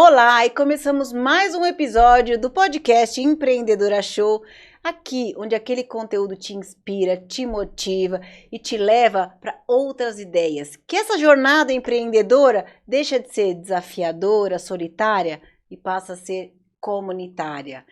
Olá, e começamos mais um episódio do podcast Empreendedora Show, aqui onde aquele conteúdo te inspira, te motiva e te leva para outras ideias. Que essa jornada empreendedora deixa de ser desafiadora, solitária e passa a ser comunitária.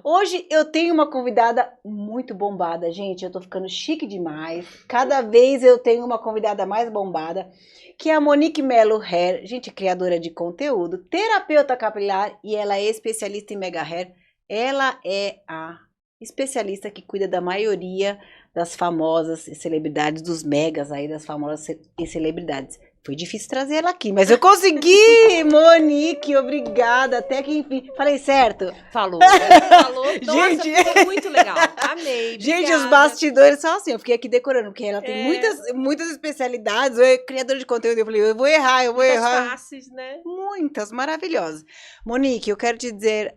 Hoje eu tenho uma convidada muito bombada, gente, eu tô ficando chique demais. Cada vez eu tenho uma convidada mais bombada, que é a Monique Mello Hair, gente, criadora de conteúdo, terapeuta capilar e ela é especialista em mega hair. Ela é a especialista que cuida da maioria das famosas celebridades, dos megas aí, das famosas celebridades. Foi difícil trazer ela aqui, mas eu consegui! Monique, obrigada! Até que enfim. Falei certo? Falou. Falou. Nossa, Gente, ficou muito legal. Amei. Gente, obrigada. os bastidores são assim. Eu fiquei aqui decorando, porque ela tem muitas especialidades. Eu é criadora de conteúdo. Eu falei, eu vou errar. Muitas faces, né? Muitas, maravilhosas. Monique, eu quero te dizer,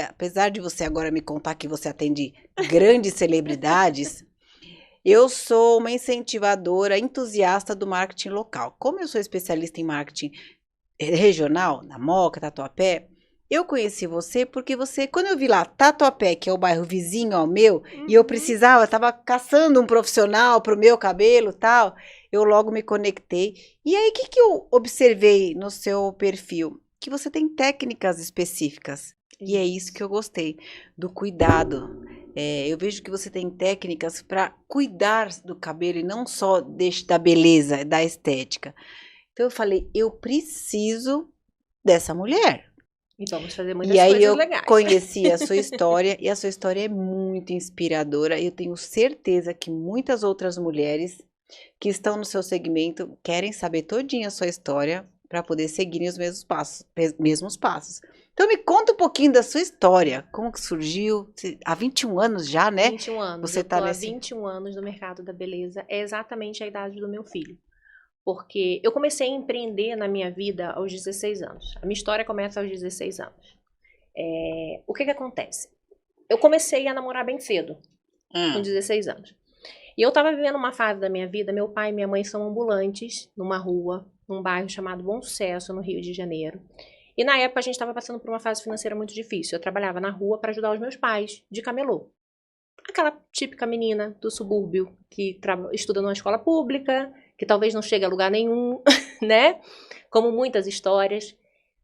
apesar de você agora me contar que você atende grandes celebridades, eu sou uma incentivadora, entusiasta do marketing local. Como eu sou especialista em marketing regional, na Moca, Tatuapé, eu conheci você porque quando eu vi lá Tatuapé, que é o bairro vizinho ao meu, e eu estava caçando um profissional para o meu cabelo e tal, eu logo me conectei. E aí, o que eu observei no seu perfil? Que você tem técnicas específicas. E é isso que eu gostei, do cuidado. Eu vejo que você tem técnicas para cuidar do cabelo e não só da beleza, da estética. Então eu falei, eu preciso dessa mulher. E vamos fazer muitas coisas legais. E aí eu conheci a sua história e a sua história é muito inspiradora. Eu tenho certeza que muitas outras mulheres que estão no seu segmento querem saber todinha a sua história para poder seguirem os mesmos passos. Então me conta um pouquinho da sua história, como que surgiu, há 21 anos já, né? 21 anos, você tá há 21 anos no mercado da beleza, é exatamente a idade do meu filho. Porque eu comecei a empreender na minha vida aos 16 anos. A minha história começa aos 16 anos. O que acontece? Eu comecei a namorar bem cedo, com 16 anos. E eu estava vivendo uma fase da minha vida, meu pai e minha mãe são ambulantes numa rua, num bairro chamado Bom Sucesso, no Rio de Janeiro. E na época a gente estava passando por uma fase financeira muito difícil. Eu trabalhava na rua para ajudar os meus pais, de camelô. Aquela típica menina do subúrbio que estuda numa escola pública, que talvez não chegue a lugar nenhum, né? Como muitas histórias.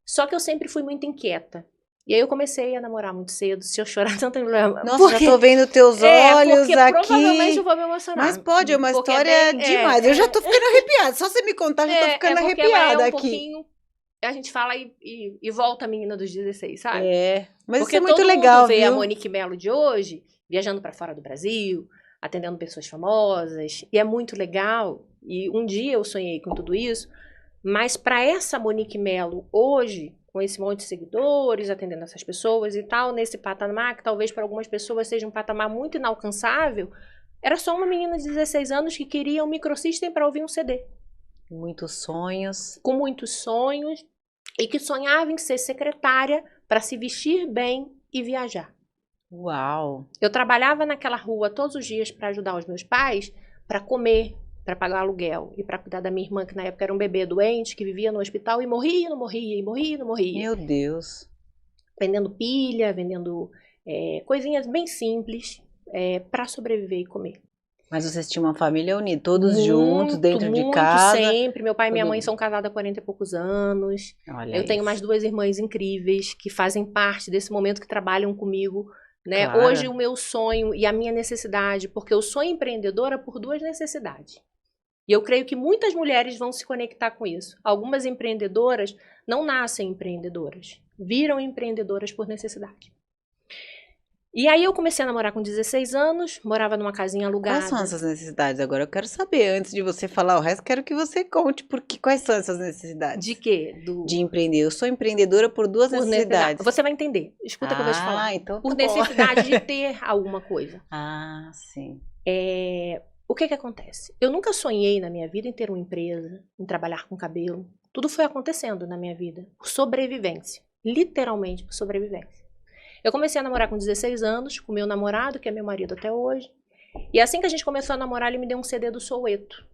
Só que eu sempre fui muito inquieta. E aí eu comecei a namorar muito cedo. Se eu chorar, não tem problema. Nossa, já tô vendo teus olhos porque aqui. Provavelmente eu vou me emocionar. Mas pode, é uma história demais. Eu já tô ficando arrepiada. Só você me contar, já tô ficando arrepiada aqui. Pouquinho, a gente fala e volta a menina dos 16, sabe? Mas porque isso é muito todo legal, mundo vê viu? a Monique Mello de hoje, viajando para fora do Brasil, atendendo pessoas famosas, e é muito legal. E um dia eu sonhei com tudo isso, mas para essa Monique Mello hoje, com esse monte de seguidores, atendendo essas pessoas e tal, nesse patamar, que talvez para algumas pessoas seja um patamar muito inalcançável, era só uma menina de 16 anos que queria um microsystem para ouvir um CD. Muitos sonhos. Com muitos sonhos, e que sonhava em ser secretária para se vestir bem e viajar. Uau! Eu trabalhava naquela rua todos os dias para ajudar os meus pais, para comer, para pagar aluguel e para cuidar da minha irmã, que na época era um bebê doente, que vivia no hospital e morria, não morria, e morria, não morria. Meu Deus! Vendendo pilha, vendendo coisinhas bem simples para sobreviver e comer. Mas vocês tinham uma família unida, todos juntos, dentro de casa? Sempre. Meu pai e minha mãe são casados há 40 e poucos anos. Olha eu tenho isso. mais 2 irmãs incríveis que fazem parte desse momento, que trabalham comigo. Né? Claro. Hoje o meu sonho e a minha necessidade, porque eu sou empreendedora por 2 necessidades. E eu creio que muitas mulheres vão se conectar com isso. Algumas empreendedoras não nascem empreendedoras, viram empreendedoras por necessidade. E aí eu comecei a namorar com 16 anos, morava numa casinha alugada. Quais são essas necessidades agora? Eu quero saber, antes de você falar o resto, quero que você conte quais são essas necessidades. De quê? De empreender. Eu sou empreendedora por 2 necessidades. Você vai entender. Escuta que eu vou te falar. Então por necessidade de ter alguma coisa. Sim. O que acontece? Eu nunca sonhei na minha vida em ter uma empresa, em trabalhar com cabelo. Tudo foi acontecendo na minha vida por sobrevivência. Literalmente por sobrevivência. Eu comecei a namorar com 16 anos, com meu namorado, que é meu marido até hoje. E assim que a gente começou a namorar, ele me deu um CD do Soueto.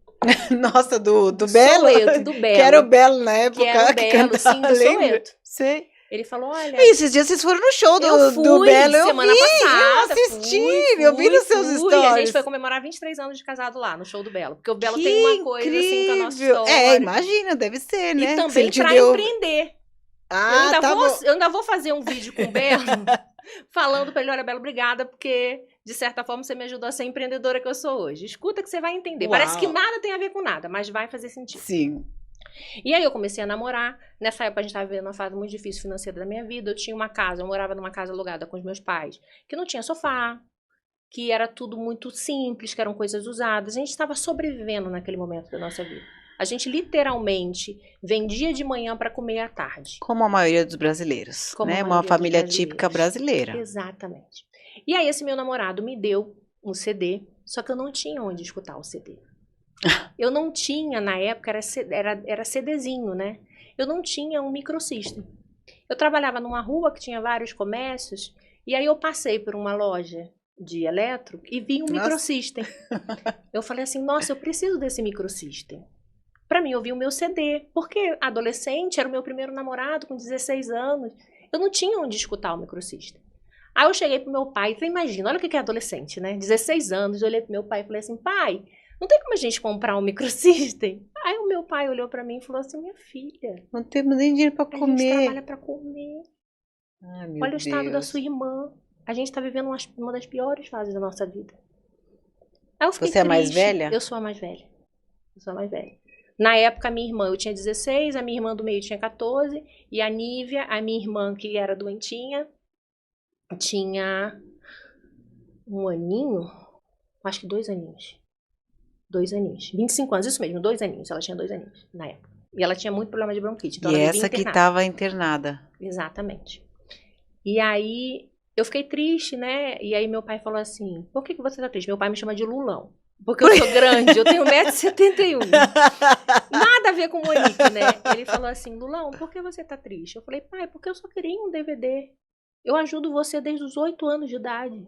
Nossa, do Belo? Soueto, do Belo. Que era o Belo na época. Que era o Belo, sim, do Soueto. Sei. Ele falou, olha... E esses dias vocês foram no show do Belo, semana passada. Eu assisti, eu vi nos seus stories. E a gente foi comemorar 23 anos de casado lá, no show do Belo. Porque o Belo tem uma coisa assim com a nossa história. É, imagina, deve ser, né? E também pra empreender. Ah, eu ainda vou fazer um vídeo com o Belo, falando pra ele, olha, Belo, obrigada, porque, de certa forma, você me ajudou a ser empreendedora que eu sou hoje. Escuta que você vai entender. Uau. Parece que nada tem a ver com nada, mas vai fazer sentido. Sim. E aí eu comecei a namorar. Nessa época a gente estava vivendo uma fase muito difícil financeira da minha vida. Eu tinha uma casa, eu morava numa casa alugada com os meus pais, que não tinha sofá, que era tudo muito simples, que eram coisas usadas. A gente estava sobrevivendo naquele momento da nossa vida. A gente literalmente vendia de manhã para comer à tarde. Como a maioria dos brasileiros, né? Uma família típica brasileira. Exatamente. E aí esse meu namorado me deu um CD, só que eu não tinha onde escutar o CD. Eu não tinha, na época, era CDzinho, né? Eu não tinha um microsystem. Eu trabalhava numa rua que tinha vários comércios, e aí eu passei por uma loja de eletro e vi um microsystem. Eu falei assim, nossa, eu preciso desse microsystem. Pra mim, ouvir o meu CD, porque adolescente, era o meu primeiro namorado com 16 anos, eu não tinha onde escutar o microsystem. Aí eu cheguei pro meu pai, você imagina, olha o que é adolescente, né? 16 anos, eu olhei pro meu pai e falei assim, pai, não tem como a gente comprar um microsystem? Aí o meu pai olhou pra mim e falou assim, minha filha, não temos nem dinheiro pra comer. A gente trabalha pra comer. Ai, meu Olha o estado Deus. da sua irmã. A gente tá vivendo uma das piores fases da nossa vida. Aí eu fiquei Você é mais triste. velha? Eu sou a mais velha. Eu sou a mais velha. Na época, a minha irmã, eu tinha 16, a minha irmã do meio tinha 14, e a Nívia, a minha irmã, que era doentinha, tinha um aninho, acho que 2 aninhos. 2 aninhos. 25 anos, isso mesmo, 2 aninhos. Ela tinha 2 aninhos na época. E ela tinha muito problema de bronquite. Então e ela essa que estava internada. Exatamente. E aí, eu fiquei triste, né? E aí meu pai falou assim, por que você tá triste? Meu pai me chama de Lulão. Porque eu sou grande, eu tenho 1,71 m. Nada a ver com o Monique, né? Ele falou assim, Lulão, por que você tá triste? Eu falei, pai, porque eu só queria um DVD. Eu ajudo você desde os 8 anos de idade.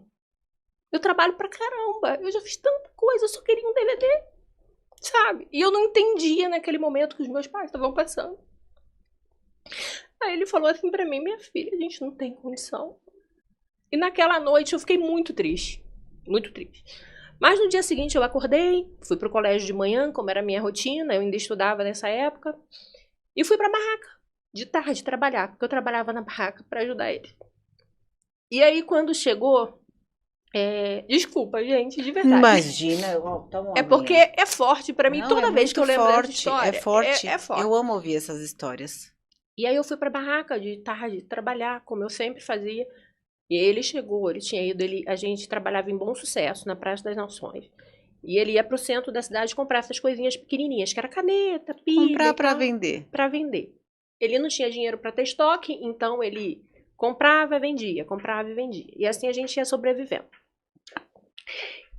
Eu trabalho pra caramba. Eu já fiz tanta coisa, eu só queria um DVD. Sabe? E eu não entendia naquele momento que os meus pais estavam passando. Aí ele falou assim pra mim, minha filha, a gente não tem condição. E naquela noite eu fiquei muito triste. Muito triste. Mas no dia seguinte eu acordei, fui pro colégio de manhã, como era a minha rotina, eu ainda estudava nessa época, e fui pra barraca, de tarde, trabalhar, porque eu trabalhava na barraca pra ajudar ele. E aí quando chegou, desculpa, gente, de verdade. Imagina, é porque é forte pra mim, toda vez que eu lembro dessa história. É forte, é forte. Eu amo ouvir essas histórias. E aí eu fui pra barraca de tarde, trabalhar, como eu sempre fazia. E ele chegou, ele tinha ido, a gente trabalhava em Bom Sucesso, na Praça das Nações. E ele ia pro centro da cidade comprar essas coisinhas pequenininhas, que era caneta, pilha. Comprar pra vender. Pra vender. Ele não tinha dinheiro pra ter estoque, então ele comprava e vendia, comprava e vendia. E assim a gente ia sobrevivendo.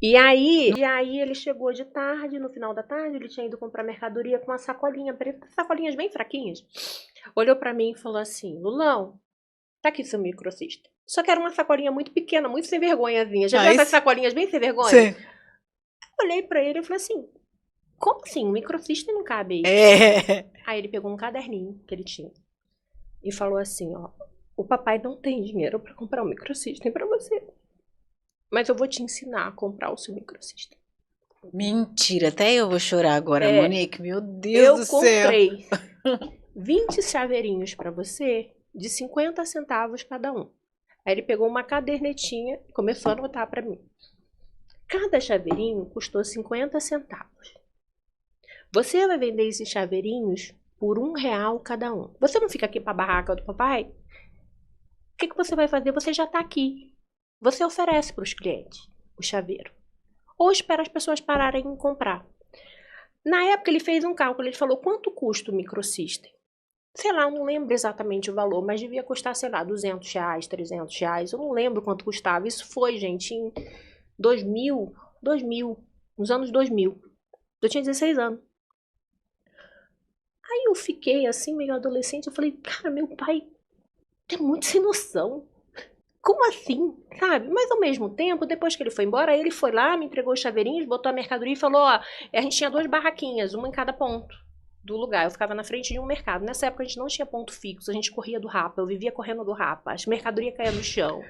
E aí ele chegou de tarde, no final da tarde, ele tinha ido comprar mercadoria com uma sacolinha preta, sacolinhas bem fraquinhas. Olhou pra mim e falou assim, Lulão, tá aqui seu microsystem. Só que era uma sacolinha muito pequena, muito sem vergonhazinha. Já viu essas sacolinhas bem sem vergonha? Sim. Eu olhei pra ele e falei assim, como assim? O microsystem não cabe aí? Aí ele pegou um caderninho que ele tinha e falou assim, ó, o papai não tem dinheiro pra comprar um microsystem pra você. Mas eu vou te ensinar a comprar o seu microsystem. Mentira, até eu vou chorar agora, Monique. Meu Deus do céu. Eu comprei 20 chaveirinhos pra você de 50 centavos cada um. Aí ele pegou uma cadernetinha e começou a anotar pra mim. Cada chaveirinho custou 50 centavos. Você vai vender esses chaveirinhos por R$1 cada um. Você não fica aqui pra barraca do papai? O que você vai fazer? Você já tá aqui. Você oferece para os clientes o chaveiro. Ou espera as pessoas pararem em comprar. Na época ele fez um cálculo, ele falou, quanto custa o microsystem? Sei lá, eu não lembro exatamente o valor, mas devia custar, sei lá, R$200, R$300. Eu não lembro quanto custava. Isso foi, gente, em 2000, nos anos 2000. Eu tinha 16 anos. Aí eu fiquei assim, meio adolescente, eu falei, cara, meu pai é muito sem noção. Como assim? Sabe? Mas ao mesmo tempo, depois que ele foi embora, ele foi lá, me entregou os chaveirinhos, botou a mercadoria e falou, ó, a gente tinha 2 barraquinhas, uma em cada ponto do lugar. Eu ficava na frente de um mercado. Nessa época a gente não tinha ponto fixo, a gente corria do Rapa, eu vivia correndo do Rapa, as mercadorias caíam no chão.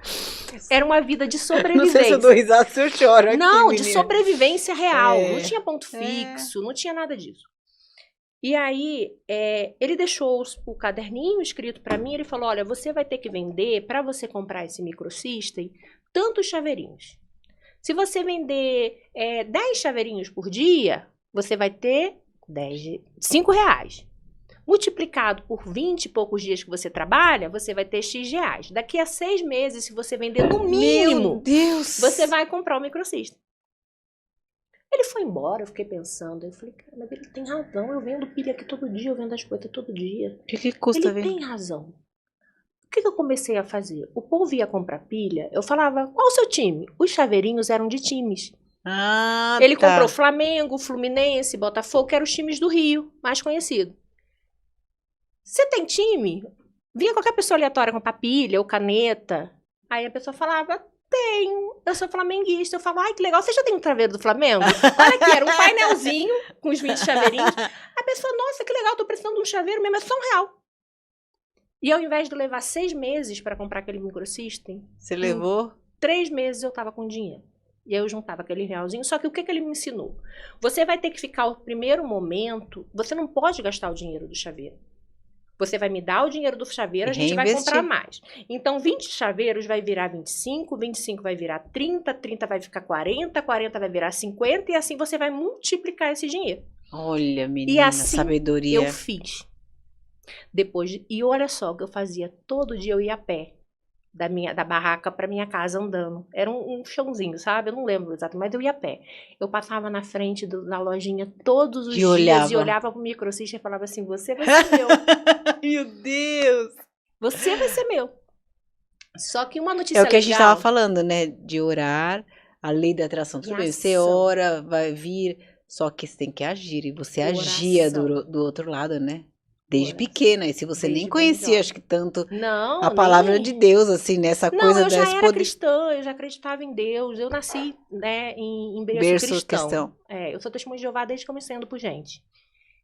Era uma vida de sobrevivência. Não sei se eu dou risada, se eu choro aqui, não, menina. de sobrevivência real. Não tinha ponto fixo, não tinha nada disso. E aí, ele deixou o caderninho escrito para mim, ele falou, olha, você vai ter que vender, para você comprar esse microsystem, tantos chaveirinhos. Se você vender 10 chaveirinhos por dia, você vai ter R$5. Multiplicado por 20 e poucos dias que você trabalha, você vai ter X reais. Daqui a 6 meses, se você vender no mínimo, meu Deus, você vai comprar o microsystem. Ele foi embora, eu fiquei pensando. Eu falei, cara, mas ele tem razão. Eu vendo pilha aqui todo dia, eu vendo as coisas todo dia. O que custa Ele ver? tem razão. O que eu comecei a fazer? O povo ia comprar pilha, eu falava, qual o seu time? Os chaveirinhos eram de times. Ele comprou Flamengo, Fluminense, Botafogo, que eram os times do Rio, mais conhecidos. Você tem time? Vinha qualquer pessoa aleatória comprar pilha ou caneta. Aí a pessoa falava, tenho. Eu sou flamenguista. Eu falo, ai, que legal. Você já tem um traveiro do Flamengo? Olha aqui, era um painelzinho com os 20 chaveirinhos. A pessoa, nossa, que legal, tô precisando de um chaveiro mesmo, é só R$1. E ao invés de levar 6 meses para comprar aquele microsystem, você levou? 3 meses eu tava com dinheiro. E aí eu juntava aquele realzinho. Só que o que ele me ensinou? Você vai ter que ficar o primeiro momento, você não pode gastar o dinheiro do chaveiro. Você vai me dar o dinheiro do chaveiro, a gente vai comprar mais. Então, 20 chaveiros vai virar 25, 25 vai virar 30, 30 vai ficar 40, 40 vai virar 50, e assim você vai multiplicar esse dinheiro. Olha, menina, e assim sabedoria. Eu fiz. E olha só, o que eu fazia, todo dia eu ia a pé. Da barraca para minha casa andando. Era um chãozinho, sabe? Eu não lembro exato, mas eu ia a pé. Eu passava na frente da lojinha todos os dias e olhava pro microsystem e falava assim, você vai ser meu. Meu Deus! Você vai ser meu. Só que uma notícia legal... É o que legal, a gente tava falando, né? De orar, a lei da atração. Tudo bem, você ora, vai vir, só que você tem que agir. E você agia do outro lado, né? Desde pequena, e se você nem conhecia, acho que tanto a palavra de Deus, assim, nessa coisa desse poder. Não, eu já era cristã, eu já acreditava em Deus, eu nasci, né, em berço cristão. Eu sou testemunha de Jeová desde que eu me entendo por gente.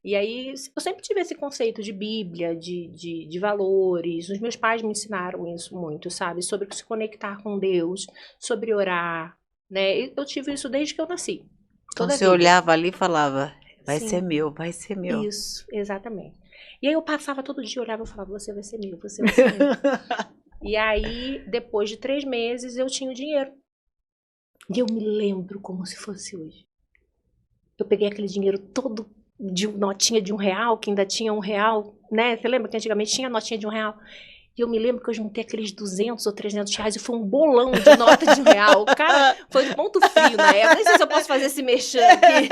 E aí, eu sempre tive esse conceito de Bíblia, de valores, os meus pais me ensinaram isso muito, sabe, sobre se conectar com Deus, sobre orar, né, eu tive isso desde que eu nasci. Então você olhava ali e falava, vai ser meu, vai ser meu. Isso, exatamente. E aí eu passava todo dia, olhava e falava, você vai ser meu, você vai ser meu. E aí, depois de 3 meses, eu tinha o dinheiro. E eu me lembro como se fosse hoje. Eu peguei aquele dinheiro todo de notinha de R$1, que ainda tinha R$1, né? Você lembra que antigamente tinha notinha de R$1? E eu me lembro que eu juntei aqueles 200 ou 300 reais e foi um bolão de nota de R$1. O cara foi de ponto frio na época. Não sei se eu posso fazer esse merchan aqui.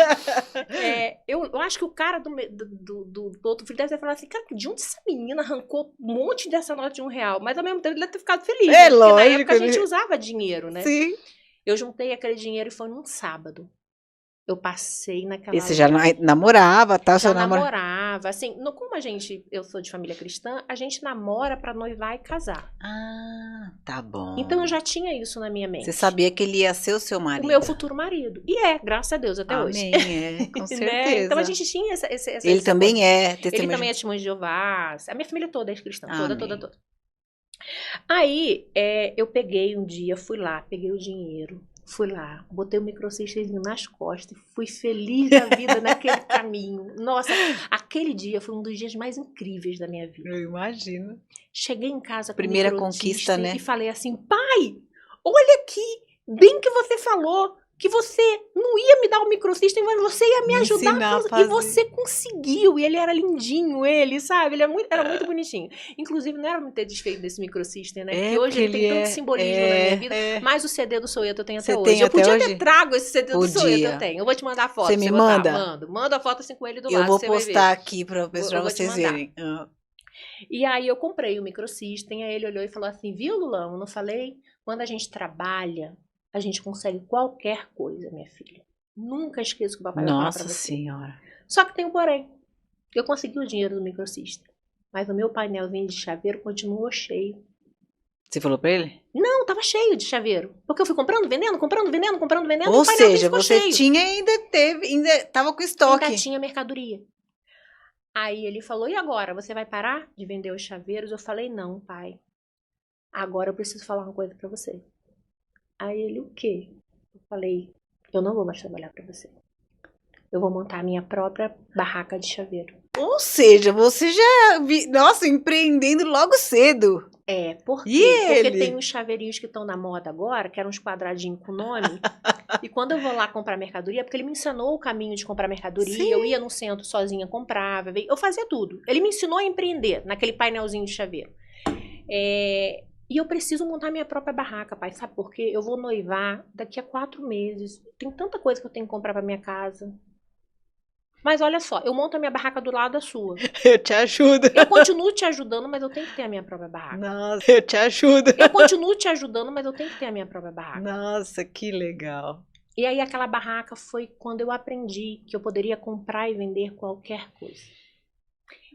Eu acho que o cara do outro filho deve ter falado assim, cara, de onde essa menina arrancou um monte dessa nota de R$1? Mas ao mesmo tempo ele deve ter ficado feliz. Né? Porque lógico, na época a gente usava dinheiro, né? Sim. Eu juntei aquele dinheiro e foi num sábado. Eu passei naquela... E você já namorava, tá? Já namorava. Assim, como eu sou de família cristã, a gente namora pra noivar e casar. Ah, tá bom. Então eu já tinha isso na minha mente. Você sabia que ele ia ser o seu marido. O meu futuro marido. E graças a Deus, até hoje. Amém, com certeza. Né? Então a gente tinha essa ele também é testemunho. Ele também é testemunho de Jeová. A minha família toda é cristã. Toda. Aí, eu peguei um dia, fui lá, peguei o dinheiro. Fui lá, botei o microsystemzinho nas costas, fui feliz da vida naquele caminho. Nossa, aquele dia foi um dos dias mais incríveis da minha vida. Eu imagino. Cheguei em casa com primeira conquista, né? E falei assim, pai, olha aqui, bem que você falou que você não ia me dar o microsystem, mas você ia me ajudar a fazer. E você conseguiu. E ele era lindinho, sabe? Ele era muito bonitinho. Inclusive, não era me ter desfeito desse microsystem, né? Porque hoje ele tem tanto simbolismo na minha vida. Mas o CD do Soweto eu tenho até hoje. Eu podia ter trago esse CD do Soweto, eu tenho. Eu vou te mandar a foto. Você me manda? Manda a foto assim com ele do lado. Eu vou postar aqui pra vocês verem. E aí eu comprei o microsystem, aí ele olhou e falou assim, viu, Lulão? Eu não falei? Quando a gente trabalha, a gente consegue qualquer coisa, minha filha. Nunca esqueço que o papai vai falar pra você. Nossa Senhora. Só que tem um porém. Eu consegui o dinheiro do microsystem, mas o meu painelzinho de chaveiro continuou cheio. Você falou pra ele? Não, tava cheio de chaveiro. Porque eu fui comprando, vendendo, comprando, vendendo, comprando, vendendo. Ou e o painelzinho seja, ficou você cheio. tinha e ainda tava com estoque. Ainda tinha mercadoria. Aí ele falou, e agora? Você vai parar de vender os chaveiros? Eu falei, não, pai. Agora eu preciso falar uma coisa pra você. Aí ele, o quê? Eu falei, eu não vou mais trabalhar pra você. Eu vou montar a minha própria barraca de chaveiro. Ou seja, você já... Nossa, empreendendo logo cedo. Por quê? E Porque ele? tem uns chaveirinhos que estão na moda agora, que eram uns quadradinhos com nome. E quando eu vou lá comprar mercadoria, porque ele me ensinou o caminho de comprar mercadoria, Sim. eu ia no centro sozinha, comprava, eu fazia tudo. Ele me ensinou a empreender naquele painelzinho de chaveiro. E eu preciso montar minha própria barraca, pai. Sabe por quê? Eu vou noivar daqui a 4 meses. Tem tanta coisa que eu tenho que comprar pra minha casa. Mas olha só, eu monto a minha barraca do lado da sua. Eu te ajudo. Eu continuo te ajudando, mas eu tenho que ter a minha própria barraca. Nossa, eu te ajudo. Eu continuo te ajudando, mas eu tenho que ter a minha própria barraca. Nossa, que legal. E aí aquela barraca foi quando eu aprendi que eu poderia comprar e vender qualquer coisa.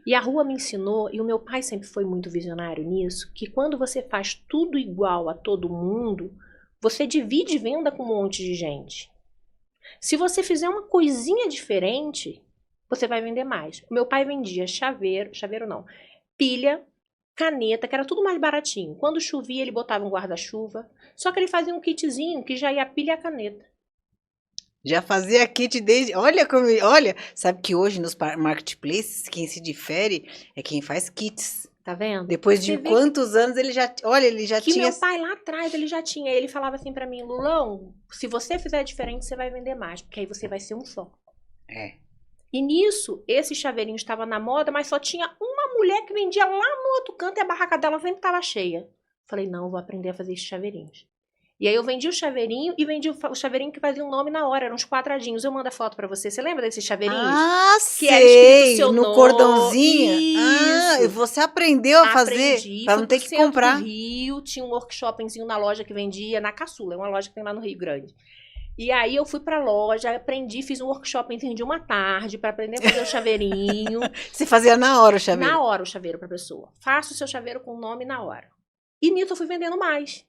E a rua me ensinou, e o meu pai sempre foi muito visionário nisso, que quando você faz tudo igual a todo mundo, você divide venda com um monte de gente. Se você fizer uma coisinha diferente, você vai vender mais. O meu pai vendia chaveiro não, pilha, caneta, que era tudo mais baratinho. Quando chovia, ele botava um guarda-chuva. Só que ele fazia um kitzinho que já ia a pilha e a caneta. Já fazia kit desde... Olha, sabe que hoje nos marketplaces, quem se difere é quem faz kits. Tá vendo? Depois de quantos anos ele já... Olha, ele já que tinha... meu pai lá atrás, ele já tinha. Ele falava assim pra mim, Lulão, se você fizer diferente, você vai vender mais. Porque aí você vai ser um só. E nisso, esse chaveirinho estava na moda, mas só tinha uma mulher que vendia lá no outro canto e a barraca dela sempre estava cheia. Falei, não, eu vou aprender a fazer esses chaveirinhos. E aí eu vendi o chaveirinho e vendi o chaveirinho que fazia um nome na hora, eram uns quadradinhos. Eu mando a foto pra você. Você lembra desses chaveirinhos? Ah, que era escrito seu no nome. cordãozinho. Isso. Ah, e você aprendeu a fazer para não ter que comprar. No Rio, tinha um workshopzinho na loja que vendia, na Caçula, é uma loja que tem lá no Rio Grande. E aí eu fui pra loja, aprendi, fiz um workshopzinho de uma tarde para aprender a fazer o chaveirinho. Você fazia na hora o chaveiro? Na hora o chaveiro pra pessoa. Faça o seu chaveiro com o nome na hora. E nisso eu fui vendendo mais.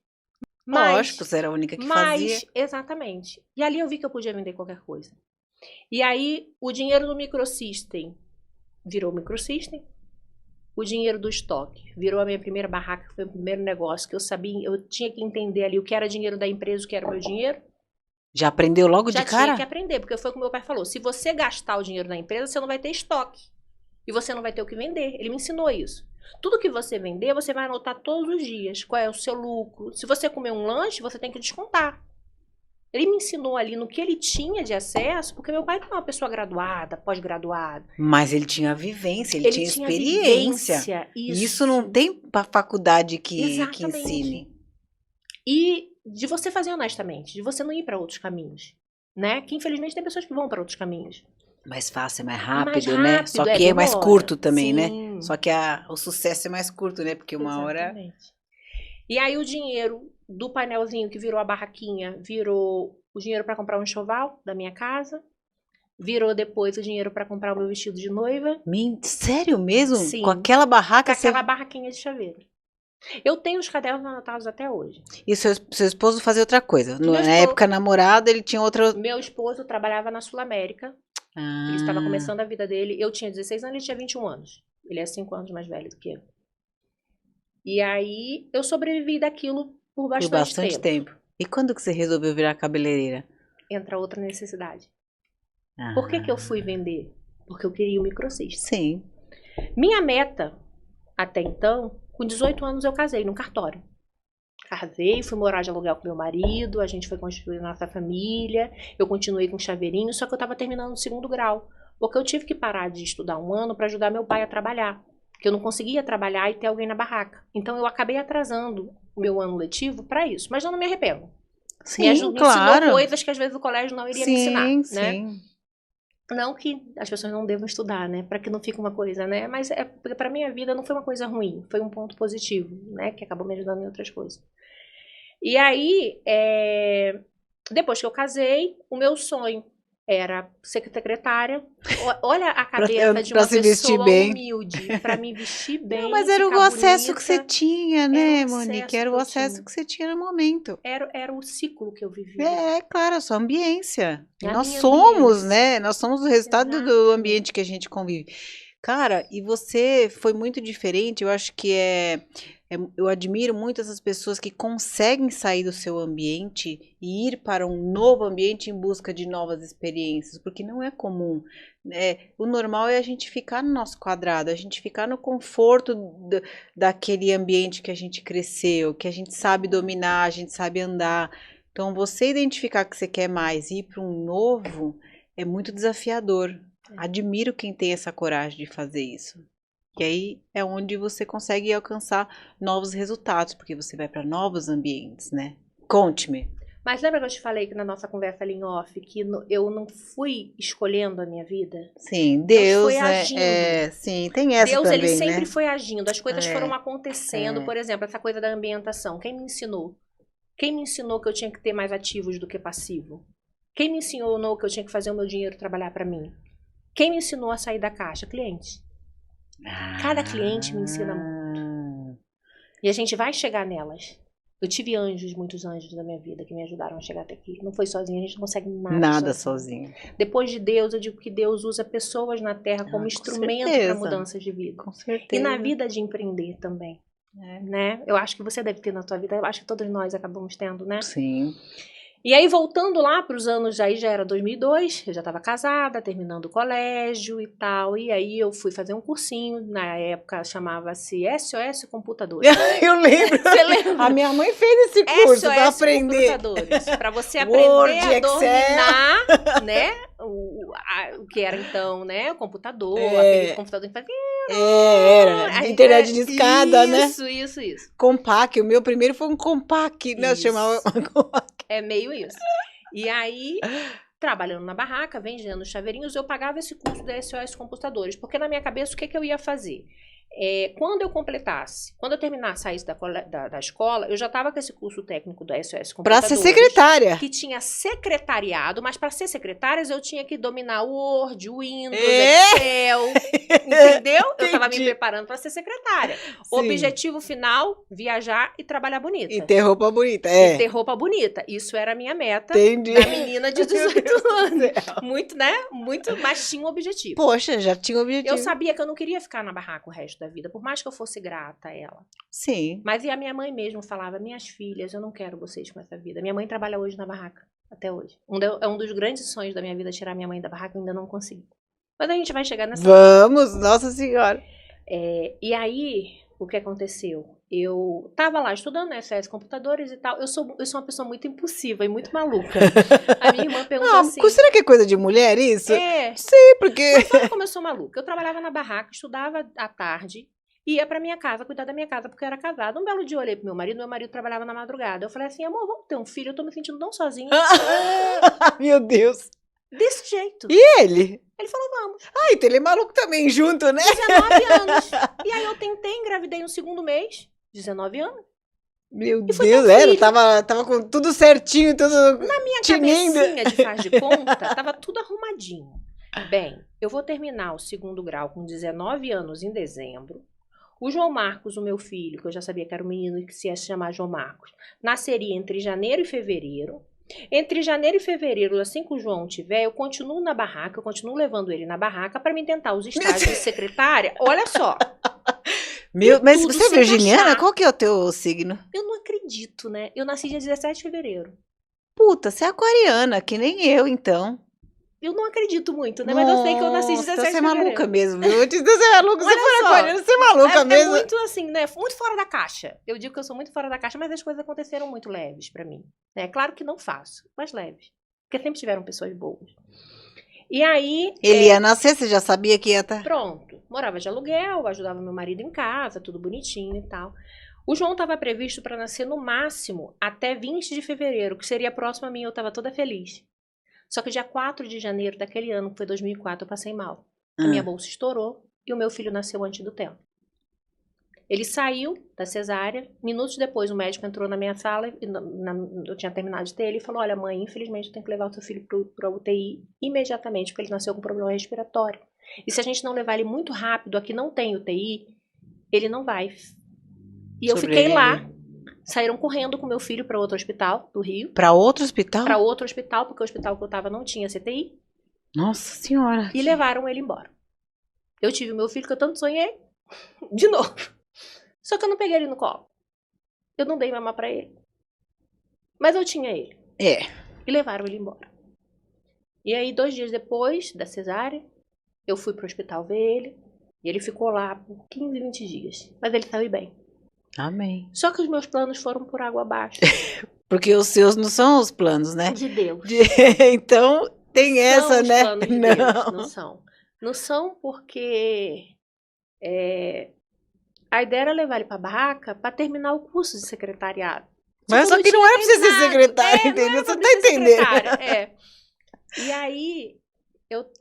Lógico, você era a única que fazia. Exatamente. E ali eu vi que eu podia vender qualquer coisa. E aí, o dinheiro do microsystem virou microsystem. O dinheiro do estoque virou a minha primeira barraca, que foi o primeiro negócio que eu sabia. Eu tinha que entender ali o que era dinheiro da empresa, o que era o meu dinheiro. Já aprendeu logo de cara? Já tinha que aprender, porque foi o que meu pai falou. Se você gastar o dinheiro da empresa, você não vai ter estoque. E você não vai ter o que vender. Ele me ensinou isso. Tudo que você vender, você vai anotar todos os dias. Qual é o seu lucro. Se você comer um lanche, você tem que descontar. Ele me ensinou ali no que ele tinha de acesso, porque meu pai não é uma pessoa graduada, pós-graduada. Mas ele tinha vivência, ele tinha experiência. Isso não tem faculdade que ensine. E de você fazer honestamente, de você não ir para outros caminhos, né? Que infelizmente tem pessoas que vão para outros caminhos. Mais fácil, é mais rápido, né? Só que é mais curto também, né? Só que o sucesso é mais curto, né? Porque uma hora... E aí o dinheiro do painelzinho que virou a barraquinha, virou o dinheiro para comprar um enxoval da minha casa, virou depois o dinheiro para comprar o meu vestido de noiva. Sério mesmo? Sim. Com aquela barraca? Com aquela barraquinha de chaveiro. Eu tenho os cadernos anotados até hoje. E seu esposo fazia outra coisa? Na época namorado, ele tinha outra... Meu esposo trabalhava na Sul América. Ele estava começando a vida dele. Eu tinha 16 anos, ele tinha 21 anos. Ele é 5 anos mais velho do que eu. E aí, eu sobrevivi daquilo por bastante tempo. E quando que você resolveu virar cabeleireira? Entra outra necessidade. Por que eu fui vender? Porque eu queria o microsystem. Sim. Minha meta, até então, com 18 anos eu casei num cartório. Casei, fui morar de aluguel com meu marido, a gente foi construir nossa família, eu continuei com chaveirinho, só que eu estava terminando o 2º grau. Porque eu tive que parar de estudar 1 ano para ajudar meu pai a trabalhar. Porque eu não conseguia trabalhar e ter alguém na barraca. Então eu acabei atrasando o meu ano letivo para isso. Mas eu não me arrependo. Sim, me ensinou coisas que às vezes o colégio não iria me ensinar, né? Sim. Não que as pessoas não devam estudar, né? Para que não fique uma coisa, né? Mas para minha vida não foi uma coisa ruim. Foi um ponto positivo, né? Que acabou me ajudando em outras coisas. E aí, depois que eu casei, o meu sonho Era secretária. Olha a cabeça de pra uma se vestir pessoa bem. humilde. Pra me vestir bem, Não, mas era o ficar acesso que você bonita. tinha, Era né, o Monique? acesso Era que o eu acesso tinha. que você tinha no momento. Era o ciclo que eu vivia. É, claro, a sua ambiência. E A nós minha somos, ambiência. né? Nós somos o resultado do Exatamente. ambiente que a gente convive. Cara, e você foi muito diferente. Eu acho que eu admiro muito essas pessoas que conseguem sair do seu ambiente e ir para um novo ambiente em busca de novas experiências, porque não é comum. O normal é a gente ficar no nosso quadrado, a gente ficar no conforto daquele ambiente que a gente cresceu, que a gente sabe dominar, a gente sabe andar. Então, você identificar que você quer mais e ir para um novo é muito desafiador. Admiro quem tem essa coragem de fazer isso. E aí é onde você consegue alcançar novos resultados, porque você vai para novos ambientes, né? Conte-me. Mas lembra que eu te falei que na nossa conversa ali em off, que eu não fui escolhendo a minha vida? Sim, Deus foi Deus, né? agindo. Sim, tem essa Deus, ele também, sempre né? foi agindo. As coisas foram É, acontecendo. Por exemplo, essa coisa da ambientação. Quem me ensinou? Quem me ensinou que eu tinha que ter mais ativos do que passivo? Quem me ensinou que eu tinha que fazer o meu dinheiro trabalhar para mim? Quem me ensinou a sair da caixa? Cliente. Cada cliente me ensina muito. E a gente vai chegar nelas. Eu tive anjos, muitos anjos na minha vida que me ajudaram a chegar até aqui. Não foi sozinha, a gente não consegue nada sozinho. Depois de Deus, eu digo que Deus usa pessoas na Terra como instrumento para mudanças de vida. Com certeza. E na vida de empreender também. Né? Eu acho que você deve ter na tua vida, eu acho que todos nós acabamos tendo, né? Sim. E aí, voltando lá para os anos, aí já era 2002, eu já estava casada, terminando o colégio e tal, e aí eu fui fazer um cursinho, na época chamava-se SOS Computadores. Eu lembro. Você lembra? A minha mãe fez esse curso para SOS aprender. Computadores, para você aprender Word, a Excel. dominar, né, o que era então, né, o computador, aquele computador que fazia... Era. Internet de escada, né? Isso. Compact, o meu primeiro foi um compact, né? Eu chamava É meio isso. E aí, trabalhando na barraca, vendendo chaveirinhos, eu pagava esse curso da SOS Computadores, porque na minha cabeça, o que eu ia fazer? Quando eu terminasse, saísse da escola, eu já estava com esse curso técnico da SOS Computadores. Para ser secretária. Que tinha secretariado, mas para ser secretária eu tinha que dominar o Word, o Windows, Excel, entendeu? Eu estava me preparando para ser secretária. O objetivo final, viajar e trabalhar bonita. E ter roupa bonita, E ter roupa bonita. Isso era a minha meta da menina de 18 anos. Muito, né? Muito, mas tinha um objetivo. Poxa, já tinha um objetivo. Eu sabia que eu não queria ficar na barraca o resto da vida, por mais que eu fosse grata a ela. Sim. Mas e a minha mãe mesmo falava, minhas filhas, eu não quero vocês com essa vida. Minha mãe trabalha hoje na barraca, até hoje. É um dos grandes sonhos da minha vida, tirar minha mãe da barraca, eu ainda não consegui. Mas a gente vai chegar nessa... Vamos, Nossa Senhora. E aí, o que aconteceu? Eu tava lá estudando, né, SOS Computadores e tal. Eu sou uma pessoa muito impulsiva e muito maluca. A minha irmã perguntou assim... Será que é coisa de mulher isso? Sim, porque... Mas sabe como eu sou maluca? Eu trabalhava na barraca, estudava à tarde, ia pra minha casa, cuidar da minha casa, porque eu era casada. Um belo dia eu olhei pro meu marido trabalhava na madrugada. Eu falei assim, amor, vamos ter um filho, eu tô me sentindo tão sozinha. Meu Deus. Desse jeito. E ele? Ele falou, vamos. Então ele é maluco também, junto, né? 19 anos. E aí eu tentei, engravidei no segundo mês, 19 anos. Meu Deus, tava com tudo certinho, tudo na minha cabecinha de faz de conta, tava tudo arrumadinho. Bem, eu vou terminar o segundo grau com 19 anos em dezembro. O João Marcos, o meu filho, que eu já sabia que era um menino e que se ia chamar João Marcos, nasceria entre janeiro e fevereiro. Entre janeiro e fevereiro, assim que o João tiver, eu continuo na barraca, eu continuo levando ele na barraca para me tentar os estágios de secretária. Olha só. Mas você é virginiana? Qual que é o teu signo? Eu não acredito, né? Eu nasci dia 17 de fevereiro. Puta, você é aquariana, que nem eu, então. Eu não acredito muito, né? Mas eu sei que eu nasci 17 de fevereiro. Você é maluca mesmo, viu? Você é maluca, você for aquariana, você é maluca mesmo. É muito assim, né? Muito fora da caixa. Eu digo que eu sou muito fora da caixa, mas as coisas aconteceram muito leves pra mim. É claro que não faço, mas leves. Porque sempre tiveram pessoas boas. E aí... Ele ia nascer, você já sabia que ia estar? Pronto. Morava de aluguel, ajudava meu marido em casa, tudo bonitinho e tal. O João estava previsto para nascer no máximo até 20 de fevereiro, que seria próximo a mim, eu estava toda feliz. Só que dia 4 de janeiro daquele ano, que foi 2004, eu passei mal. A minha bolsa estourou e o meu filho nasceu antes do tempo. Ele saiu da cesárea, minutos depois o médico entrou na minha sala, eu tinha terminado de ter ele e falou, olha mãe, infelizmente eu tenho que levar o seu filho para a UTI imediatamente, porque ele nasceu com problema respiratório. E se a gente não levar ele muito rápido, aqui não tem UTI, ele não vai. E eu fiquei lá, saíram correndo com meu filho para outro hospital do Rio. Para outro hospital? Para outro hospital, porque o hospital que eu estava não tinha CTI. Nossa Senhora. E levaram ele embora. Eu tive o meu filho que eu tanto sonhei, de novo. Só que eu não peguei ele no colo. Eu não dei mamar pra ele. Mas eu tinha ele. É. E levaram ele embora. E aí, 2 dias depois da cesárea, eu fui pro hospital ver ele. E ele ficou lá por 15, 20 dias. Mas ele saiu bem. Amém. Só que os meus planos foram por água abaixo. Porque os seus não são os planos, né? De Deus. Então, tem São essa, os né? planos de Deus, não são. Não são porque... A ideia era levar ele pra barraca pra terminar o curso de secretariado. Mas só que não era pra você ser secretária, entendeu? Você tá entendendo? E aí,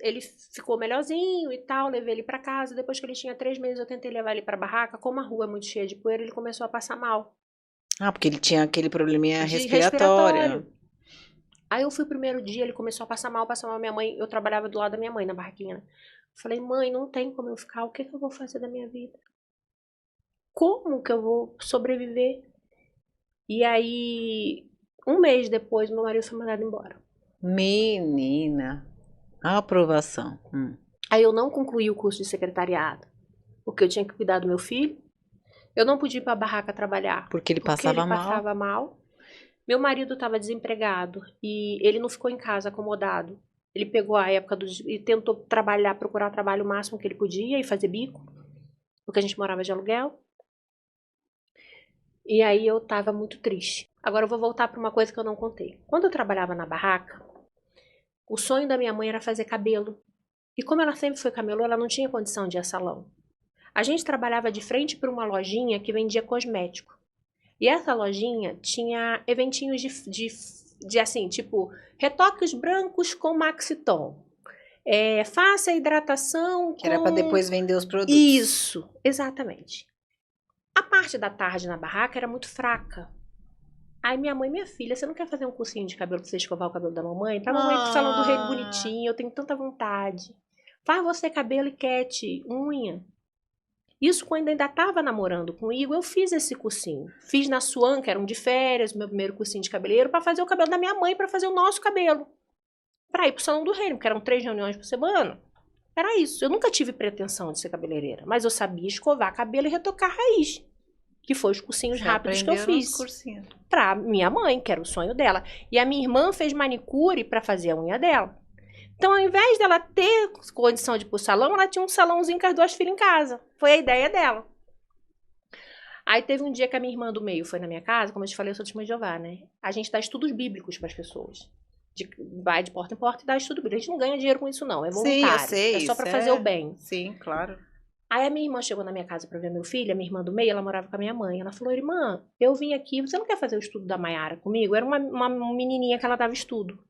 ele ficou melhorzinho e tal, levei ele pra casa. Depois que ele tinha 3 meses, eu tentei levar ele pra barraca. Como a rua é muito cheia de poeira, ele começou a passar mal. Ah, porque ele tinha aquele probleminha respiratório. Aí eu fui o primeiro dia, ele começou a passar mal. Minha mãe, eu trabalhava do lado da minha mãe, na barraquinha. Falei, mãe, não tem como eu ficar, o que eu vou fazer da minha vida? Como que eu vou sobreviver? E aí, 1 mês depois, meu marido foi mandado embora. Menina, a aprovação. Aí eu não concluí o curso de secretariado, porque eu tinha que cuidar do meu filho. Eu não podia ir pra barraca trabalhar. Porque ele passava mal. Meu marido estava desempregado e ele não ficou em casa acomodado. Ele pegou a época e tentou procurar trabalho o máximo que ele podia e fazer bico, porque a gente morava de aluguel. E aí eu tava muito triste. Agora eu vou voltar para uma coisa que eu não contei. Quando eu trabalhava na barraca, o sonho da minha mãe era fazer cabelo. E como ela sempre foi camelô, ela não tinha condição de ir a salão. A gente trabalhava de frente para uma lojinha que vendia cosmético. E essa lojinha tinha eventinhos de assim, tipo, retoques brancos com Maxiton. Faça a hidratação que era para depois vender os produtos. Isso, exatamente. A parte da tarde na barraca era muito fraca. Aí minha mãe, minha filha, você não quer fazer um cursinho de cabelo pra você escovar o cabelo da mamãe? Pra mamãe ir pro salão do rei bonitinho, eu tenho tanta vontade. Faz você cabelo e cat, unha. Isso quando ainda tava namorando com o Igor, eu fiz esse cursinho. Fiz na Suan, que era um de férias, meu primeiro cursinho de cabeleireiro, pra fazer o cabelo da minha mãe, pra fazer o nosso cabelo. Pra ir pro salão do reino, porque eram 3 reuniões por semana. Era isso. Eu nunca tive pretensão de ser cabeleireira, mas eu sabia escovar cabelo e retocar raiz. Que foi os cursinhos rápidos que eu fiz. Pra minha mãe, que era o sonho dela. E a minha irmã fez manicure pra fazer a unha dela. Então, ao invés dela ter condição de ir pro salão, ela tinha um salãozinho com as 2 filhas em casa. Foi a ideia dela. Aí teve um dia que a minha irmã do meio foi na minha casa, como eu te falei, eu sou testemunha de Jeová, né? A gente dá estudos bíblicos pras pessoas. Vai de porta em porta e dá estudo bíblico. A gente não ganha dinheiro com isso, não. É voluntário. Sim, eu sei, é só pra fazer o bem. Sim, claro. Aí a minha irmã chegou na minha casa pra ver meu filho, a minha irmã do meio, ela morava com a minha mãe. Ela falou, irmã, eu vim aqui, você não quer fazer o estudo da Maiara comigo? Era uma menininha que ela dava estudo.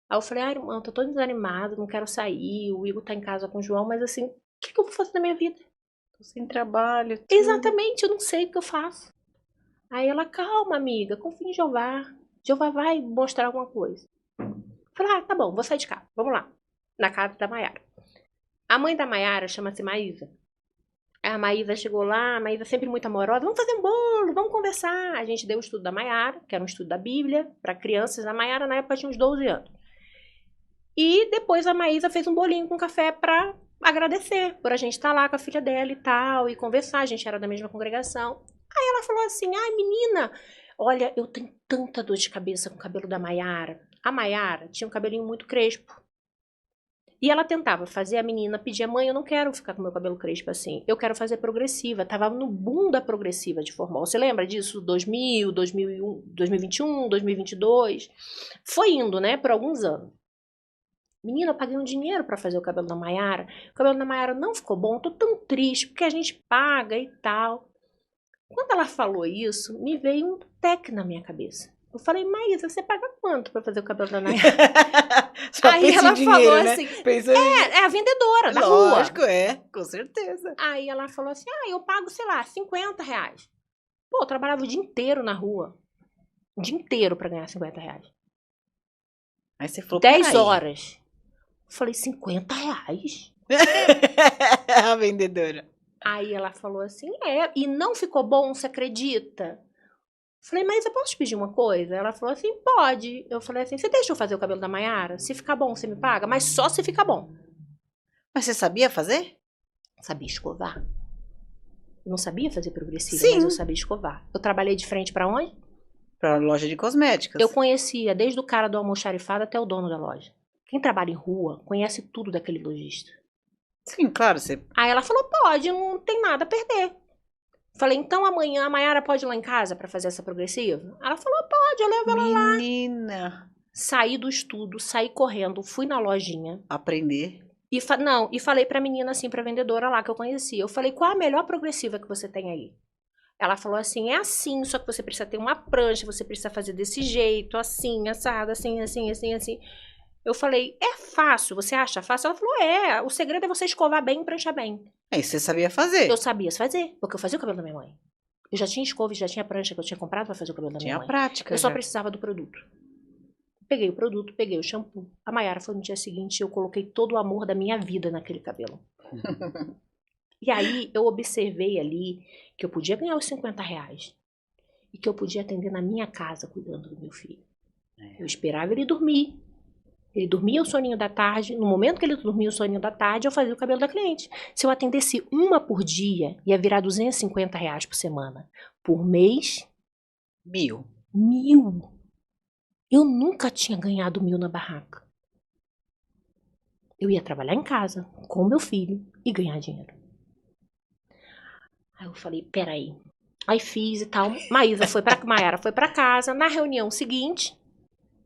Aí eu falei, irmã, eu tô toda desanimada, não quero sair, o Igor tá em casa com o João, mas assim, o que eu vou fazer da minha vida? Tô sem trabalho. Tudo. Exatamente, eu não sei o que eu faço. Aí ela, calma, amiga, confia em Jeová. Jeová vai mostrar alguma coisa. Eu falei, tá bom, vou sair de casa, vamos lá. Na casa da Maiara. A mãe da Maiara chama-se Maísa. A Maísa chegou lá, a Maísa sempre muito amorosa, vamos fazer um bolo, vamos conversar. A gente deu o estudo da Maiara, que era um estudo da Bíblia, para crianças. A Maiara na época tinha uns 12 anos. E depois a Maísa fez um bolinho com café para agradecer por a gente estar lá com a filha dela e tal, e conversar, a gente era da mesma congregação. Aí ela falou assim, ai menina, olha, eu tenho tanta dor de cabeça com o cabelo da Maiara. A Maiara tinha um cabelinho muito crespo. E ela tentava fazer a menina pedir, mãe, eu não quero ficar com meu cabelo crespo assim, eu quero fazer progressiva. Tava no boom da progressiva de formal. Você lembra disso? 2000, 2001, 2021, 2022. Foi indo, né, por alguns anos. Menina, eu paguei um dinheiro pra fazer o cabelo da Maiara. O cabelo da Maiara não ficou bom, tô tão triste, porque a gente paga e tal. Quando ela falou isso, me veio um tec na minha cabeça. Eu falei, Maísa, você paga quanto pra fazer o cabelo da Nayara? Só Aí pensa em ela dinheiro, falou né? assim, Pensa em... é a vendedora da rua. Lógico, com certeza. Aí ela falou assim, eu pago, sei lá, R$50. Pô, eu trabalhava o dia inteiro na rua. O dia inteiro pra ganhar R$50. Aí você falou, 10 horas. Eu falei, R$50? A vendedora. Aí ela falou assim, e não ficou bom, você acredita? Falei, mas eu posso te pedir uma coisa? Ela falou assim, pode. Eu falei assim, você deixa eu fazer o cabelo da Mayara? Se ficar bom, você me paga? Mas só se ficar bom. Mas você sabia fazer? Sabia escovar. Eu não sabia fazer progressiva, Sim. mas eu sabia escovar. Eu trabalhei de frente pra onde? Pra loja de cosméticos. Eu conhecia desde o cara do almoxarifado até o dono da loja. Quem trabalha em rua conhece tudo daquele lojista. Sim, claro. Você... Aí ela falou, pode, não tem nada a perder. Falei, então amanhã a Mayara pode ir lá em casa pra fazer essa progressiva? Ela falou, pode, eu levo ela lá. Menina. Saí do estudo, saí correndo, fui na lojinha. Aprender. E falei pra menina assim, pra vendedora lá que eu conhecia. Eu falei, qual a melhor progressiva que você tem aí? Ela falou assim, é assim, só que você precisa ter uma prancha, você precisa fazer desse jeito, assim, assado, assim, assim, assim, assim. Eu falei, é fácil, você acha fácil? Ela falou, o segredo é você escovar bem e pranchar bem. Aí você sabia fazer. Eu sabia fazer, porque eu fazia o cabelo da minha mãe. Eu já tinha escova, já tinha prancha que eu tinha comprado pra fazer o cabelo da minha mãe. Tinha prática. Eu só precisava do produto. Peguei o produto, peguei o shampoo. A Mayara foi no dia seguinte e eu coloquei todo o amor da minha vida naquele cabelo. E aí eu observei ali que eu podia ganhar os R$50 e que eu podia atender na minha casa cuidando do meu filho. Eu esperava ele dormir. Ele dormia o soninho da tarde. No momento que ele dormia o soninho da tarde, eu fazia o cabelo da cliente. Se eu atendesse uma por dia, ia virar R$250 por semana. Por mês, 1.000. 1.000. Eu nunca tinha ganhado 1.000 na barraca. Eu ia trabalhar em casa, com o meu filho, e ganhar dinheiro. Aí eu falei, peraí. Aí fiz e tal. Mayara foi pra casa. Na reunião seguinte,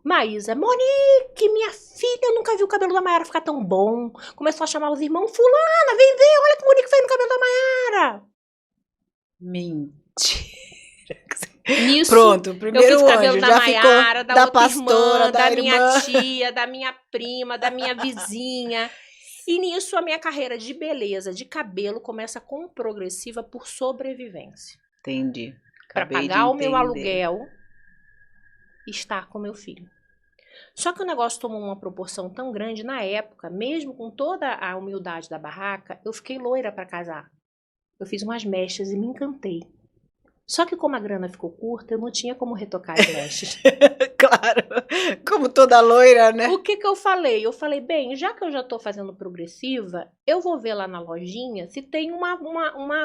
Maísa, Monique, minha filha, eu nunca vi o cabelo da Mayara ficar tão bom. Começou a chamar os irmãos, fulana, vem ver, olha que Monique fez no cabelo da Mayara. Mentira. Nisso, pronto, o primeiro eu fiz o cabelo anjo da já Mayara, ficou da da outra pastora, irmã, da minha irmã. tia, da minha prima, da minha vizinha. E nisso a minha carreira de beleza, de cabelo, começa com progressiva por sobrevivência. Entendi. Para pagar o meu aluguel e estar com meu filho. Só que o negócio tomou uma proporção tão grande na época, mesmo com toda a humildade da barraca, eu fiquei loira para casar. Eu fiz umas mechas e me encantei. Só que como a grana ficou curta, eu não tinha como retocar as mechas. Claro, como toda loira, né? O que eu falei? Eu falei, bem, já que eu já tô fazendo progressiva, eu vou ver lá na lojinha se tem uma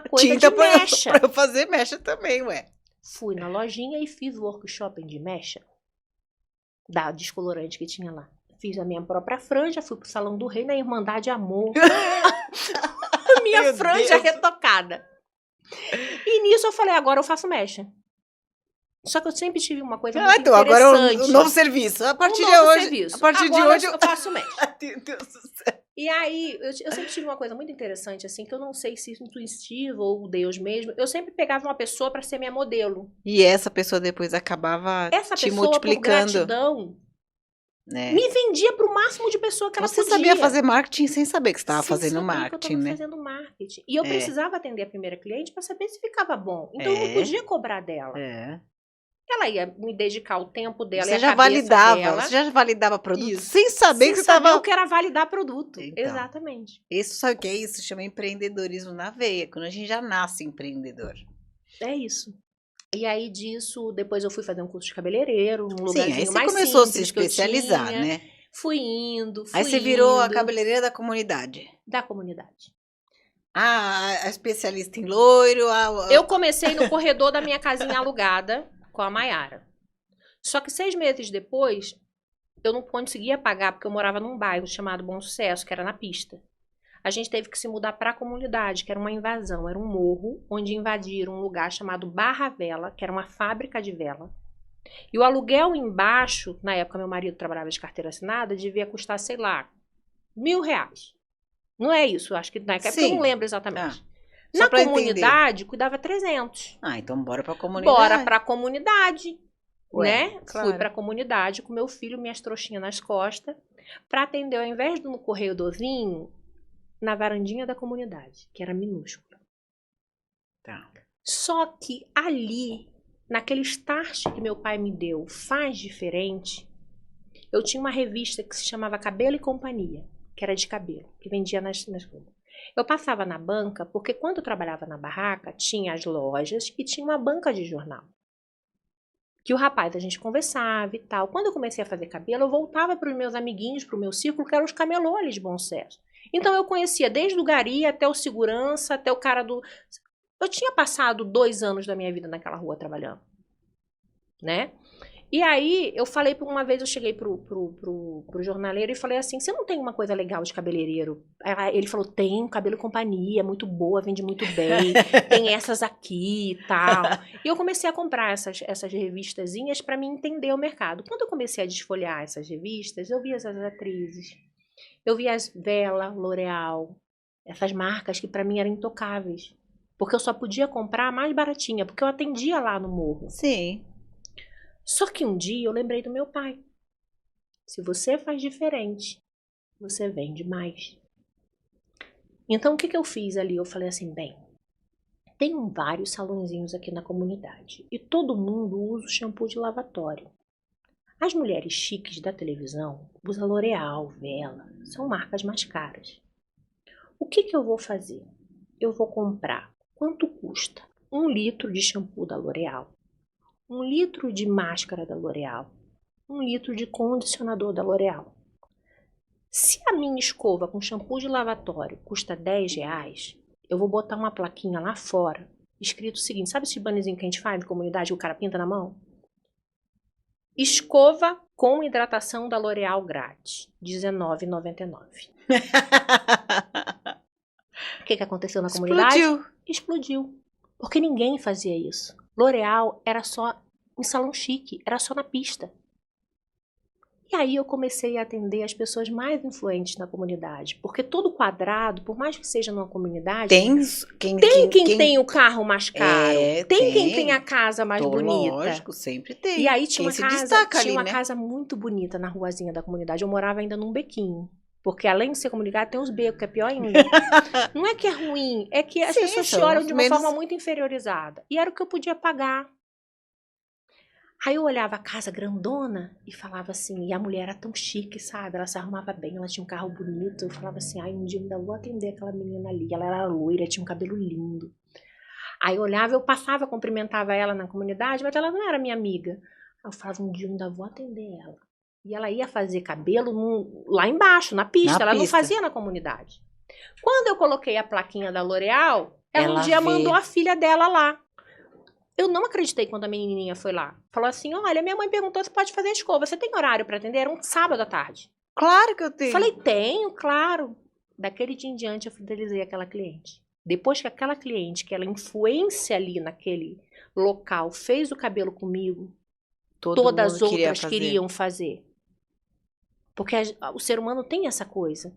coisa tinta de mecha. pra eu fazer mecha também, ué. Fui na lojinha e fiz o workshop de mecha, da descolorante que tinha lá. Fiz a minha própria franja, fui pro Salão do Rei, na Irmandade Amor. A minha Meu franja Deus. retocada. E nisso eu falei, agora eu faço mecha. Só que eu sempre tive uma coisa muito então agora interessante. é um novo serviço. A partir de novo hoje, serviço. a partir Agora de hoje eu faço mecha. Meu Deus do céu. E aí, eu sempre tive uma coisa muito interessante, assim, que eu não sei se intuitivo ou Deus mesmo. Eu sempre pegava uma pessoa para ser minha modelo. E essa pessoa depois acabava Essa te pessoa, multiplicando. por gratidão, né? me vendia pro máximo de pessoa que ela Você podia. sabia fazer marketing sem saber que você estava Sem fazendo saber marketing, que eu né? tava fazendo marketing. E eu precisava atender a primeira cliente para saber se ficava bom. Então eu não podia cobrar dela. É. Ela ia me dedicar o tempo dela e Você a já cabeça validava, dela. você já validava produto Isso. sem saber Sem que você saber estava. o que era validar produto. Então. Exatamente. Isso sabe o que é isso? Chama empreendedorismo na veia, quando a gente já nasce empreendedor. É isso. E aí disso, depois eu fui fazer um curso de cabeleireiro, num Sim, lugarzinho aí você mais começou a se simples que eu especializar, tinha. né? Fui indo. Aí você virou a cabeleireira da comunidade. Da comunidade. A especialista em loiro. Eu comecei no corredor da minha casinha alugada com a Mayara. Só que 6 meses depois, eu não conseguia pagar, porque eu morava num bairro chamado Bom Sucesso, que era na pista. A gente teve que se mudar para a comunidade, que era uma invasão. Era um morro onde invadiram um lugar chamado Barra Vela, que era uma fábrica de vela. E o aluguel embaixo, na época meu marido trabalhava de carteira assinada, devia custar, sei lá, R$1.000. Não é isso, acho que na época eu não lembro exatamente. Só Na pra comunidade, cuidava 300. então bora pra comunidade. Bora pra comunidade. né? Claro. Fui pra comunidade com meu filho, minhas trouxinhas nas costas, pra atender, ao invés do no corredorzinho, na varandinha da comunidade, que era minúscula. Tá. Só que ali, naquele start que meu pai me deu, faz diferente, eu tinha uma revista que se chamava Cabelo e Companhia, que era de cabelo, que vendia nas coisas. Eu passava na banca, porque quando eu trabalhava na barraca, tinha as lojas e tinha uma banca de jornal. Que o rapaz, a gente conversava e tal. Quando eu comecei a fazer cabelo, eu voltava para os meus amiguinhos, para o meu círculo, que eram os camelô ali de Bom Sucesso. Então eu conhecia desde o gari até o segurança, até o cara do... Eu tinha passado 2 anos da minha vida naquela rua trabalhando, né? E aí, eu falei, uma vez eu cheguei pro jornaleiro e falei assim, você não tem uma coisa legal de cabeleireiro? Ele falou, tem, Cabelo e Companhia, muito boa, vende muito bem, tem essas aqui e tal. E eu comecei a comprar essas revistazinhas para me entender o mercado. Quando eu comecei a desfolhar essas revistas, eu vi essas atrizes, eu vi as Vela, L'Oréal, essas marcas que para mim eram intocáveis. Porque eu só podia comprar a mais baratinha, porque eu atendia lá no morro. Sim. Só que um dia eu lembrei do meu pai. Se você faz diferente, você vende mais. Então o que eu fiz ali? Eu falei assim, bem, tem vários salõezinhos aqui na comunidade e todo mundo usa o shampoo de lavatório. As mulheres chiques da televisão usam L'Oréal, Vela, são marcas mais caras. O que eu vou fazer? Eu vou comprar, quanto custa? 1 litro de shampoo da L'Oréal, 1 litro de máscara da L'Oréal, 1 litro de condicionador da L'Oréal. Se a minha escova com shampoo de lavatório custa R$10, eu vou botar uma plaquinha lá fora, escrito o seguinte, sabe esse bannerzinho que a gente faz na comunidade que o cara pinta na mão? Escova com hidratação da L'Oréal grátis, R$19,99. O que aconteceu na comunidade? Explodiu. Porque ninguém fazia isso. L'Oréal era só em salão chique, era só na pista. E aí eu comecei a atender as pessoas mais influentes na comunidade. Porque todo quadrado, por mais que seja numa comunidade... Tem quem tem o carro mais caro. Tem quem tem a casa mais bonita. Lógico, sempre tem. E aí tinha uma casa muito bonita na ruazinha da comunidade. Eu morava ainda num bequinho. Porque além de ser comunidade, tem os becos, que é pior ainda. Não é que é ruim, é que as pessoas te olham de uma forma muito inferiorizada. E era o que eu podia pagar. Aí eu olhava a casa grandona e falava assim, e a mulher era tão chique, sabe? Ela se arrumava bem, ela tinha um carro bonito. Eu falava assim, um dia eu ainda vou atender aquela menina ali. Ela era loira, tinha um cabelo lindo. Aí eu olhava, eu passava, cumprimentava ela na comunidade, mas ela não era minha amiga. Aí eu falava, um dia eu ainda vou atender ela. E ela ia fazer cabelo lá embaixo, na pista. Ela não fazia na comunidade. Quando eu coloquei a plaquinha da L'Oréal, ela um dia mandou a filha dela lá. Eu não acreditei quando a menininha foi lá. Falou assim, olha, minha mãe perguntou se pode fazer escova. Você tem horário para atender? Era um sábado à tarde. Claro que eu tenho. Falei, tenho, claro. Daquele dia em diante eu fidelizei aquela cliente. Depois que aquela cliente, que ela influência ali naquele local, fez o cabelo comigo, todas as outras queriam fazer. Porque o ser humano tem essa coisa.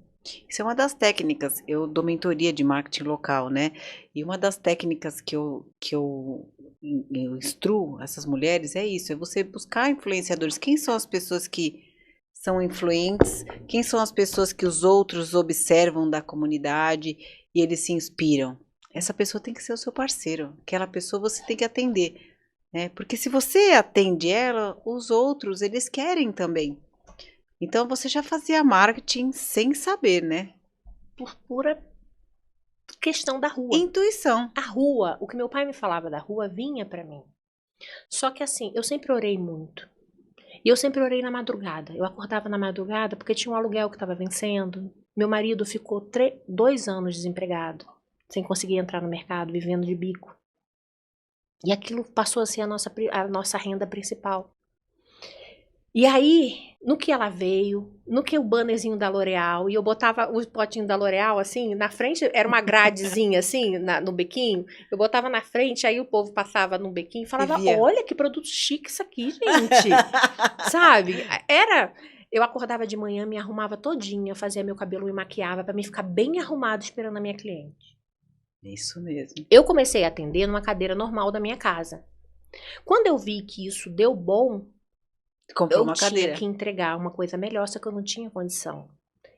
Isso é uma das técnicas. Eu dou mentoria de marketing local, né? E uma das técnicas que eu instruo essas mulheres é isso. É você buscar influenciadores. Quem são as pessoas que são influentes? Quem são as pessoas que os outros observam da comunidade e eles se inspiram? Essa pessoa tem que ser o seu parceiro. Aquela pessoa você tem que atender, né? Porque se você atende ela, os outros, eles querem também. Então, você já fazia marketing sem saber, né? Por pura questão da rua. Intuição. A rua, o que meu pai me falava da rua vinha pra mim. Só que assim, eu sempre orei muito. E eu sempre orei na madrugada. Eu acordava na madrugada porque tinha um aluguel que estava vencendo. Meu marido ficou 2 anos desempregado, sem conseguir entrar no mercado, vivendo de bico. E aquilo passou a ser a nossa renda principal. E aí, no que ela veio, no que o bannerzinho da L'Oréal, e eu botava o potinho da L'Oréal, assim, na frente, era uma gradezinha, assim, no bequinho, eu botava na frente, aí o povo passava no bequinho e falava, olha que produto chique isso aqui, gente, sabe? Eu acordava de manhã, me arrumava todinha, fazia meu cabelo, me maquiava, pra mim ficar bem arrumado esperando a minha cliente. Isso mesmo. Eu comecei a atender numa cadeira normal da minha casa. Quando eu vi que isso deu bom, Comprou eu uma tinha cadeira. que entregar uma coisa melhor, só que eu não tinha condição.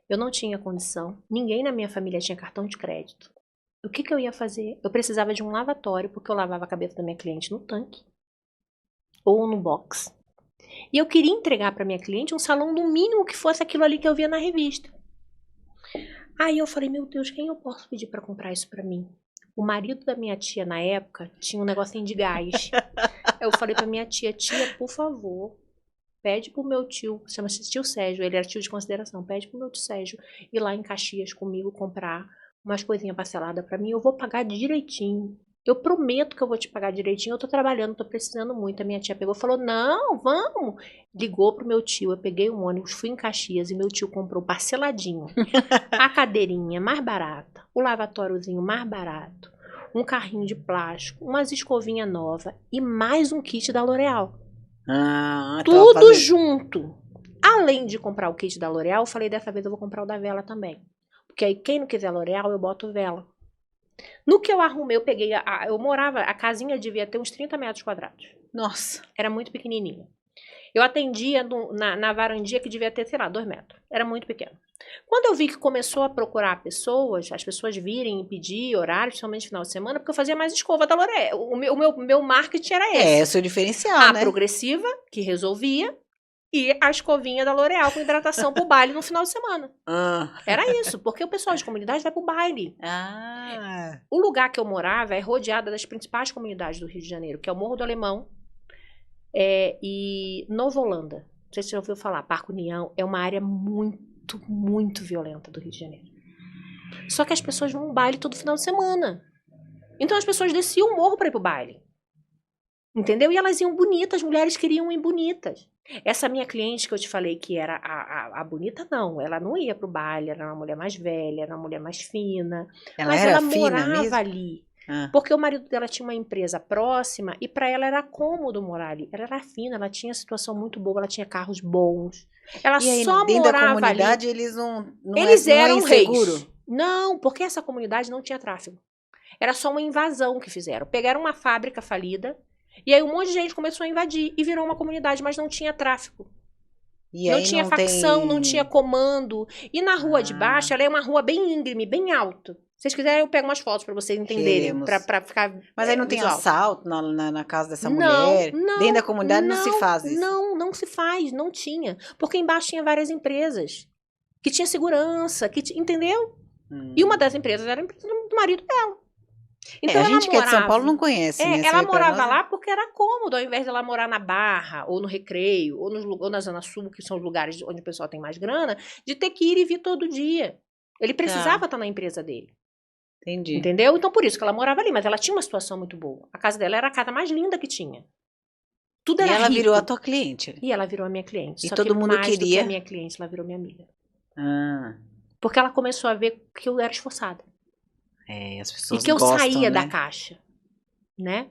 Eu não tinha condição. Ninguém na minha família tinha cartão de crédito. O que eu ia fazer? Eu precisava de um lavatório, porque eu lavava a cabeça da minha cliente no tanque ou no box. E eu queria entregar para minha cliente um salão do mínimo que fosse aquilo ali que eu via na revista. Aí eu falei, meu Deus, quem eu posso pedir para comprar isso para mim? O marido da minha tia, na época, tinha um negocinho de gás. Eu falei pra minha tia, por favor, pede pro meu tio, chama-se tio Sérgio, ele era tio de consideração, pede pro meu tio Sérgio ir lá em Caxias comigo comprar umas coisinhas parceladas pra mim, eu vou pagar direitinho. Eu prometo que eu vou te pagar direitinho, eu tô trabalhando, tô precisando muito. A minha tia pegou e falou, não, vamos. Ligou pro meu tio, eu peguei um ônibus, fui em Caxias e meu tio comprou parceladinho. A cadeirinha mais barata, o lavatóriozinho mais barato, um carrinho de plástico, umas escovinhas novas e mais um kit da L'Oréal. Tudo junto. Além de comprar o kit da L'Oréal, eu falei, dessa vez eu vou comprar o da vela também. Porque aí quem não quiser L'Oréal, eu boto vela. No que eu arrumei, eu peguei, eu morava, a casinha devia ter uns 30 metros quadrados. Nossa. Era muito pequenininha. Eu atendia na varandinha que devia ter, sei lá, 2 metros. Era muito pequeno. Quando eu vi que começou a procurar pessoas, as pessoas virem e pedir horário, principalmente no final de semana, porque eu fazia mais escova da L'Oréal. O meu marketing era esse. É o seu diferencial, né? A progressiva, que resolvia, e a escovinha da L'Oréal com hidratação pro baile no final de semana. Era isso, porque o pessoal de comunidade vai pro baile. O lugar que eu morava é rodeado das principais comunidades do Rio de Janeiro, que é o Morro do Alemão e Nova Holanda. Não sei se você já ouviu falar. Parque União é uma área muito, muito violenta do Rio de Janeiro. Só que as pessoas vão ao baile todo final de semana. Então as pessoas desciam o morro para ir pro baile. Entendeu? E elas iam bonitas, as mulheres queriam ir bonitas. Essa minha cliente que eu te falei que era a bonita, não. Ela não ia pro baile, era uma mulher mais velha, era uma mulher mais fina. Mas ela morava ali. Porque o marido dela tinha uma empresa próxima e para ela era cômodo morar ali. Ela era fina, ela tinha situação muito boa, ela tinha carros bons. Ela e aí, só dentro morava da comunidade, ali. Eles eram inseguro? Reis. Não, porque essa comunidade não tinha tráfego. Era só uma invasão que fizeram. Pegaram uma fábrica falida e aí um monte de gente começou a invadir e virou uma comunidade, mas não tinha tráfego. E não aí tinha facção, não tinha comando. E na rua de baixo, ela é uma rua bem íngreme, bem alta. Se vocês quiserem, eu pego umas fotos pra vocês entenderem. Pra ficar. Mas aí não tem assalto na casa dessa mulher? Não. Dentro da comunidade não se faz isso? Não se faz, não tinha. Porque embaixo tinha várias empresas. Que tinha segurança, entendeu? E uma das empresas era a empresa do marido dela. Então a gente que é de São Paulo não conhece, né? Ela morava lá porque era cômodo, ao invés dela morar na Barra, ou no Recreio, ou na Zona Sul, que são os lugares onde o pessoal tem mais grana, de ter que ir e vir todo dia. Ele precisava estar na empresa dele. Entendi. Entendeu? Então, por isso que ela morava ali, mas ela tinha uma situação muito boa. A casa dela era a casa mais linda que tinha. Tudo era rico. E ela virou a tua cliente. cliente. E ela virou a minha cliente. E Só todo que mundo mais queria. Do que a minha cliente, ela virou minha amiga. Porque ela começou a ver que eu era esforçada. As pessoas e que eu gostam, saía né? da caixa, né?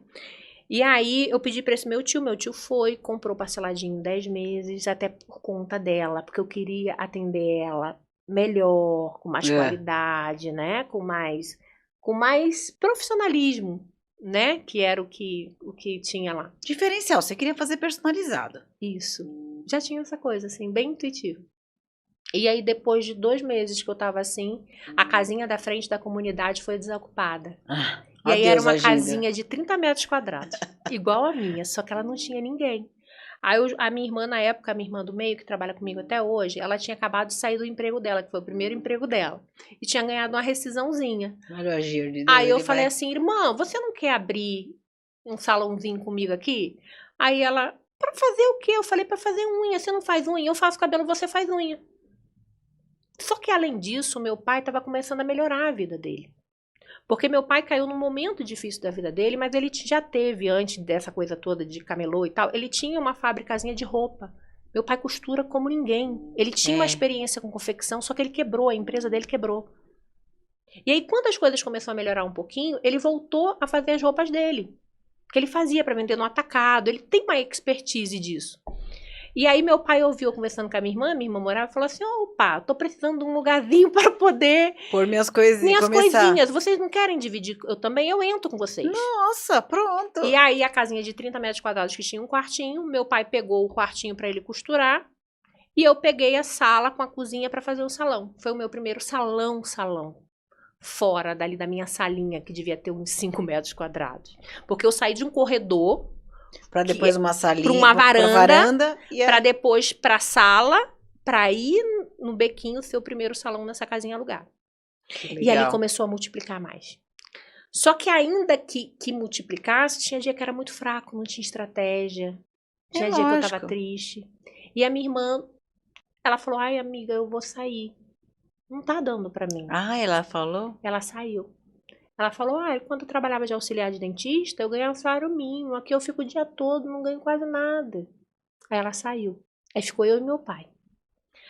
E aí eu pedi para esse meu tio foi, comprou parceladinho 10 meses, até por conta dela, porque eu queria atender ela melhor, com mais qualidade, né? Com mais profissionalismo, né? Que era o que tinha lá. Diferencial, você queria fazer personalizado. Isso. Já tinha essa coisa, assim, bem intuitiva. E aí, depois de 2 meses que eu tava assim, a casinha da frente da comunidade foi desocupada. E aí era uma casinha de 30 metros quadrados, igual a minha, só que ela não tinha ninguém. Aí a minha irmã, na época, a minha irmã do meio, que trabalha comigo até hoje, ela tinha acabado de sair do emprego dela, que foi o primeiro emprego dela. E tinha ganhado uma rescisãozinha. Olha o agir de Deus. Aí eu falei assim, irmã, você não quer abrir um salãozinho comigo aqui? Aí ela, pra fazer o quê? Eu falei, pra fazer unha. Você não faz unha? Eu faço cabelo, você faz unha. Só que, além disso, meu pai estava começando a melhorar a vida dele. Porque meu pai caiu num momento difícil da vida dele, mas ele já teve, antes dessa coisa toda de camelô e tal, ele tinha uma fabricazinha de roupa. Meu pai costura como ninguém. Ele tinha uma experiência com confecção, só que ele quebrou, a empresa dele quebrou. E aí, quando as coisas começaram a melhorar um pouquinho, ele voltou a fazer as roupas dele. Que ele fazia para vender no atacado, ele tem uma expertise disso. E aí meu pai ouviu eu conversando com a minha irmã morava e falou assim, opa, tô precisando de um lugarzinho para poder... Por minhas coisinhas, coisinhas, vocês não querem dividir? Eu entro com vocês. Nossa, pronto. E aí a casinha de 30 metros quadrados que tinha um quartinho, meu pai pegou o quartinho para ele costurar e eu peguei a sala com a cozinha para fazer o salão. Foi o meu primeiro salão. Fora dali da minha salinha, que devia ter uns 5 metros quadrados. Porque eu saí de um corredor... Para depois uma salinha, para uma varanda para depois para sala, para ir no bequinho ser o primeiro salão nessa casinha alugada. E ali começou a multiplicar mais. Só que ainda que multiplicasse, tinha dia que era muito fraco, não tinha estratégia. Tinha dia que eu tava triste. E a minha irmã, ela falou, ai amiga, eu vou sair. Não tá dando pra mim. Ah, ela falou? Ela saiu. Ela falou, quando eu trabalhava de auxiliar de dentista, eu ganhava um salário mínimo. Aqui eu fico o dia todo, não ganho quase nada. Aí ela saiu. Aí ficou eu e meu pai.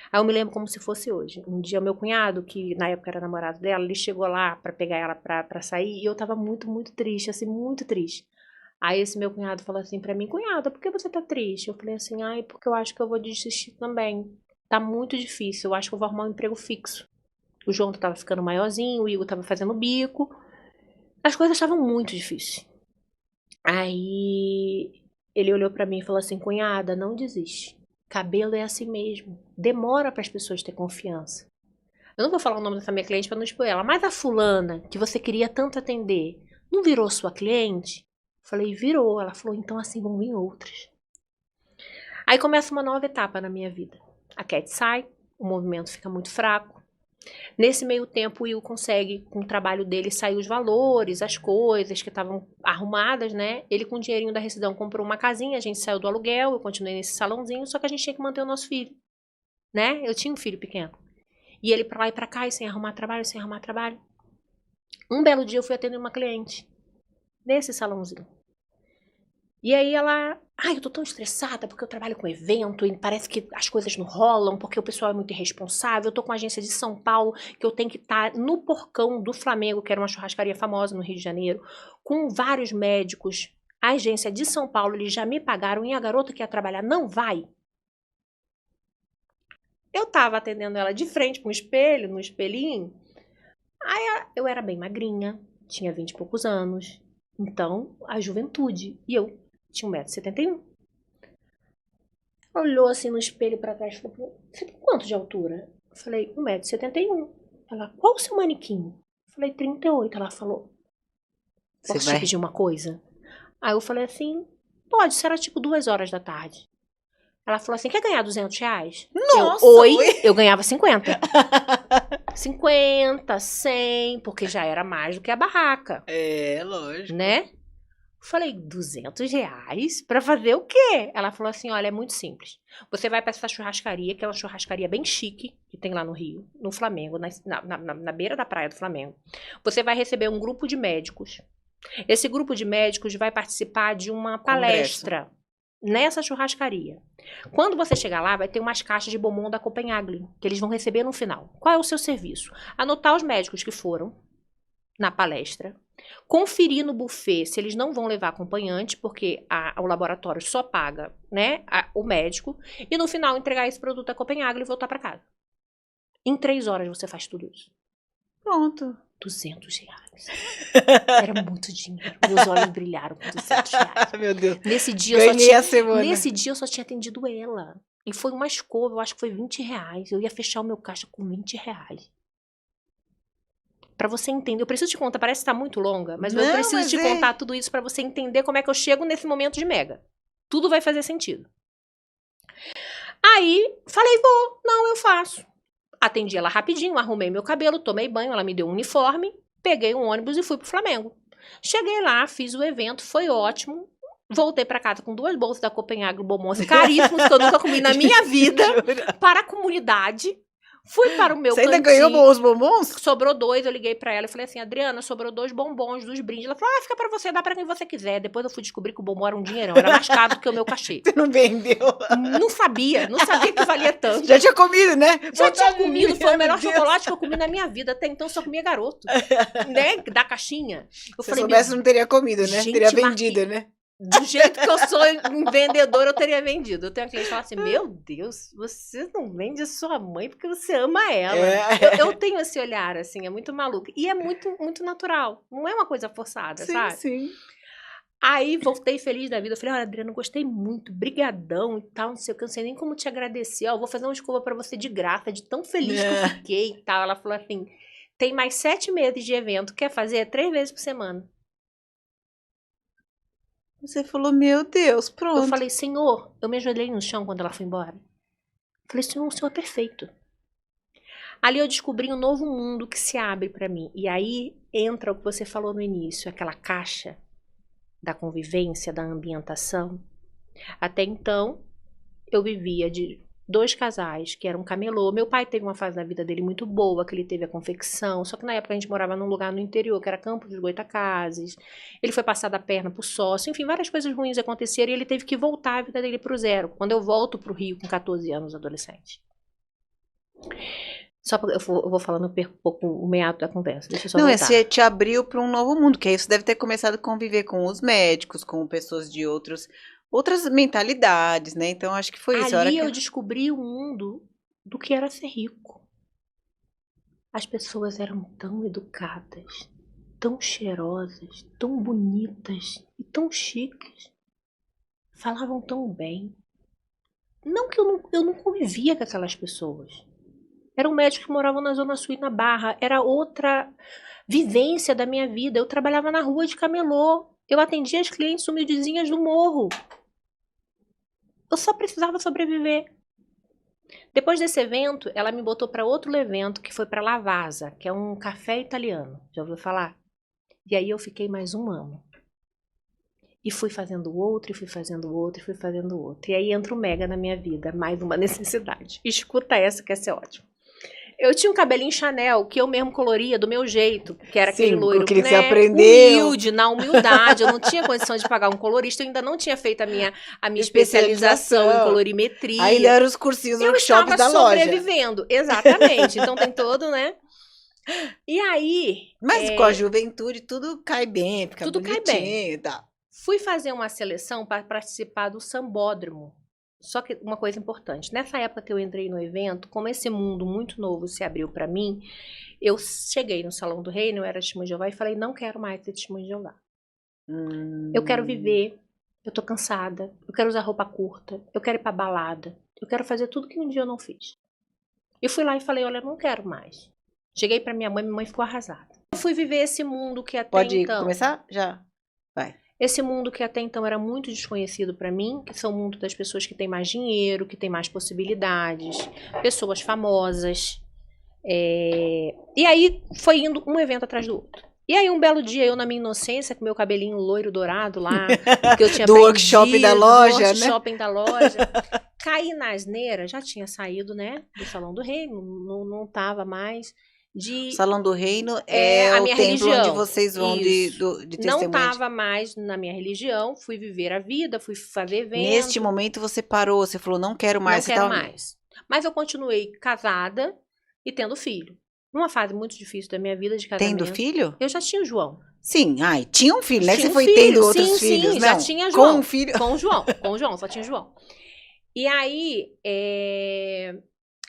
Aí eu me lembro como se fosse hoje. Um dia, meu cunhado, que na época era namorado dela, ele chegou lá pra pegar ela pra sair. E eu tava muito, muito triste, assim, muito triste. Aí esse meu cunhado falou assim pra mim, cunhada, por que você tá triste? Eu falei assim, porque eu acho que eu vou desistir também. Tá muito difícil, eu acho que eu vou arrumar um emprego fixo. O João tava ficando maiorzinho, o Igor tava fazendo bico. As coisas estavam muito difíceis. Aí ele olhou pra mim e falou assim, cunhada, não desiste. Cabelo é assim mesmo. Demora para as pessoas terem confiança. Eu não vou falar o nome dessa minha cliente para não expor ela, mas a fulana que você queria tanto atender, não virou sua cliente? Eu falei, virou. Ela falou, então assim vão vir outras. Aí começa uma nova etapa na minha vida. A Cat sai, o movimento fica muito fraco. Nesse meio tempo, o Will consegue, com o trabalho dele, sair os valores, as coisas que estavam arrumadas, né? Ele, com o dinheirinho da rescisão, comprou uma casinha, a gente saiu do aluguel, eu continuei nesse salãozinho, só que a gente tinha que manter o nosso filho, né? Eu tinha um filho pequeno. E ele pra lá e pra cá, e sem arrumar trabalho, sem arrumar trabalho. Um belo dia, eu fui atender uma cliente, nesse salãozinho. E aí ela... eu tô tão estressada porque eu trabalho com evento e parece que as coisas não rolam porque o pessoal é muito irresponsável. Eu tô com a agência de São Paulo que eu tenho que estar no porcão do Flamengo, que era uma churrascaria famosa no Rio de Janeiro, com vários médicos. A agência de São Paulo, eles já me pagaram e a garota que ia trabalhar não vai. Eu tava atendendo ela de frente com um espelho, no espelhinho. Aí eu era bem magrinha, tinha 20 e poucos anos. Então, a juventude. E eu tinha 1,71 m. Olhou assim no espelho pra trás e falou, você tem quanto de altura? Eu falei, 1,71 m. Ela, qual o seu manequim? Eu falei, 38. Ela falou, posso te pedir uma coisa? Aí eu falei assim, pode, será tipo 2 horas da tarde. Ela falou assim, quer ganhar R$200? Nossa! Eu ganhava 50. 50, 100, porque já era mais do que a barraca. É, lógico. Né? Falei, R$200 pra fazer o quê? Ela falou assim, olha, é muito simples. Você vai pra essa churrascaria, que é uma churrascaria bem chique, que tem lá no Rio, no Flamengo, na beira da praia do Flamengo. Você vai receber um grupo de médicos. Esse grupo de médicos vai participar de uma palestra nessa churrascaria. Quando você chegar lá, vai ter umas caixas de bombom da Copenhagen, que eles vão receber no final. Qual é o seu serviço? Anotar os médicos que foram na palestra, conferir no buffet se eles não vão levar acompanhante, porque o laboratório só paga, né, o médico, e no final entregar esse produto à Copenhagen e voltar para casa. Em 3 horas você faz tudo isso. Pronto. R$200. Era muito dinheiro. Meus olhos brilharam com R$200. Meu Deus. Nesse dia, nesse dia eu só tinha atendido ela. E foi uma escova, eu acho que foi R$20. Eu ia fechar o meu caixa com R$20. Pra você entender, eu preciso te contar, parece que tá muito longa, mas eu preciso te contar tudo isso pra você entender como é que eu chego nesse momento de mega. Tudo vai fazer sentido. Aí, falei, não, eu faço. Atendi ela rapidinho, arrumei meu cabelo, tomei banho, ela me deu um uniforme, peguei um ônibus e fui pro Flamengo. Cheguei lá, fiz o evento, foi ótimo. Voltei pra casa com 2 bolsas da Copenhagen bombons caríssimos que eu nunca comi na minha vida, para a comunidade. Fui para o meu cantinho. Você ainda ganhou os bombons? Sobrou 2, eu liguei pra ela e falei assim, Adriana, sobrou 2 bombons dos brindes. Ela falou, fica pra você, dá pra quem você quiser. Depois eu fui descobrir que o bombom era um dinheirão, era mais caro do que o meu cachê. Você não vendeu? Não sabia que valia tanto. Já tinha comido, né? Já tinha comido, foi o melhor chocolate que eu comi na minha vida. Até então eu só comia garoto, né, da caixinha. Se soubesse, não teria comido, né? Teria vendido, né? Do jeito que eu sou vendedora, eu teria vendido. Eu tenho uma cliente que fala assim, meu Deus, você não vende a sua mãe porque você ama ela. Eu tenho esse olhar, assim, é muito maluco. E é muito, muito natural. Não é uma coisa forçada, sabe? Sim. Aí voltei feliz da vida. Eu falei, olha, Adriana, gostei muito, brigadão e tal, não sei o que, eu não sei nem como te agradecer. Ó, eu vou fazer uma escova pra você de graça, de tão feliz que eu fiquei e tal. Ela falou assim, tem mais 7 meses de evento, quer fazer 3 vezes por semana. Você falou, meu Deus, pronto. Eu falei, Senhor, eu me ajoelhei no chão quando ela foi embora. Eu falei, Senhor, o Senhor é perfeito. Ali eu descobri um novo mundo que se abre pra mim. E aí entra o que você falou no início, aquela caixa da convivência, da ambientação. Até então, eu vivia de 2 casais, que eram camelô. Meu pai teve uma fase da vida dele muito boa, que ele teve a confecção, só que na época a gente morava num lugar no interior, que era Campos dos Goytacazes. Ele foi passar a perna pro sócio, enfim, várias coisas ruins aconteceram e ele teve que voltar a vida dele pro zero. Quando eu volto pro Rio com 14 anos, adolescente. Só porque eu vou falando, eu perco um pouco o meado da conversa. Deixa eu só voltar. Você te abriu para um novo mundo, que aí você deve ter começado a conviver com os médicos, com pessoas de outras mentalidades, né? Então, acho que foi isso. Ali eu descobri o mundo do que era ser rico. As pessoas eram tão educadas, tão cheirosas, tão bonitas e tão chiques. Falavam tão bem. Não que eu não convivia com aquelas pessoas. Eram médicos que moravam na Zona Sul e na Barra. Era outra vivência da minha vida. Eu trabalhava na rua de camelô. Eu atendia as clientes humildezinhas do morro. Eu só precisava sobreviver. Depois desse evento, ela me botou para outro evento, que foi para Lavazza, que é um café italiano. Já ouviu falar? E aí eu fiquei mais 1 ano. E fui fazendo outro, e fui fazendo outro, e fui fazendo outro. E aí entra o Mega na minha vida, mais uma necessidade. Escuta essa que essa é ótima. Eu tinha um cabelinho Chanel que eu mesmo coloria do meu jeito, que era aquele loiro, que né, você aprendeu. humilde, na humildade. Eu não tinha condição de pagar um colorista, eu ainda não tinha feito a minha especialização em colorimetria. Ainda eram os cursinhos, workshops da loja. Eu estava sobrevivendo, exatamente. Então tem todo, né? E aí... Mas com a juventude tudo cai bem, fica tudo bonitinho cai bem. E tal. Fui fazer uma seleção para participar do Sambódromo. Só que uma coisa importante, nessa época que eu entrei no evento, como esse mundo muito novo se abriu para mim, eu cheguei no Salão do Reino, eu era testemunha de Jeová, e falei, não quero mais ser testemunha de Jeová. Eu quero viver, eu tô cansada, eu quero usar roupa curta, eu quero ir pra balada, eu quero fazer tudo que um dia eu não fiz. Eu fui lá e falei, olha, eu não quero mais. Cheguei pra minha mãe ficou arrasada. Eu fui viver esse mundo que até então... Pode começar? Já. Vai. Esse mundo que até então era muito desconhecido para mim, que são o mundo das pessoas que têm mais dinheiro, que têm mais possibilidades, pessoas famosas. E aí foi indo um evento atrás do outro. E aí um belo dia, eu na minha inocência, com meu cabelinho loiro dourado lá, que eu tinha do workshop da loja, do workshop da loja, caí na asneira, já tinha saído, né, do Salão do Reino, não tava mais... Salão do Reino é a o minha templo religião. onde vocês vão de testemunha. Não estava mais na minha religião, fui viver a vida, fui fazer eventos. Neste momento você parou, você falou, não quero mais. Não quero mais. Mas eu continuei casada e tendo filho. Numa fase muito difícil da minha vida de casamento. Tendo filho? Eu já tinha o João. Sim, tinha um filho, né? Tinha Você foi filho. tendo outros filhos, sim, não? Já tinha João. Com um filho? Com o João, só tinha João. E aí,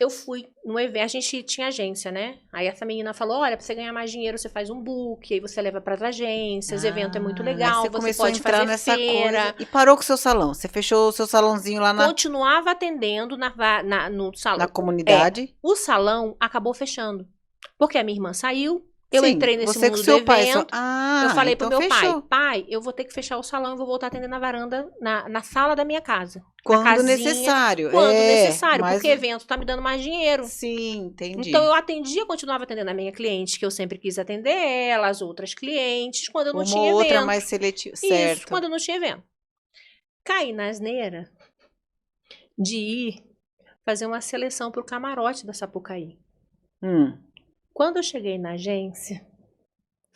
eu fui no evento, a gente tinha agência, né? Aí essa menina falou, olha, pra você ganhar mais dinheiro, você faz um book, aí você leva pras agências, o evento é muito legal, você começou pode a entrar fazer nessa feira. Coisa. E parou com o seu salão, você fechou o seu salãozinho lá na... Continuava atendendo no salão. Na comunidade. O salão acabou fechando, porque a minha irmã saiu, eu Sim, entrei nesse você mundo com seu do pai, evento, eu falei então pro meu fechou. pai, eu vou ter que fechar o salão e vou voltar a atender na varanda, na sala da minha casa. Quando necessário. Quando necessário, mas... porque evento tá me dando mais dinheiro. Sim, entendi. Então eu continuava atendendo a minha cliente, que eu sempre quis atender ela, as outras clientes, quando eu não tinha evento. outra mais seletiva, certo. Isso, quando eu não tinha evento. Caí na asneira de ir fazer uma seleção pro camarote da Sapucaí. Quando eu cheguei na agência,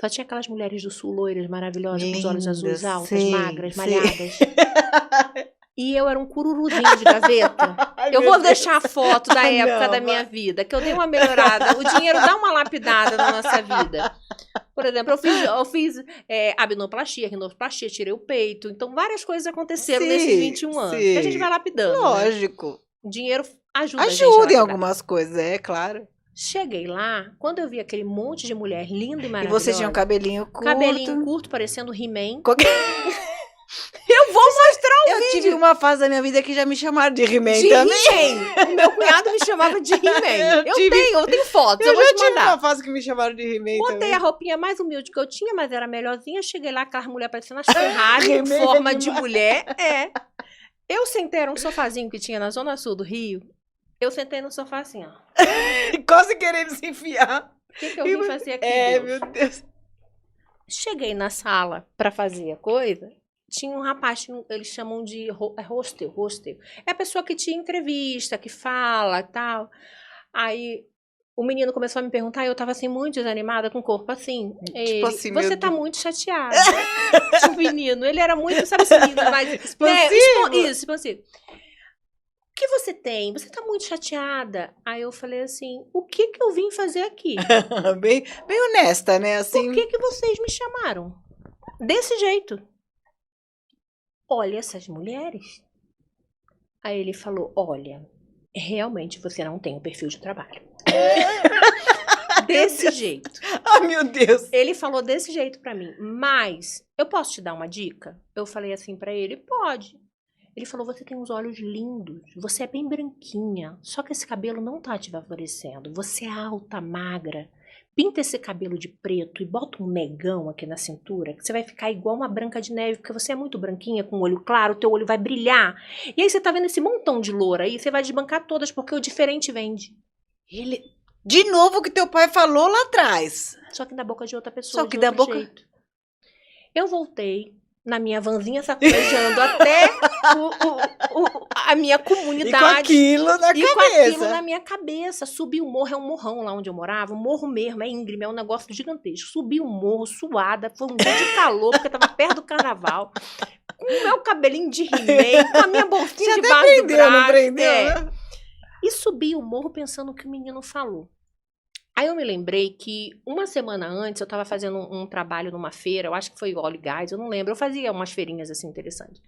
só tinha aquelas mulheres do sul, loiras, maravilhosas, com os olhos azuis altas, magras, malhadas. E eu era um cururuzinho de gaveta. Ai, Eu meu vou Deus. deixar a foto da época Não, da minha vida, que eu dei uma melhorada. O dinheiro dá uma lapidada na nossa vida. Por exemplo, eu fiz abdominoplastia, rinoplastia, tirei o peito. Então, várias coisas aconteceram Sim, nesses 21 anos. Que a gente sim. vai lapidando, né? Lógico. O dinheiro ajuda a gente a Ajuda em lapidar. algumas coisas, é claro. Cheguei lá, quando eu vi aquele monte de mulher linda e E maravilhosa. você tinha um cabelinho curto. Cabelinho curto, parecendo He-Man. Eu vou mostrar o vídeo. Eu tive uma fase da minha vida que já me chamaram de He-Man De também. He-Man. O meu cunhado me chamava de He-Man. Eu tenho fotos, eu Eu vou já te tive mandar. uma fase que me chamaram de He-Man Botei também. a roupinha mais humilde que eu tinha, mas era melhorzinha. Cheguei lá, aquelas mulheres parecendo as Ferrari, em He-Man é forma de demais. mulher. É. Eu sentei, era um sofazinho que tinha na zona sul do Rio. Eu sentei no sofá assim, ó. Quase querendo se enfiar. O que eu vim fazer aqui, É, Deus? meu Deus. Cheguei na sala pra fazer a coisa. Tinha um rapaz, eles chamam de hostel. É a pessoa que te entrevista, que fala e tal. Aí o menino começou a me perguntar, e eu tava assim, muito desanimada, com o corpo assim. Ele, assim, você meu tá Deus. muito chateada. O menino, ele era muito, sabe esse menino mais... Expansivo. Isso, expansivo. O que você tem? Você tá muito chateada. Aí eu falei assim, o que eu vim fazer aqui? bem honesta, né? Assim. Por que vocês me chamaram? Desse jeito. Olha essas mulheres. Aí ele falou, olha, realmente você não tem o perfil de trabalho. Desse jeito. Ai, meu Deus. Ele falou desse jeito pra mim, mas eu posso te dar uma dica? Eu falei assim pra ele, pode. Ele falou, você tem uns olhos lindos, você é bem branquinha, só que esse cabelo não tá te favorecendo. Você é alta, magra. Pinta esse cabelo de preto e bota um negão aqui na cintura, que você vai ficar igual uma Branca de Neve, porque você é muito branquinha, com olho claro, teu olho vai brilhar. E aí você tá vendo esse montão de loura aí, você vai desbancar todas, porque o diferente vende. Ele... De novo o que teu pai falou lá atrás. Só que da boca de outra pessoa, Só que de da outro boca... jeito. Eu voltei na minha vanzinha sacolejando até a minha comunidade. E com aquilo na E cabeça. com aquilo na minha cabeça. Subi o morro, é um morrão lá onde eu morava. Um morro mesmo, é íngreme, é um negócio gigantesco. Subi o morro, suada, foi um dia de calor, porque tava perto do carnaval. Com o meu cabelinho de He-Man, com a minha bolsinha Você debaixo até do prendeu, braço. não prendeu, É. né? E subi o morro pensando o que o menino falou. Aí eu me lembrei que uma semana antes eu estava fazendo um trabalho numa feira, eu acho que foi óleo e gás, eu não lembro, eu fazia umas feirinhas assim interessantes.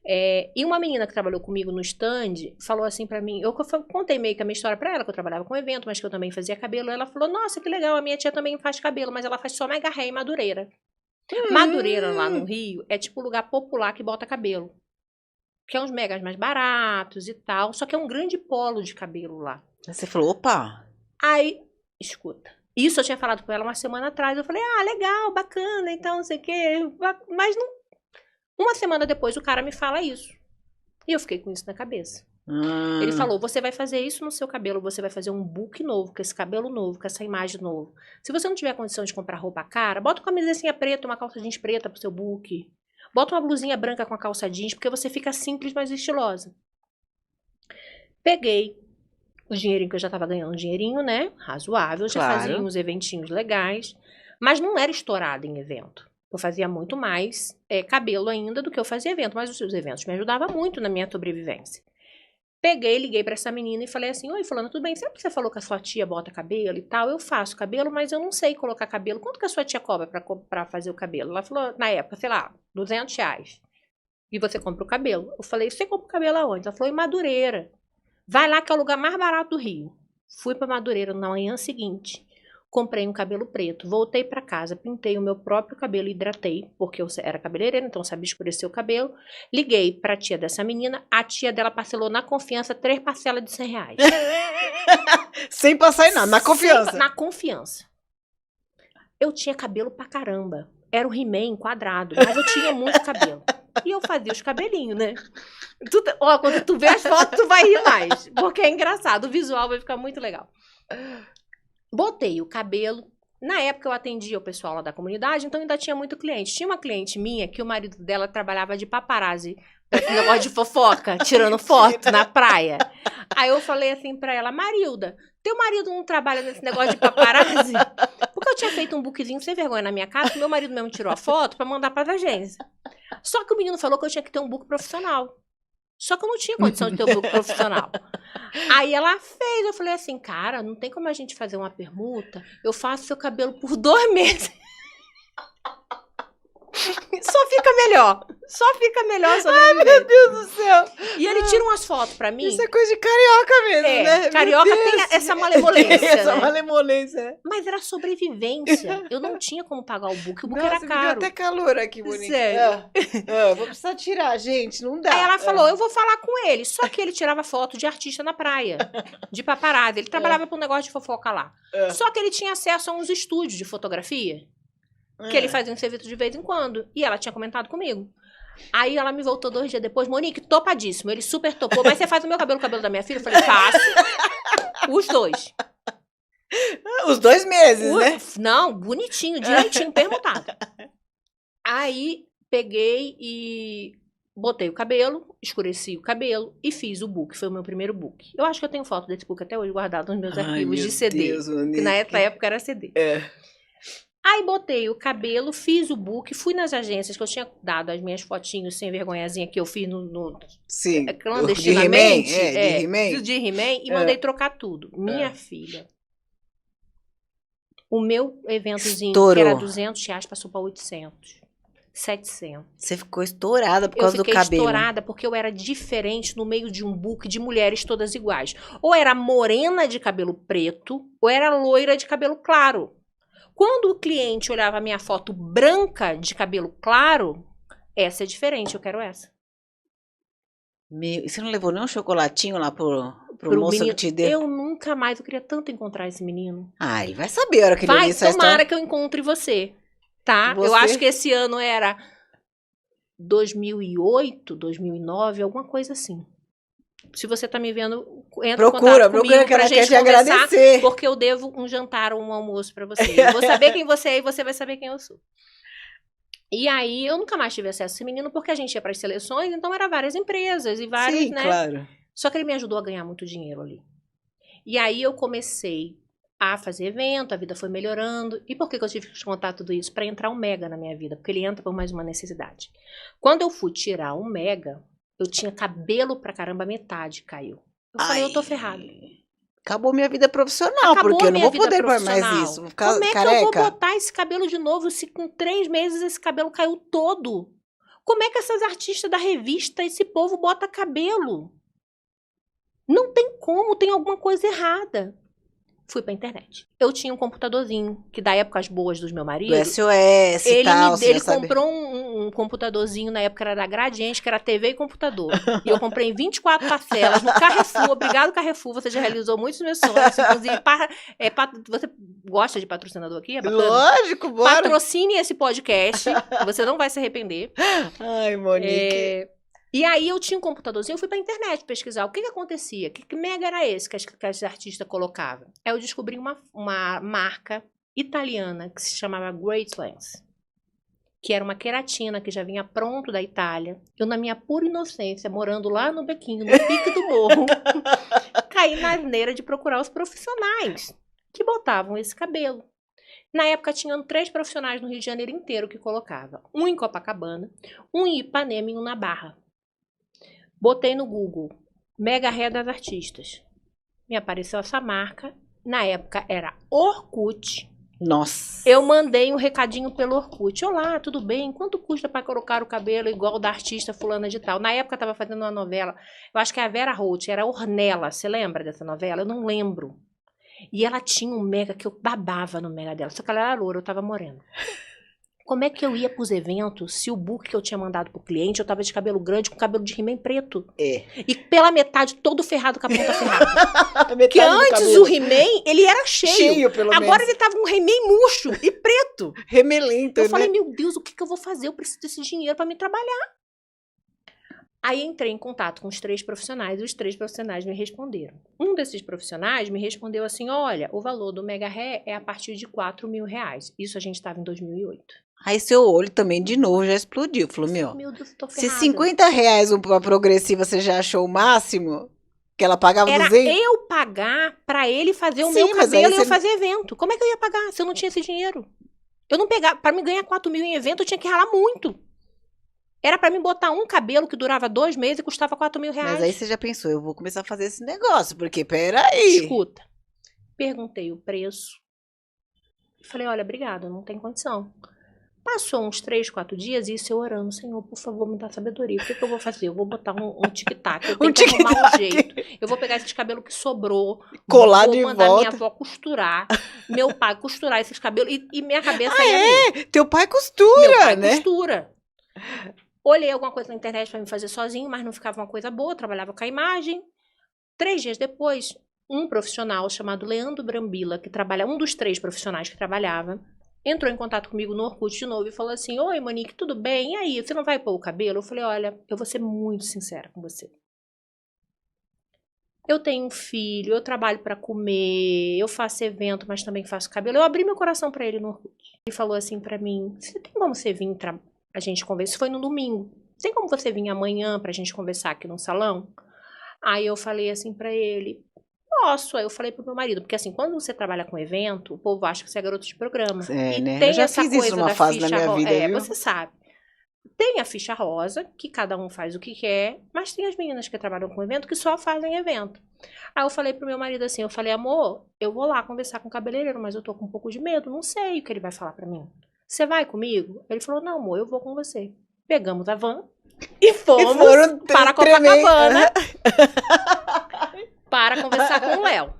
E uma menina que trabalhou comigo no stand falou assim pra mim, eu contei meio que a minha história pra ela, que eu trabalhava com evento, mas que eu também fazia cabelo. Ela falou, nossa, que legal, a minha tia também faz cabelo, mas ela faz só mega ré e Madureira. Madureira lá no Rio é tipo o lugar popular que bota cabelo. Que é uns megas mais baratos e tal, só que é um grande polo de cabelo lá. Você falou, opa. Aí, escuta, isso eu tinha falado com ela uma semana atrás, eu falei, legal, bacana, então, não sei o quê, mas não... Uma semana depois o cara me fala isso. E eu fiquei com isso na cabeça. Ele falou, você vai fazer isso no seu cabelo, você vai fazer um book novo, com esse cabelo novo, com essa imagem nova. Se você não tiver condição de comprar roupa cara, bota uma camisetinha preta, uma calça jeans preta pro seu book. Bota uma blusinha branca com a calça jeans, porque você fica simples, mas estilosa. Peguei o dinheirinho que eu já tava ganhando, um dinheirinho, né? Razoável, já fazia uns eventinhos legais, mas não era estourada em evento. Eu fazia muito mais cabelo ainda do que eu fazia evento, mas os seus eventos me ajudavam muito na minha sobrevivência. Peguei, liguei pra essa menina e falei assim, oi, fulana, tudo bem? Sabe que você falou que a sua tia bota cabelo e tal? Eu faço cabelo, mas eu não sei colocar cabelo. Quanto que a sua tia cobra pra fazer o cabelo? Ela falou, na época, sei lá, R$200. E você compra o cabelo. Eu falei, você compra o cabelo aonde? Ela falou, em Madureira. Vai lá que é o lugar mais barato do Rio. Fui pra Madureira na manhã seguinte. Comprei um cabelo preto. Voltei pra casa, pintei o meu próprio cabelo, hidratei, porque eu era cabeleireira, então sabia escurecer o cabelo. Liguei pra tia dessa menina. A tia dela parcelou na confiança 3 parcelas de R$100. Sem passar em nada, na confiança. Na confiança. Eu tinha cabelo pra caramba. Era um He-Man quadrado, mas eu tinha muito cabelo. E eu fazia os cabelinhos, né? Quando tu vê as fotos, tu vai rir mais. Porque é engraçado, o visual vai ficar muito legal. Botei o cabelo. Na época eu atendia o pessoal lá da comunidade, então ainda tinha muito cliente. Tinha uma cliente minha que o marido dela trabalhava de paparazzi, esse negócio de fofoca, tirando foto na praia. Aí eu falei assim pra ela, Marilda, teu marido não trabalha nesse negócio de paparazzi? Porque eu tinha feito um bookzinho sem vergonha na minha casa, que meu marido mesmo tirou a foto pra mandar pras agências. Só que o menino falou que eu tinha que ter um book profissional. Só que eu não tinha condição de ter o book profissional. Aí ela fez, eu falei assim, cara, não tem como a gente fazer uma permuta? Eu faço seu cabelo por 2 meses. Só fica melhor. Só fica melhor. Ai, meu Deus do céu. E ele tira umas fotos pra mim. Isso é coisa de carioca mesmo, né? Carioca tem essa malemolência, essa né? malemolência. Mas era sobrevivência. Eu não tinha como pagar o book. O book era Me caro. deu até calor aqui, bonito. Sério. Vou precisar tirar, gente. Não dá. Aí ela falou, eu vou falar com ele. Só que ele tirava foto de artista na praia. De paparazzi. Ele trabalhava pra um negócio de fofoca lá. Só que ele tinha acesso a uns estúdios de fotografia. Que ele fazia um serviço de vez em quando. E ela tinha comentado comigo. Aí ela me voltou 2 dias depois. Monique, topadíssimo. Ele super topou. Mas você faz o meu cabelo, o cabelo da minha filha? Eu falei, faço. Os 2. Os 2 meses, né? Não, bonitinho, direitinho, permutado. Aí peguei e botei o cabelo, escureci o cabelo e fiz o book. Foi o meu primeiro book. Eu acho que eu tenho foto desse book até hoje guardado nos meus arquivos de CD. Deus, que na época era CD. Aí botei o cabelo, fiz o book, fui nas agências que eu tinha dado as minhas fotinhos sem vergonhazinha que eu fiz Sim, clandestinamente. De He-Man. De He-Man e mandei trocar tudo. Minha filha. O meu eventozinho, Estourou. que era R$200, passou para 800. 700. Você ficou estourada por causa do cabelo. Eu fiquei estourada porque eu era diferente no meio de um book de mulheres todas iguais. Ou era morena de cabelo preto, ou era loira de cabelo claro. Quando o cliente olhava a minha foto branca de cabelo claro, essa é diferente, eu quero essa. E você não levou nem um chocolatinho lá pro moço menino, que te deu? Eu nunca mais, eu queria tanto encontrar esse menino. Ah, ele vai saber a hora que ele ouvir essa tomara história. que eu encontre você, tá? Você? Eu acho que esse ano era 2008, 2009, alguma coisa assim. Se você tá me vendo, entra em contato comigo que ela pra quer gente te conversar, agradecer. porque eu devo um jantar ou um almoço pra você. Eu vou saber quem você é e você vai saber quem eu sou. E aí, eu nunca mais tive acesso a esse menino, porque a gente ia pras seleções, então eram várias empresas e vários, Sim, né? claro. Só que ele me ajudou a ganhar muito dinheiro ali. E aí, eu comecei a fazer evento, a vida foi melhorando. E por que eu tive que te contar tudo isso? Pra entrar um mega na minha vida, porque ele entra por mais uma necessidade. Quando eu fui tirar um mega, eu tinha cabelo pra caramba, metade caiu. Eu falei, eu tô ferrada. Acabou minha vida profissional, porque eu não vou poder mais isso. Vou ficar Como é careca. que eu vou botar esse cabelo de novo se com 3 meses esse cabelo caiu todo? Como é que essas artistas da revista, esse povo bota cabelo? Não tem como, tem alguma coisa errada. Fui pra internet. Eu tinha um computadorzinho, que da época as boas do meu marido... Do SOS e tal, ele comprou um computadorzinho, na época era da Gradiente, que era TV e computador. E eu comprei em 24 parcelas no Carrefour. Obrigado, Carrefour, você já realizou muitos dos meus sonhos. Inclusive, você gosta de patrocinador aqui? É bacana? Lógico, bora. Patrocine esse podcast, você não vai se arrepender. Ai, Monique. E aí eu tinha um computadorzinho, eu fui pra internet pesquisar o que acontecia, que mega era esse que as artistas colocavam. Aí eu descobri uma marca italiana que se chamava Graceland, que era uma queratina que já vinha pronto da Itália. Eu, na minha pura inocência, morando lá no Bequinho, no pique do morro, caí na asneira de procurar os profissionais que botavam esse cabelo. Na época, tinham 3 profissionais no Rio de Janeiro inteiro que colocavam. Um em Copacabana, um em Ipanema e um na Barra. Botei no Google, Mega Hair das artistas. Me apareceu essa marca. Na época era Orkut. Nossa. Eu mandei um recadinho pelo Orkut. Olá, tudo bem? Quanto custa para colocar o cabelo igual da artista fulana de tal? Na época eu estava fazendo uma novela. Eu acho que a Vera Holt era Ornella. Você lembra dessa novela? Eu não lembro. E ela tinha um mega que eu babava no mega dela. Só que ela era loura, eu estava morena. Como é que eu ia pros eventos se o book que eu tinha mandado pro cliente, eu tava de cabelo grande com cabelo de He-Man preto? E pela metade todo ferrado com a ponta ferrada. Porque antes o He-Man, ele era cheio. Agora ele tava um He-Man murcho e preto. Remelento, Eu falei, meu Deus, o que eu vou fazer? Eu preciso desse dinheiro pra me trabalhar. Aí entrei em contato com os 3 profissionais e os 3 profissionais me responderam. Um desses profissionais me respondeu assim, olha, o valor do Mega Hair é a partir de R$4.000. Isso a gente estava em 2008. Aí seu olho também de novo já explodiu. Falou, meu Deus, tô se ferrada. R$50 uma progressiva você já achou o máximo, que ela pagava era 200? Era eu pagar pra ele fazer o meu cabelo e eu fazer evento. Como é que eu ia pagar se eu não tinha esse dinheiro? Eu não pegava, pra me ganhar 4.000 em evento eu tinha que ralar muito. Era pra mim botar um cabelo que durava 2 meses e custava 4.000 reais. Mas aí você já pensou, eu vou começar a fazer esse negócio, porque peraí. Escuta, perguntei o preço. Falei, olha, obrigada, não tem condição. Passou uns 3, 4 dias e isso eu orando, Senhor, por favor, me dá sabedoria. O que eu vou fazer? Eu vou botar um tic-tac. Eu tenho que arrumar um jeito. Eu vou pegar esse cabelo que sobrou, Colar de vou mandar volta. minha avó costurar, meu pai costurar esses cabelos e minha cabeça Teu pai costura, meu pai né? costura. Olhei alguma coisa na internet pra me fazer sozinho, mas não ficava uma coisa boa, trabalhava com a imagem. 3 dias depois, um profissional chamado Leandro Brambila, que trabalha, um dos 3 profissionais que trabalhava, entrou em contato comigo no Orkut de novo e falou assim, oi, Monique, tudo bem? E aí, você não vai pôr o cabelo? Eu falei, olha, eu vou ser muito sincera com você. Eu tenho um filho, eu trabalho pra comer, eu faço evento, mas também faço cabelo. Eu abri meu coração pra ele no Orkut. Ele falou assim pra mim, tem como você vir a gente conversar? Isso foi no domingo. Tem como você vir amanhã pra gente conversar aqui no salão? Aí eu falei assim pra ele, posso. Aí eu falei pro meu marido, porque assim, quando você trabalha com evento, o povo acha que você é garoto de programa. É, E né? tem Eu já essa fiz coisa isso numa da fase da ficha minha vida, viu? você sabe. Tem a ficha rosa, que cada um faz o que quer, mas tem as meninas que trabalham com evento que só fazem evento. Aí eu falei pro meu marido assim, eu falei, amor, eu vou lá conversar com o cabeleireiro, mas eu tô com um pouco de medo, não sei o que ele vai falar pra mim. Você vai comigo? Ele falou, não, amor, eu vou com você. Pegamos a van e fomos para Copacabana para conversar com o Léo.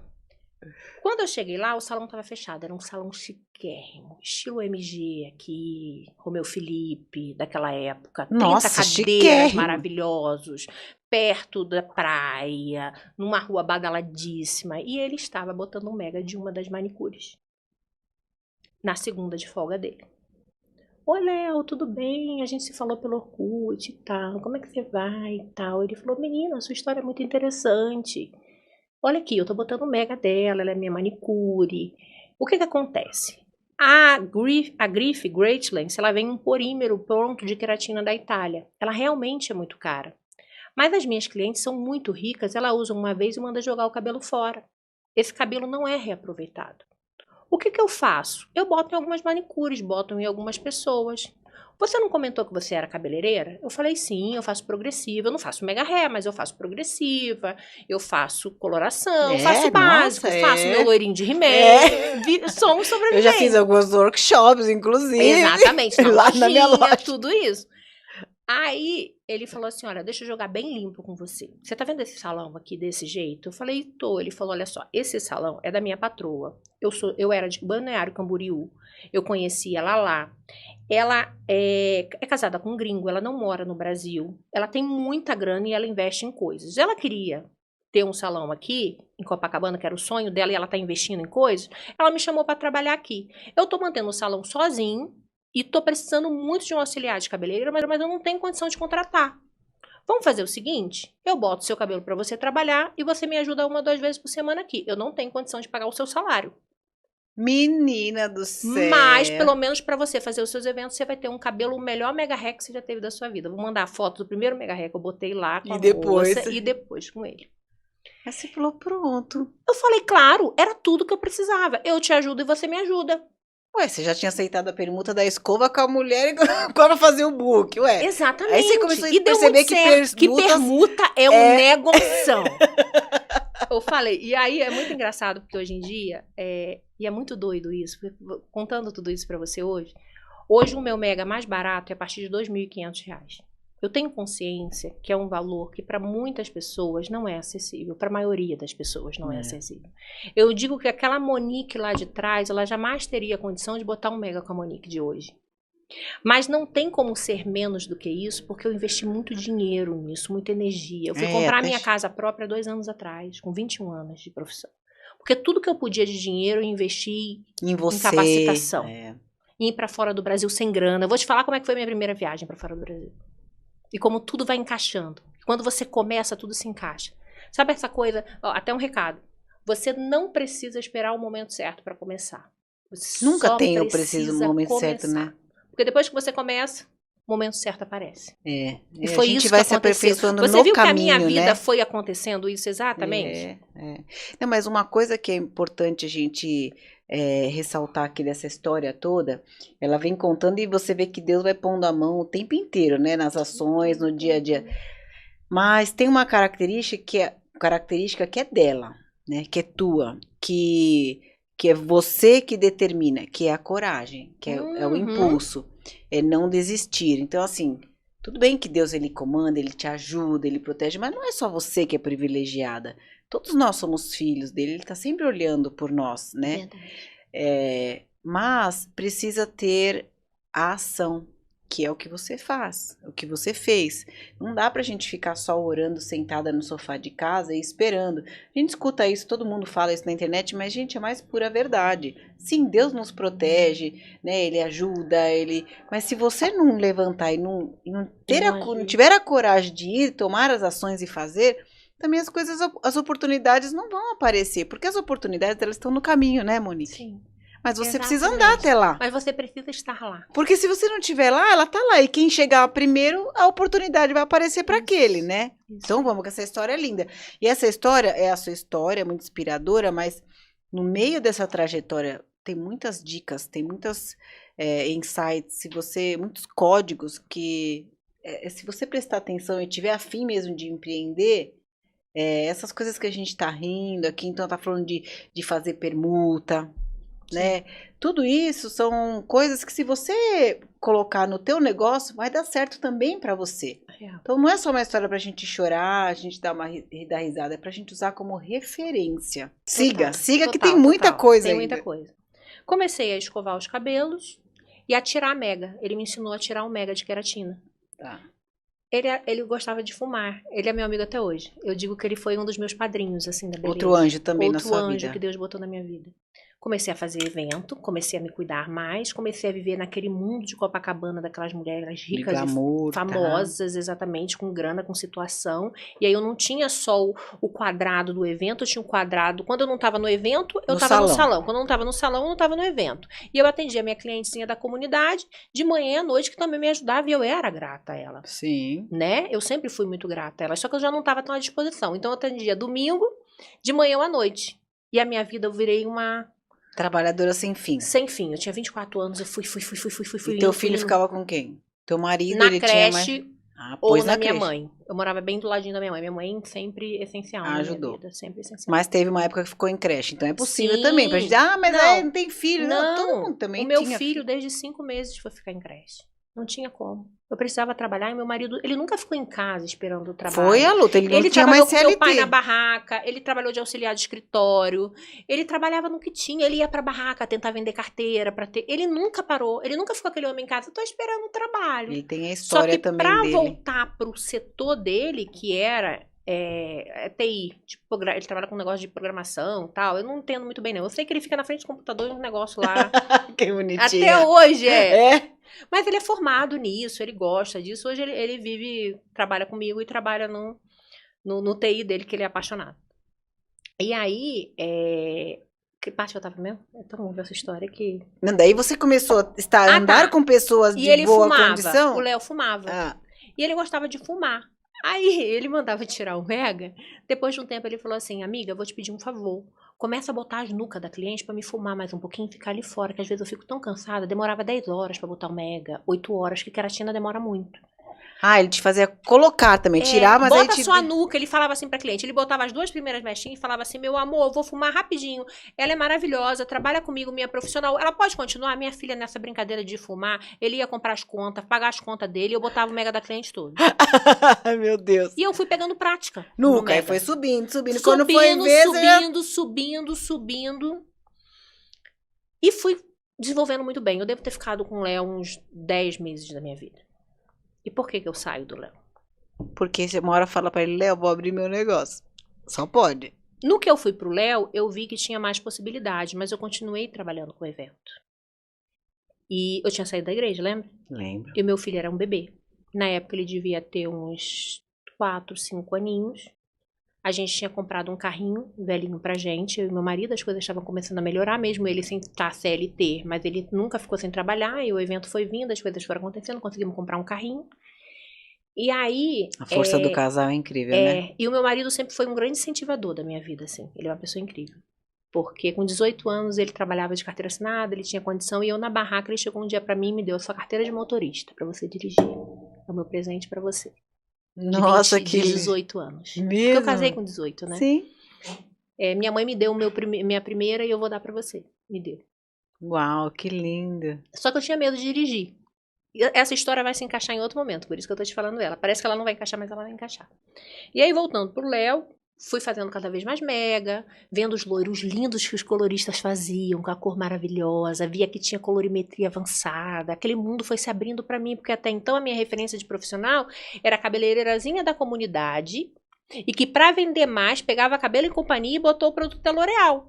Quando eu cheguei lá, o salão estava fechado. Era um salão chiquérrimo, estilo MG aqui, Romeu Felipe, daquela época. 30 Nossa, cadeiras chiquérrimo. maravilhosos, perto da praia, numa rua badaladíssima. E ele estava botando um mega de uma das manicures. Na segunda de folga dele. Oi, Léo, tudo bem? A gente se falou pelo Orkut e tal. Como é que você vai e tal? Ele falou, menina, sua história é muito interessante. Olha aqui, eu tô botando o mega dela, ela é minha manicure. O que que acontece? A Griff Greatlands, ela vem um polímero pronto de queratina da Itália. Ela realmente é muito cara. Mas as minhas clientes são muito ricas, ela usa uma vez e manda jogar o cabelo fora. Esse cabelo não é reaproveitado. O que que eu faço? Eu boto em algumas manicures, boto em algumas pessoas. Você não comentou que você era cabeleireira? Eu falei, sim, eu faço progressiva. Eu não faço mega hair, mas eu faço progressiva. Eu faço coloração, faço básico, faço meu loirinho de rimé. Somos sobreviventes. Eu já fiz alguns workshops, inclusive. Exatamente, lá na minha loja. tudo isso. Aí ele falou assim, olha, deixa eu jogar bem limpo com você. Você tá vendo esse salão aqui desse jeito? Eu falei, tô. Ele falou, olha só, esse salão é da minha patroa. Eu era de Balneário Camboriú. Eu conheci ela lá. Ela é casada com um gringo, ela não mora no Brasil. Ela tem muita grana e ela investe em coisas. Ela queria ter um salão aqui, em Copacabana, que era o sonho dela, e ela tá investindo em coisas. Ela me chamou para trabalhar aqui. Eu tô mantendo o salão sozinho e tô precisando muito de um auxiliar de cabeleireiro, mas eu não tenho condição de contratar. Vamos fazer o seguinte, eu boto seu cabelo para você trabalhar e você me ajuda 1 ou 2 vezes por semana aqui. Eu não tenho condição de pagar o seu salário. Menina do céu. Mas, pelo menos para você fazer os seus eventos, você vai ter um cabelo, o melhor mega hair que você já teve da sua vida. Vou mandar a foto do primeiro mega hair que eu botei lá com a moça e depois com ele. Aí você falou, pronto. Eu falei, claro, era tudo que eu precisava. Eu te ajudo e você me ajuda. Ué, você já tinha aceitado a permuta da escova com a mulher quando fazia o book, ué. Exatamente. Aí você começou a perceber que permuta é um negoção. Eu falei, e aí é muito engraçado, porque hoje em dia, e é muito doido isso, contando tudo isso pra você hoje o meu mega mais barato é a partir de R$2.500. Eu tenho consciência que é um valor que para muitas pessoas não é acessível, para a maioria das pessoas não é acessível. Eu digo que aquela Monique lá de trás, ela jamais teria condição de botar um mega com a Monique de hoje. Mas não tem como ser menos do que isso, porque eu investi muito dinheiro nisso, muita energia. Eu fui comprar a minha casa própria 2 anos atrás, com 21 anos de profissão. Porque tudo que eu podia de dinheiro eu investi em capacitação. Ir para fora do Brasil sem grana. Eu vou te falar como é que foi a minha primeira viagem para fora do Brasil. E como tudo vai encaixando. Quando você começa, tudo se encaixa. Sabe essa coisa? Ó, até um recado. Você não precisa esperar o momento certo para começar. Você nunca só tem o preciso momento certo, né? Porque depois que você começa, o momento certo aparece. E foi a gente isso vai que se aconteceu. aperfeiçoando Você no viu caminho, que a minha vida né? foi acontecendo isso exatamente? Não, mas uma coisa que é importante a gente ressaltar aqui dessa história toda, ela vem contando e você vê que Deus vai pondo a mão o tempo inteiro, né? Nas ações, no dia a dia. Mas tem uma característica que é dela, né? Que é tua, que é você que determina, que é a coragem, que é o impulso, é não desistir. Então, assim, tudo bem que Deus ele comanda, ele te ajuda, ele protege, mas não é só você que é privilegiada. Todos nós somos filhos dele, ele está sempre olhando por nós, né? Mas precisa ter a ação, que é o que você faz, o que você fez. Não dá pra gente ficar só orando sentada no sofá de casa e esperando. A gente escuta isso, todo mundo fala isso na internet, mas, gente, é mais pura verdade. Sim, Deus nos protege, né? Ele ajuda, mas se você não levantar e não tiver a coragem de ir, tomar as ações e fazer, também as oportunidades não vão aparecer, porque as oportunidades, elas estão no caminho, né, Monique? Sim. Mas você precisa andar até lá. Mas você precisa estar lá. Porque se você não estiver lá, ela tá lá. E quem chegar primeiro, a oportunidade vai aparecer para aquele, né? Isso. Então vamos, que essa história é linda. E essa história é a sua história, é muito inspiradora, mas no meio dessa trajetória tem muitas dicas, tem muitas insights, muitos códigos que, se você prestar atenção e tiver afim mesmo de empreender, essas coisas que a gente tá rindo aqui, então tá falando de fazer permuta, né? Tudo isso são coisas que, se você colocar no teu negócio, vai dar certo também para você. Então não é só uma história pra gente chorar, a gente dar risada, é pra gente usar como referência. Siga que tem muita coisa ainda. Tem muita coisa. Comecei a escovar os cabelos e a tirar mega. Ele me ensinou a tirar o mega de queratina. Tá. Ele gostava de fumar. Ele é meu amigo até hoje. Eu digo que ele foi um dos meus padrinhos, assim, da beleza. Outro anjo também na sua vida. Outro anjo que Deus botou na minha vida. Comecei a fazer evento, comecei a me cuidar mais, comecei a viver naquele mundo de Copacabana, daquelas mulheres ricas glamour, e famosas, exatamente, com grana, com situação. E aí eu não tinha só o quadrado do evento, eu tinha um quadrado. Quando eu não estava no evento, eu estava no salão. Quando eu não estava no salão, eu não estava no evento. E eu atendia a minha clientezinha da comunidade, de manhã à noite, que também me ajudava, e eu era grata a ela. Sim. Né? Eu sempre fui muito grata a ela, só que eu já não estava tão à disposição. Então eu atendia domingo, de manhã à noite. E a minha vida, eu virei uma... trabalhadora sem fim. Sem fim. Eu tinha 24 anos, eu fui. E teu filho ficava com quem? Teu marido, na ele creche, tinha mais... ou na minha mãe. Eu morava bem do ladinho da minha mãe. Minha mãe sempre essencial na ajudou. minha vida, sempre essencial. Mas teve uma época que ficou em creche, então é possível. Sim. Também. Pra gente, mas não tem filho. Não, todo mundo também tinha. O meu filho, desde 5 meses, foi ficar em creche. Não tinha como. Eu precisava trabalhar e meu marido, ele nunca ficou em casa esperando o trabalho. Foi a luta, ele não tinha mais CLT. Ele trabalhou com meu pai na barraca, ele trabalhou de auxiliar de escritório, ele trabalhava no que tinha, ele ia pra barraca tentar vender carteira, pra ter... Ele nunca parou, ele nunca ficou aquele homem em casa, eu tô esperando o trabalho. Ele tem a história também dele. Só que pra voltar pro setor dele, que era... TI, ele trabalha com um negócio de programação e tal. Eu não entendo muito bem, não. Eu sei que ele fica na frente do computador e um negócio lá. Que bonitinho. Até hoje Mas ele é formado nisso, ele gosta disso. Hoje ele trabalha comigo e trabalha no TI dele, que ele é apaixonado. E aí, que parte que eu tava mesmo? Então vamos ver essa história aqui. Daí você começou a andar com pessoas de boa condição? O Léo fumava. E ele gostava de fumar. Aí ele mandava tirar o mega. Depois de um tempo ele falou assim: amiga, eu vou te pedir um favor. Começa a botar as nucas da cliente pra me fumar mais um pouquinho e ficar ali fora, que às vezes eu fico tão cansada. Demorava 10 horas pra botar o mega, 8 horas, que queratina demora muito. Ele te fazia colocar também, tirar, mas bota sua nuca, ele falava assim pra cliente, ele botava as 2 primeiras mechinhas e falava assim: meu amor, eu vou fumar rapidinho, ela é maravilhosa, trabalha comigo, minha profissional, ela pode continuar? Minha filha, nessa brincadeira de fumar, ele ia comprar as contas, pagar as contas dele, e eu botava o mega da cliente todo. Ai, meu Deus. E eu fui pegando prática. Nuca, aí foi subindo. Quando foi ver, subindo. E fui desenvolvendo muito bem. Eu devo ter ficado com o Léo uns 10 meses da minha vida. E por que eu saio do Léo? Porque você uma hora fala pra ele: Léo, vou abrir meu negócio. Só pode. No que eu fui pro Léo, eu vi que tinha mais possibilidade, mas eu continuei trabalhando com o evento. E eu tinha saído da igreja, lembra? Lembro. E o meu filho era um bebê. Na época ele devia ter uns 4, 5 aninhos. A gente tinha comprado um carrinho velhinho pra gente, eu e meu marido, as coisas estavam começando a melhorar, mesmo ele sem estar CLT, mas ele nunca ficou sem trabalhar, e o evento foi vindo, as coisas foram acontecendo, conseguimos comprar um carrinho. E aí... A força do casal é incrível, né? E o meu marido sempre foi um grande incentivador da minha vida, assim. Ele é uma pessoa incrível. Porque com 18 anos ele trabalhava de carteira assinada, ele tinha condição, e eu na barraca, ele chegou um dia pra mim e me deu a sua carteira de motorista, pra você dirigir. É o meu presente pra você. Nossa, de 18 anos. Mesmo? Porque eu casei com 18, né? Sim. Minha mãe me deu minha primeira e eu vou dar pra você. Me deu. Uau, que lindo. Só que eu tinha medo de dirigir. E essa história vai se encaixar em outro momento, por isso que eu tô te falando dela. Parece que ela não vai encaixar, mas ela vai encaixar. E aí, voltando pro Léo, fui fazendo cada vez mais mega, vendo os loiros lindos que os coloristas faziam, com a cor maravilhosa, via que tinha colorimetria avançada, aquele mundo foi se abrindo pra mim, porque até então a minha referência de profissional era a cabeleireirazinha da comunidade, e que pra vender mais, pegava cabelo em companhia e botou o produto da L'Oréal.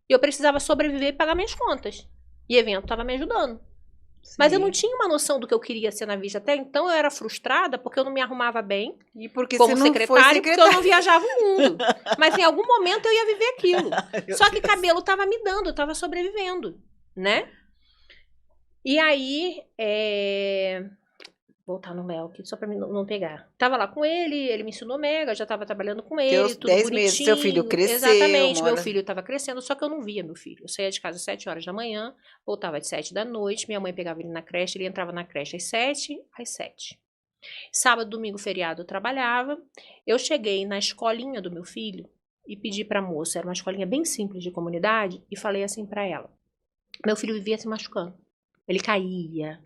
E eu precisava sobreviver e pagar minhas contas. E o evento tava me ajudando. Sim. Mas eu não tinha uma noção do que eu queria ser na vida. Até então eu era frustrada porque eu não me arrumava bem E porque como você não secretária, foi porque eu não viajava o mundo. Mas em algum momento eu ia viver aquilo. Meu Só que Deus. cabelo tava me dando, eu tava sobrevivendo, né? E aí, voltar no Léo aqui, só pra mim não pegar. Tava lá com ele me ensinou mega, já tava trabalhando com ele, Teus tudo 10 bonitinho. meses, seu filho cresceu, Exatamente, meu mora- filho tava crescendo, só que eu não via meu filho. Eu saía de casa às 7 horas da manhã, voltava às 7 da noite, minha mãe pegava ele na creche, ele entrava na creche às 7, às 7. Sábado, domingo, feriado eu trabalhava. Eu cheguei na escolinha do meu filho e pedi pra moça, era uma escolinha bem simples de comunidade, e falei assim pra ela. Meu filho vivia se machucando. Ele caía,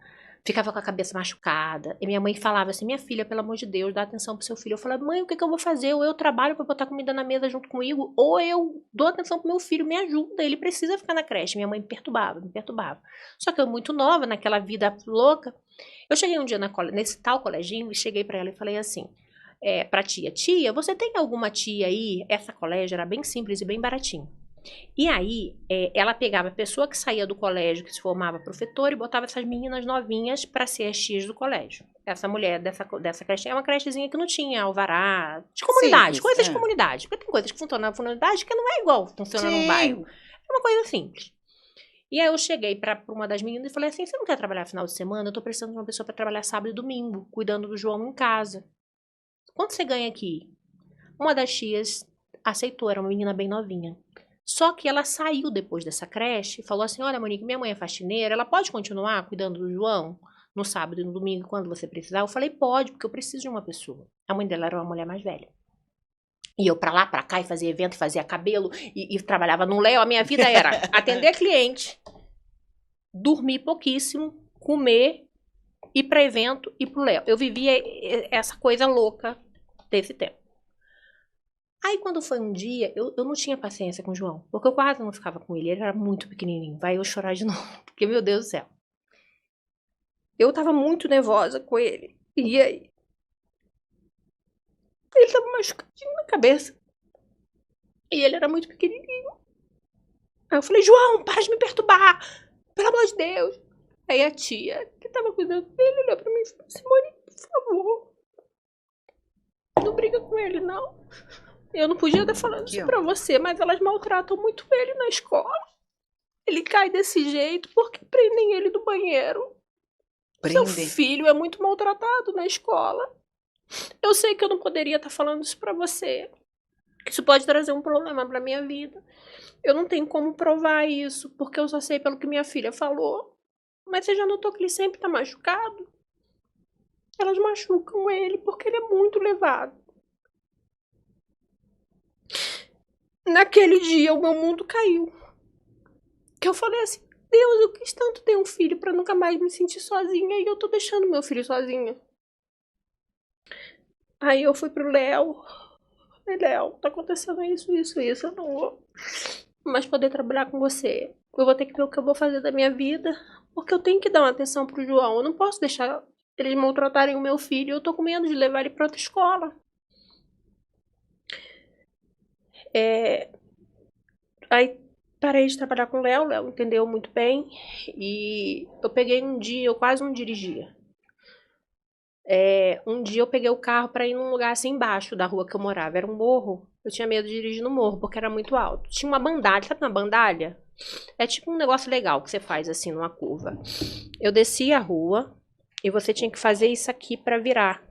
ficava com a cabeça machucada. E minha mãe falava assim, minha filha, pelo amor de Deus, dá atenção pro seu filho. Eu falei, mãe, o que eu vou fazer? Ou eu trabalho pra botar comida na mesa junto comigo, ou eu dou atenção pro meu filho, me ajuda, ele precisa ficar na creche. Minha mãe me perturbava, me perturbava. Só que eu muito nova, naquela vida louca. Eu cheguei um dia nesse tal coleginho e cheguei pra ela e falei assim, pra tia, você tem alguma tia aí? Essa colégio era bem simples e bem baratinho. E aí, ela pegava a pessoa que saía do colégio, que se formava professora, e botava essas meninas novinhas para ser as tias do colégio. Essa mulher dessa creche é uma crechezinha que não tinha alvará, de comunidade, Simples, coisas de comunidade. Porque tem coisas que funcionam na comunidade que não é igual funciona num bairro. É uma coisa simples. E aí eu cheguei para uma das meninas e falei assim, você não quer trabalhar final de semana? Eu tô precisando de uma pessoa para trabalhar sábado e domingo, cuidando do João em casa. Quanto você ganha aqui? Uma das tias aceitou, era uma menina bem novinha. Só que ela saiu depois dessa creche e falou assim, olha, Monique, minha mãe é faxineira, ela pode continuar cuidando do João no sábado e no domingo, quando você precisar? Eu falei, pode, porque eu preciso de uma pessoa. A mãe dela era uma mulher mais velha. E eu pra lá, pra cá, e fazia evento, fazia cabelo, e trabalhava no Léo. A minha vida era atender cliente, dormir pouquíssimo, comer, ir pra evento e pro Léo. Eu vivia essa coisa louca desse tempo. Aí, quando foi um dia, eu não tinha paciência com o João, porque eu quase não ficava com ele era muito pequenininho. Vai eu chorar de novo, porque, meu Deus do céu. Eu tava muito nervosa com ele. E aí, ele tava machucadinho na cabeça. E ele era muito pequenininho. Aí eu falei, João, para de me perturbar, pelo amor de Deus. Aí a tia, que tava cuidando dele, olhou pra mim e falou assim, Monique, por favor, não briga com ele, não. Eu não podia estar falando isso pra você, mas elas maltratam muito ele na escola. Ele cai desse jeito porque prendem ele do banheiro. Seu filho é muito maltratado na escola. Eu sei que eu não poderia estar falando isso pra você. Isso pode trazer um problema pra minha vida. Eu não tenho como provar isso, porque eu só sei pelo que minha filha falou. Mas você já notou que ele sempre tá machucado? Elas machucam ele porque ele é muito levado. Naquele dia, o meu mundo caiu. Que eu falei assim, Deus, eu quis tanto ter um filho pra nunca mais me sentir sozinha e eu tô deixando meu filho sozinha. Aí eu fui pro Léo. Léo, tá acontecendo isso. Eu não vou mais poder trabalhar com você. Eu vou ter que ver o que eu vou fazer da minha vida, porque eu tenho que dar uma atenção pro João. Eu não posso deixar eles maltratarem o meu filho. Eu tô com medo de levar ele pra outra escola. Aí parei de trabalhar com o Léo entendeu muito bem. E eu peguei um dia, eu quase não dirigia. Um dia eu peguei o carro pra ir num lugar assim embaixo da rua que eu morava. Era um morro. Eu tinha medo de dirigir no morro, porque era muito alto. Tinha uma bandalha, sabe uma bandalha? É tipo um negócio legal que você faz assim numa curva. Eu desci a rua e você tinha que fazer isso aqui pra virar.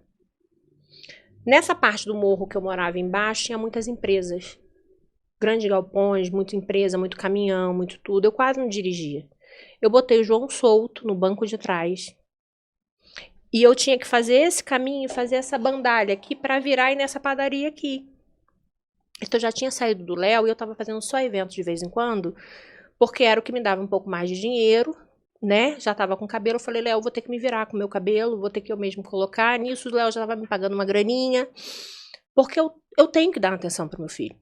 Nessa parte do morro que eu morava embaixo, tinha muitas empresas. Grandes galpões, muita empresa, muito caminhão, muito tudo. Eu quase não dirigia. Eu botei o João solto no banco de trás. E eu tinha que fazer esse caminho, fazer essa bandalha aqui pra virar e nessa padaria aqui. Então eu já tinha saído do Léo e eu tava fazendo só eventos de vez em quando, porque era o que me dava um pouco mais de dinheiro, né? Já tava com cabelo, eu falei, Léo, vou ter que me virar com o meu cabelo, vou ter que eu mesmo colocar. Nisso o Léo já tava me pagando uma graninha, porque eu tenho que dar atenção pro meu filho.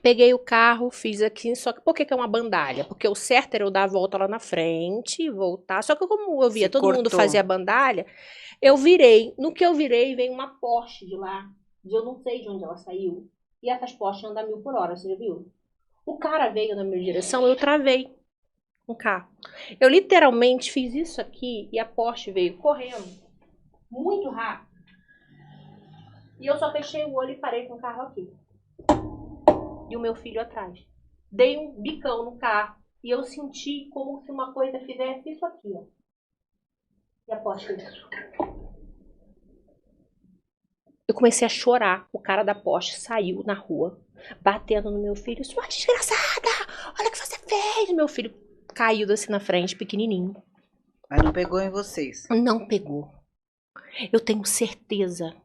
Peguei o carro, fiz aqui, só que por que é uma bandalha? Porque o certo era eu dar a volta lá na frente, voltar. Só que como eu via todo mundo fazer a bandalha, eu virei. No que eu virei, veio uma Porsche de lá. Eu não sei de onde ela saiu. E essas Porsche andam 1000 por hora, você já viu? O cara veio na minha direção, eu travei o carro. Eu literalmente fiz isso aqui e a Porsche veio correndo muito rápido. E eu só fechei o olho e parei com o carro aqui. E o meu filho atrás. Dei um bicão no carro e eu senti como se uma coisa fizesse isso aqui, ó. E a Porsche fez isso. Eu comecei a chorar. O cara da Porsche saiu na rua, batendo no meu filho. Sua desgraçada! Olha o que você fez! Meu filho caiu assim na frente, pequenininho. Mas não pegou em vocês? Não pegou. Eu tenho certeza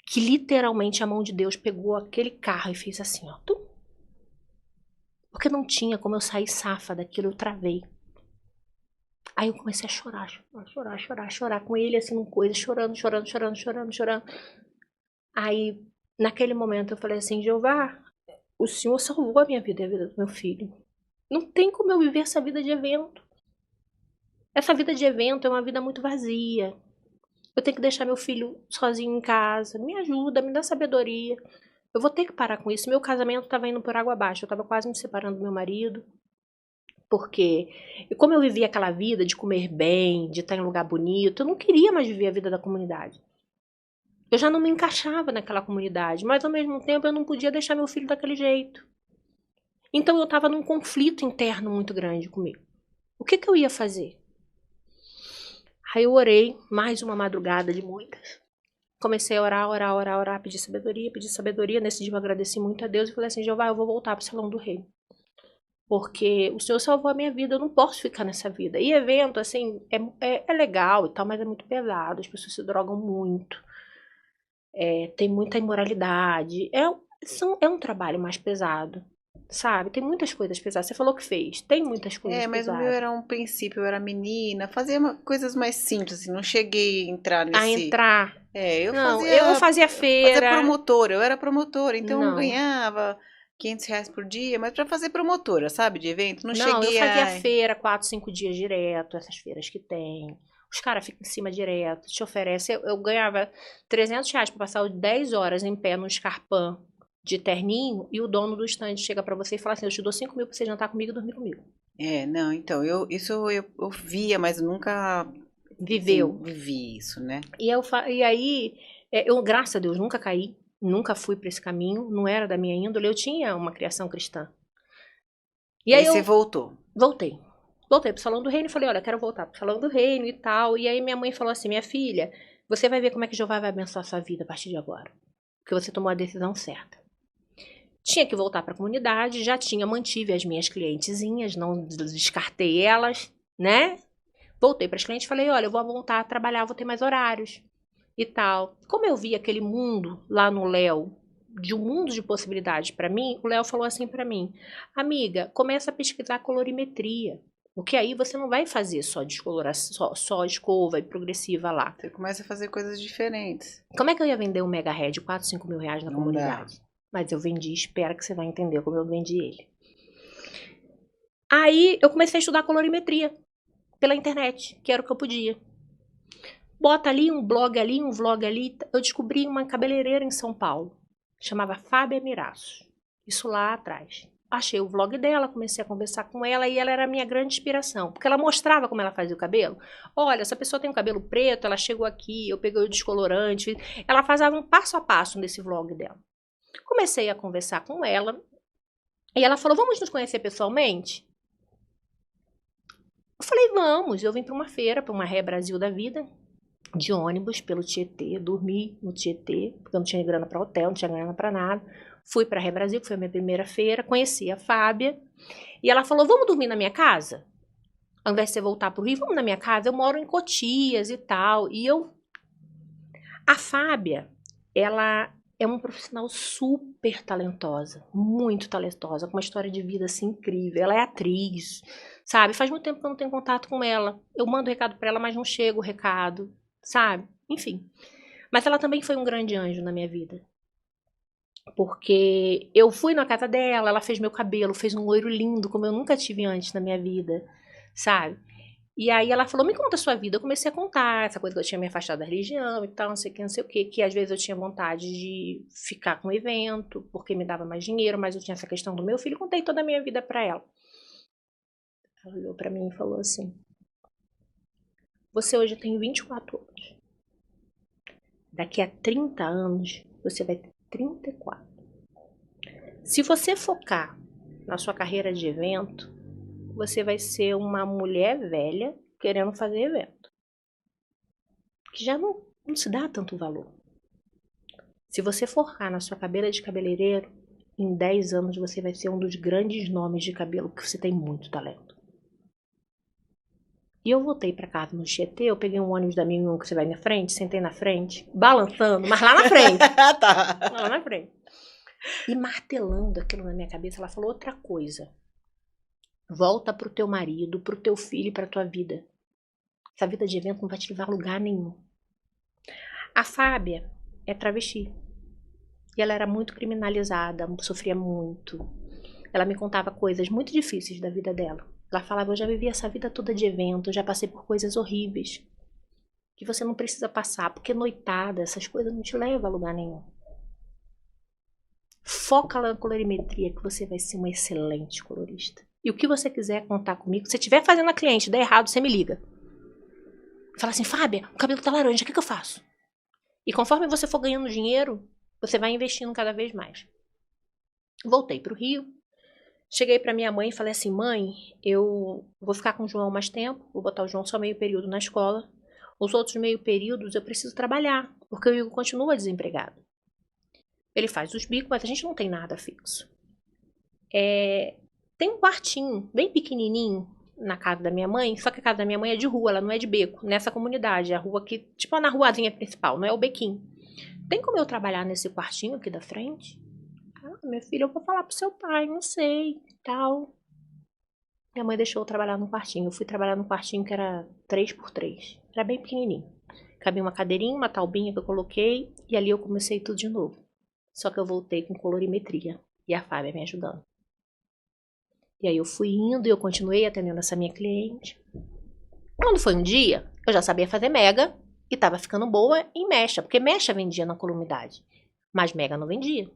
que literalmente a mão de Deus pegou aquele carro e fez assim, ó. Tum. Porque não tinha como eu sair safa daquilo, eu travei. Aí eu comecei a chorar com ele, assim, uma coisa, chorando. Aí, naquele momento, eu falei assim, Jeová, o Senhor salvou a minha vida e a vida do meu filho. Não tem como eu viver essa vida de evento. Essa vida de evento é uma vida muito vazia. Eu tenho que deixar meu filho sozinho em casa. Me ajuda, me dá sabedoria. Eu vou ter que parar com isso. Meu casamento estava indo por água abaixo. Eu estava quase me separando do meu marido. Porque, como eu vivia aquela vida de comer bem, de estar em lugar bonito, eu não queria mais viver a vida da comunidade. Eu já não me encaixava naquela comunidade, mas ao mesmo tempo eu não podia deixar meu filho daquele jeito. Então eu estava num conflito interno muito grande comigo. O que eu ia fazer? Aí eu orei, mais uma madrugada de muitas. Comecei a orar, pedir sabedoria. Nesse dia eu agradeci muito a Deus e falei assim, Jeová, eu vou voltar para o Salão do Rei. Porque o Senhor salvou a minha vida, eu não posso ficar nessa vida. E evento, assim, é legal e tal, mas é muito pesado, as pessoas se drogam muito. Tem muita imoralidade. É um trabalho mais pesado, sabe? Tem muitas coisas pesadas. Você falou que fez, tem muitas coisas Mas pesadas. o meu era um princípio, eu era menina, fazia coisas mais simples, assim, não cheguei a entrar nesse... A entrar. Eu fazia feira. Fazia promotora, eu era promotora, então eu Não. ganhava R$500 por dia, mas pra fazer promotora, sabe, de evento, não cheguei eu fazia feira 4, 5 dias direto, essas feiras que tem. Os caras ficam em cima direto, te oferecem. Eu ganhava R$300 pra passar 10 horas em pé no escarpão de terninho e o dono do stand chega pra você e fala assim, eu te dou 5 mil pra você jantar comigo e dormir comigo. Não, então, eu via, mas nunca... Viveu. Assim, vivi isso, né? E aí, eu, graças a Deus, nunca caí, nunca fui pra esse caminho, não era da minha índole, eu tinha uma criação cristã. E aí você voltou? Voltei. Voltei pro Salão do Reino e falei, olha, quero voltar pro Salão do Reino e tal. E aí minha mãe falou assim, minha filha, você vai ver como é que Jeová vai abençoar a sua vida a partir de agora. Porque você tomou a decisão certa. Tinha que voltar pra comunidade, já mantive as minhas clientezinhas, não descartei elas, né? Voltei para as clientes e falei, olha, eu vou voltar a trabalhar, vou ter mais horários e tal. Como eu vi aquele mundo lá no Léo, de um mundo de possibilidades para mim, o Léo falou assim para mim, amiga, começa a pesquisar colorimetria, porque aí você não vai fazer só descoloração, só escova e progressiva lá. Você começa a fazer coisas diferentes. Como é que eu ia vender um mega head de 4, 5 mil reais na Não comunidade? dá. Mas eu vendi, espera que você vai entender como eu vendi ele. Aí eu comecei a estudar colorimetria pela internet, que era o que eu podia. Bota ali um blog ali, um vlog ali. Eu descobri uma cabeleireira em São Paulo. Chamava Fábia Miraço. Isso lá atrás. achei o vlog dela, comecei a conversar com ela e ela era a minha grande inspiração. Porque ela mostrava como ela fazia o cabelo. Olha, essa pessoa tem um cabelo preto, ela chegou aqui, eu peguei o descolorante. Ela fazia um passo a passo nesse vlog dela. Comecei a conversar com ela e ela falou, vamos nos conhecer pessoalmente? Eu falei, vamos. Eu vim para uma feira, para uma Ré Brasil da vida, de ônibus pelo Tietê, dormi no Tietê, porque eu não tinha grana para hotel, não tinha grana para nada. Fui para a Ré Brasil, que foi a minha primeira feira, conheci a Fábia, e ela falou, vamos dormir na minha casa? Ao invés de você voltar para o Rio, vamos na minha casa, eu moro em Cotias e tal. A Fábia, ela é uma profissional super talentosa, muito talentosa, com uma história de vida assim incrível. Ela é atriz, sabe? Faz muito tempo que eu não tenho contato com ela. Eu mando recado para ela, mas não chega o recado, sabe? Enfim. Mas ela também foi um grande anjo na minha vida. Porque eu fui na casa dela, ela fez meu cabelo, fez um loiro lindo, como eu nunca tive antes na minha vida, sabe? E aí ela falou, me conta a sua vida. Eu comecei a contar essa coisa que eu tinha me afastado da religião e tal, não sei o que, não sei o que. Que às vezes eu tinha vontade de ficar com o evento, porque me dava mais dinheiro, mas eu tinha essa questão do meu filho. Contei toda a minha vida pra ela. Ela olhou pra mim e falou assim, você hoje tem 24 anos. Daqui a 30 anos, você vai ter 34. Se você focar na sua carreira de evento, você vai ser uma mulher velha querendo fazer evento. Que já não se dá tanto valor. Se você focar na sua cabelo de cabeleireiro, em 10 anos você vai ser um dos grandes nomes de cabelo, porque você tem muito talento. E eu voltei pra casa no Tietê, eu peguei um ônibus da minha irmã que você vai na frente, sentei na frente, balançando, mas lá na frente. Tá. Lá na frente. E martelando aquilo na minha cabeça, ela falou outra coisa. Volta pro teu marido, pro teu filho e pra tua vida. Essa vida de evento não vai te levar a lugar nenhum. A Fábia é travesti. E ela era muito criminalizada, sofria muito. Ela me contava coisas muito difíceis da vida dela. Ela falava, eu já vivi essa vida toda de evento, eu já passei por coisas horríveis. Que você não precisa passar, porque noitada, essas coisas não te levam a lugar nenhum. Foca na colorimetria, que você vai ser uma excelente colorista. E o que você quiser contar comigo, se estiver fazendo a cliente, der errado, você me liga. Fala assim, Fábia, o cabelo tá laranja, o que eu faço? E conforme você for ganhando dinheiro, você vai investindo cada vez mais. Voltei pro Rio, cheguei pra minha mãe e falei assim, mãe, eu vou ficar com o João mais tempo, vou botar o João só meio período na escola. Os outros meio períodos eu preciso trabalhar, porque o Igor continua desempregado. Ele faz os bicos, mas a gente não tem nada fixo. Tem um quartinho bem pequenininho na casa da minha mãe, só que a casa da minha mãe é de rua, ela não é de beco, nessa comunidade, a rua que, tipo na ruazinha principal, não é o bequinho. Tem como eu trabalhar nesse quartinho aqui da frente? Ah, meu filho, eu vou falar pro seu pai, não sei, tal. Minha mãe deixou eu trabalhar no quartinho, eu fui trabalhar no quartinho que era 3x3, era bem pequenininho. Cabia uma cadeirinha, uma taubinha que eu coloquei, e ali eu comecei tudo de novo. Só que eu voltei com colorimetria, e a Fábia me ajudando. E aí eu fui indo e eu continuei atendendo essa minha cliente. Quando foi um dia, eu já sabia fazer mega e tava ficando boa em mecha, porque mecha vendia na comunidade, mas mega não vendia.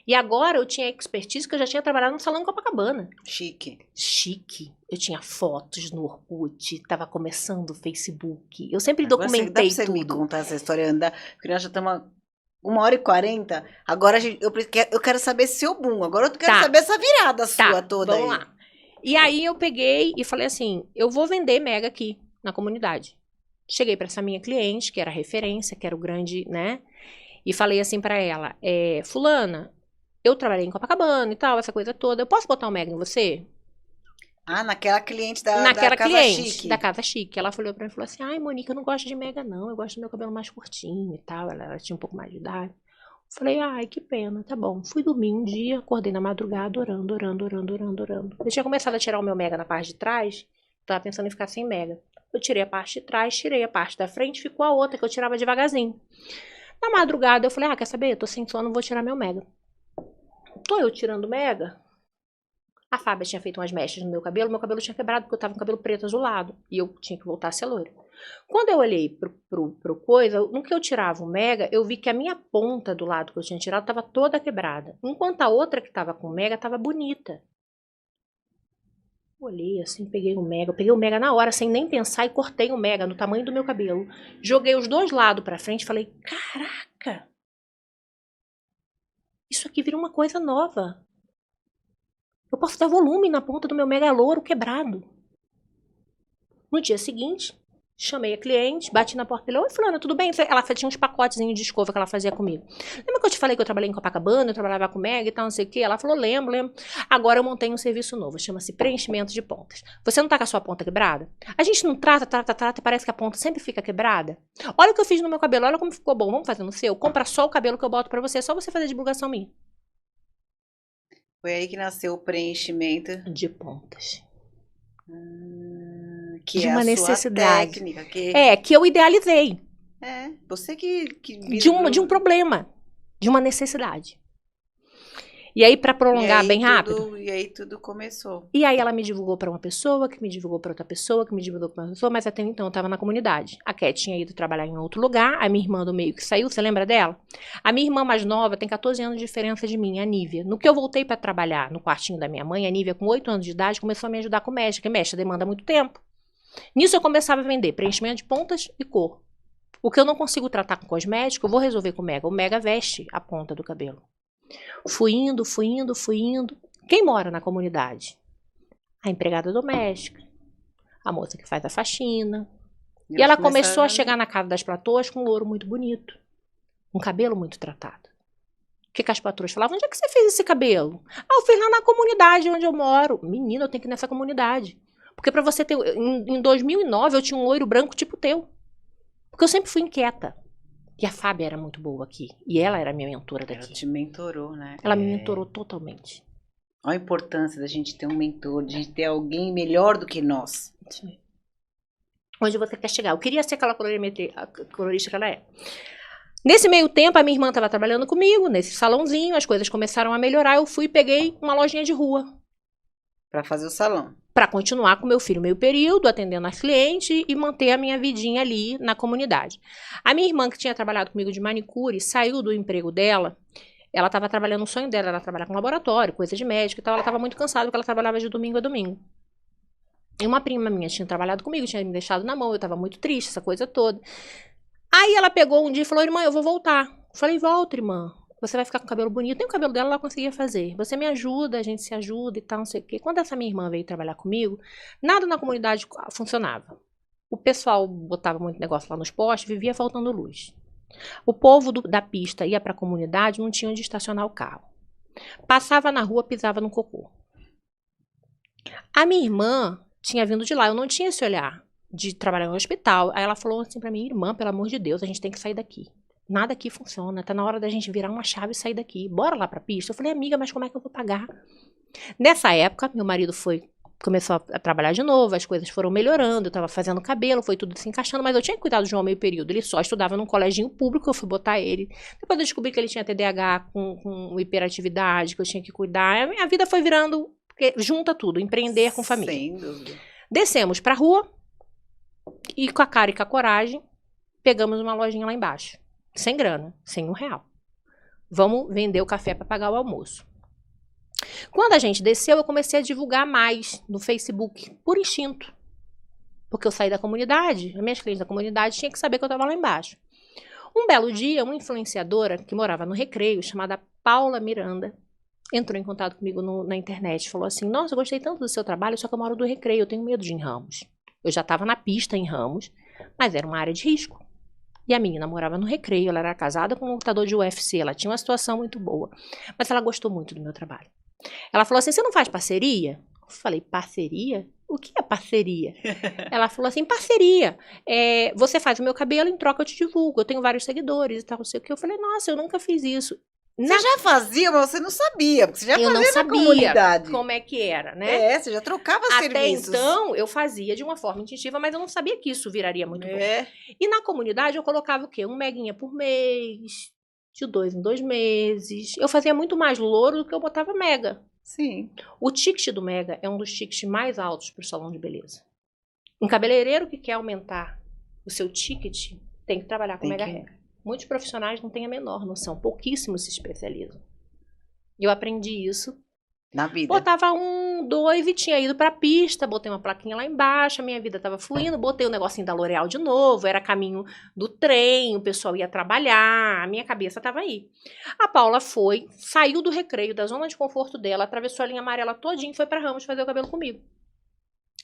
E agora eu tinha expertise que eu já tinha trabalhado no salão em Copacabana. Chique. Chique. Eu tinha fotos no Orkut, tava começando o Facebook. Eu sempre documentei Dá pra você tudo. me contar essa história andar? Porque nós já estamos 1h40. Agora eu quero saber seu boom. Agora eu quero saber essa virada sua toda vamos aí. lá. E aí eu peguei e falei assim, eu vou vender mega aqui na comunidade. Cheguei pra essa minha cliente, que era referência, que era o grande, né? E falei assim pra ela, fulana, eu trabalhei em Copacabana e tal, essa coisa toda, eu posso botar um mega em você? Ah, naquela cliente da Naquela Casa cliente Chique. da Casa Chique. Ela olhou pra mim e falou assim, ai, Monique, eu não gosto de mega não, eu gosto do meu cabelo mais curtinho e tal. Ela tinha um pouco mais de idade. Falei, ai, que pena, tá bom. Fui dormir um dia, acordei na madrugada, orando. Eu tinha começado a tirar o meu mega na parte de trás, tava pensando em ficar sem mega. Eu tirei a parte de trás, tirei a parte da frente, ficou a outra que eu tirava devagarzinho. Na madrugada eu falei, quer saber? Eu tô sem sono, vou tirar meu mega. Tô eu tirando mega. A Fábia tinha feito umas mechas no meu cabelo tinha quebrado porque eu tava com o cabelo preto azulado. E eu tinha que voltar a ser loira. Quando eu olhei pro coisa, no que eu tirava o mega, eu vi que a minha ponta do lado que eu tinha tirado tava toda quebrada. Enquanto a outra que tava com o mega tava bonita. Olhei assim, peguei o mega na hora, sem nem pensar, e cortei o mega no tamanho do meu cabelo. Joguei os dois lados pra frente e falei, caraca! Isso aqui virou uma coisa nova. Eu posso dar volume na ponta do meu mega louro quebrado. No dia seguinte, chamei a cliente, bati na porta dela. Oi, fulana, tudo bem? Ela tinha uns pacotezinhos de escova que ela fazia comigo. Lembra que eu te falei que eu trabalhei em Copacabana, eu trabalhava com mega e tal, não sei o quê? Ela falou, lembro. Agora eu montei um serviço novo, chama-se preenchimento de pontas. Você não tá com a sua ponta quebrada? A gente não trata e parece que a ponta sempre fica quebrada. Olha o que eu fiz no meu cabelo, olha como ficou bom. Vamos fazer no seu? Compra só o cabelo que eu boto pra você, é só você fazer divulgação minha. Foi aí que nasceu o preenchimento De pontas. Que De é uma a necessidade. sua técnica. Que eu idealizei. Você que De um problema. De uma necessidade. E aí, pra prolongar bem rápido. E aí tudo começou. E aí ela me divulgou pra uma pessoa, que me divulgou pra outra pessoa, que me divulgou pra uma pessoa, mas até então eu tava na comunidade. A Cat tinha ido trabalhar em outro lugar, a minha irmã do meio que saiu, você lembra dela? A minha irmã mais nova tem 14 anos de diferença de mim, a Nívia. No que eu voltei pra trabalhar no quartinho da minha mãe, a Nívia, com 8 anos de idade, começou a me ajudar com mecha, porque mecha demanda muito tempo. Nisso eu começava a vender preenchimento de pontas e cor. O que eu não consigo tratar com cosmético, eu vou resolver com o Mega. O Mega veste a ponta do cabelo. Fui indo. Quem mora na comunidade? A empregada doméstica, a moça que faz a faxina. E ela começou a chegar na casa das patroas com um louro muito bonito. Um cabelo muito tratado. O que as patroas falavam? Onde é que você fez esse cabelo? Eu fiz lá na comunidade onde eu moro. Menina, eu tenho que ir nessa comunidade. Porque pra você ter... Em 2009 eu tinha um loiro branco tipo teu. Porque eu sempre fui inquieta. E a Fábia era muito boa aqui. E ela era minha mentora daqui. Ela te mentorou, né? Ela me mentorou totalmente. Olha a importância da gente ter um mentor, de gente ter alguém melhor do que nós. Sim. Onde você quer chegar. Eu queria ser aquela colorista que ela é. Nesse meio tempo, a minha irmã estava trabalhando comigo, nesse salãozinho, as coisas começaram a melhorar. Eu fui e peguei uma lojinha de rua. Para fazer o salão. Para continuar com meu filho meio período, atendendo as clientes e manter a minha vidinha ali na comunidade. A minha irmã, que tinha trabalhado comigo de manicure, saiu do emprego dela. Ela estava trabalhando, o sonho dela era trabalhar com laboratório, coisa de médico e tal. Ela estava muito cansada porque ela trabalhava de domingo a domingo. E uma prima minha tinha trabalhado comigo, tinha me deixado na mão, eu estava muito triste, essa coisa toda. Aí ela pegou um dia e falou, irmã, eu vou voltar. Eu falei, volta, irmã. Você vai ficar com o cabelo bonito. Nem o cabelo dela ela conseguia fazer. Você me ajuda, a gente se ajuda e tal, não sei o quê. Quando essa minha irmã veio trabalhar comigo, nada na comunidade funcionava. O pessoal botava muito negócio lá nos postes, vivia faltando luz. O povo da pista ia para a comunidade, não tinha onde estacionar o carro. Passava na rua, pisava no cocô. A minha irmã tinha vindo de lá, eu não tinha esse olhar de trabalhar no hospital. Aí ela falou assim para mim, irmã, pelo amor de Deus, a gente tem que sair daqui. Nada aqui funciona, tá na hora da gente virar uma chave e sair daqui. Bora lá pra pista? Eu falei, amiga, mas como é que eu vou pagar? Nessa época, meu marido começou a trabalhar de novo, as coisas foram melhorando, eu tava fazendo cabelo, foi tudo se encaixando, mas eu tinha cuidado de João meio período. Ele só estudava num coleginho público, eu fui botar ele. Depois eu descobri que ele tinha TDAH com hiperatividade, que eu tinha que cuidar. A minha vida foi virando, porque junta tudo, empreender com família. Sem dúvida. Descemos pra rua e com a cara e com a coragem, pegamos uma lojinha lá embaixo. Sem grana, sem R$1. Vamos vender o café para pagar o almoço. Quando a gente desceu, eu comecei a divulgar mais no Facebook, por instinto. Porque eu saí da comunidade, as minhas clientes da comunidade tinham que saber que eu estava lá embaixo. Um belo dia, uma influenciadora que morava no Recreio, chamada Paula Miranda, entrou em contato comigo na internet. Falou assim, nossa, eu gostei tanto do seu trabalho, só que eu moro do Recreio, eu tenho medo de ir em Ramos. Eu já estava na pista em Ramos, mas era uma área de risco. E a menina morava no Recreio, ela era casada com um lutador de UFC, ela tinha uma situação muito boa. Mas ela gostou muito do meu trabalho. Ela falou assim, você não faz parceria? Eu falei, parceria? O que é parceria? Ela falou assim, parceria. Você faz o meu cabelo, em troca eu te divulgo. Eu tenho vários seguidores e tal, não sei o que. Eu falei, nossa, eu nunca fiz isso. Você já fazia, mas você não sabia, porque você já eu fazia não sabia na comunidade. Como é que era, né? Você já trocava Até serviços. então, eu fazia de uma forma intuitiva, mas eu não sabia que isso viraria muito bom. E na comunidade, eu colocava o quê? Um meguinha por mês, de 2 em 2 meses. Eu fazia muito mais louro do que eu botava mega. Sim. O ticket do mega é um dos tickets mais altos para o salão de beleza. Um cabeleireiro que quer aumentar o seu ticket tem que trabalhar com mega hair. Muitos profissionais não têm a menor noção, pouquíssimos se especializam. E eu aprendi isso. Na vida. Botava 1, 1, 2 e tinha ido pra pista, botei uma plaquinha lá embaixo, a minha vida tava fluindo, botei o negocinho da L'Oréal de novo, era caminho do trem, o pessoal ia trabalhar, a minha cabeça tava aí. A Paula foi, saiu do recreio, da zona de conforto dela, atravessou a linha amarela todinha e foi pra Ramos fazer o cabelo comigo.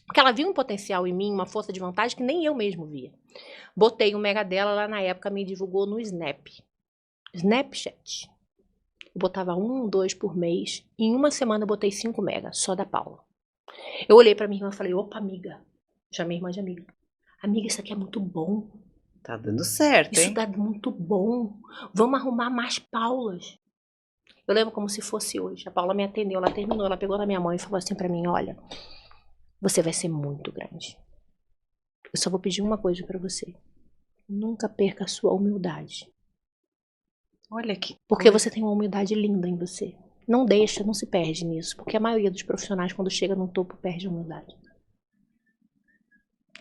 Porque ela viu um potencial em mim, uma força de vantagem que nem eu mesmo via. Botei o mega dela, lá na época me divulgou no Snapchat. Eu botava 1, 2 por mês. Em uma semana eu botei 5 mega, só da Paula. Eu olhei pra minha irmã e falei, opa, amiga. Chamei a irmã de amiga. Amiga, isso aqui é muito bom. Tá dando certo, hein? Isso dá muito bom. Vamos arrumar mais Paulas. Eu lembro como se fosse hoje. A Paula me atendeu, ela terminou, ela pegou na minha mão e falou assim pra mim, olha, você vai ser muito grande. Eu só vou pedir uma coisa pra você. Nunca perca a sua humildade. Olha que Porque você tem uma humildade linda em você. Não deixa, não se perde nisso. Porque a maioria dos profissionais, quando chega no topo, perde a humildade.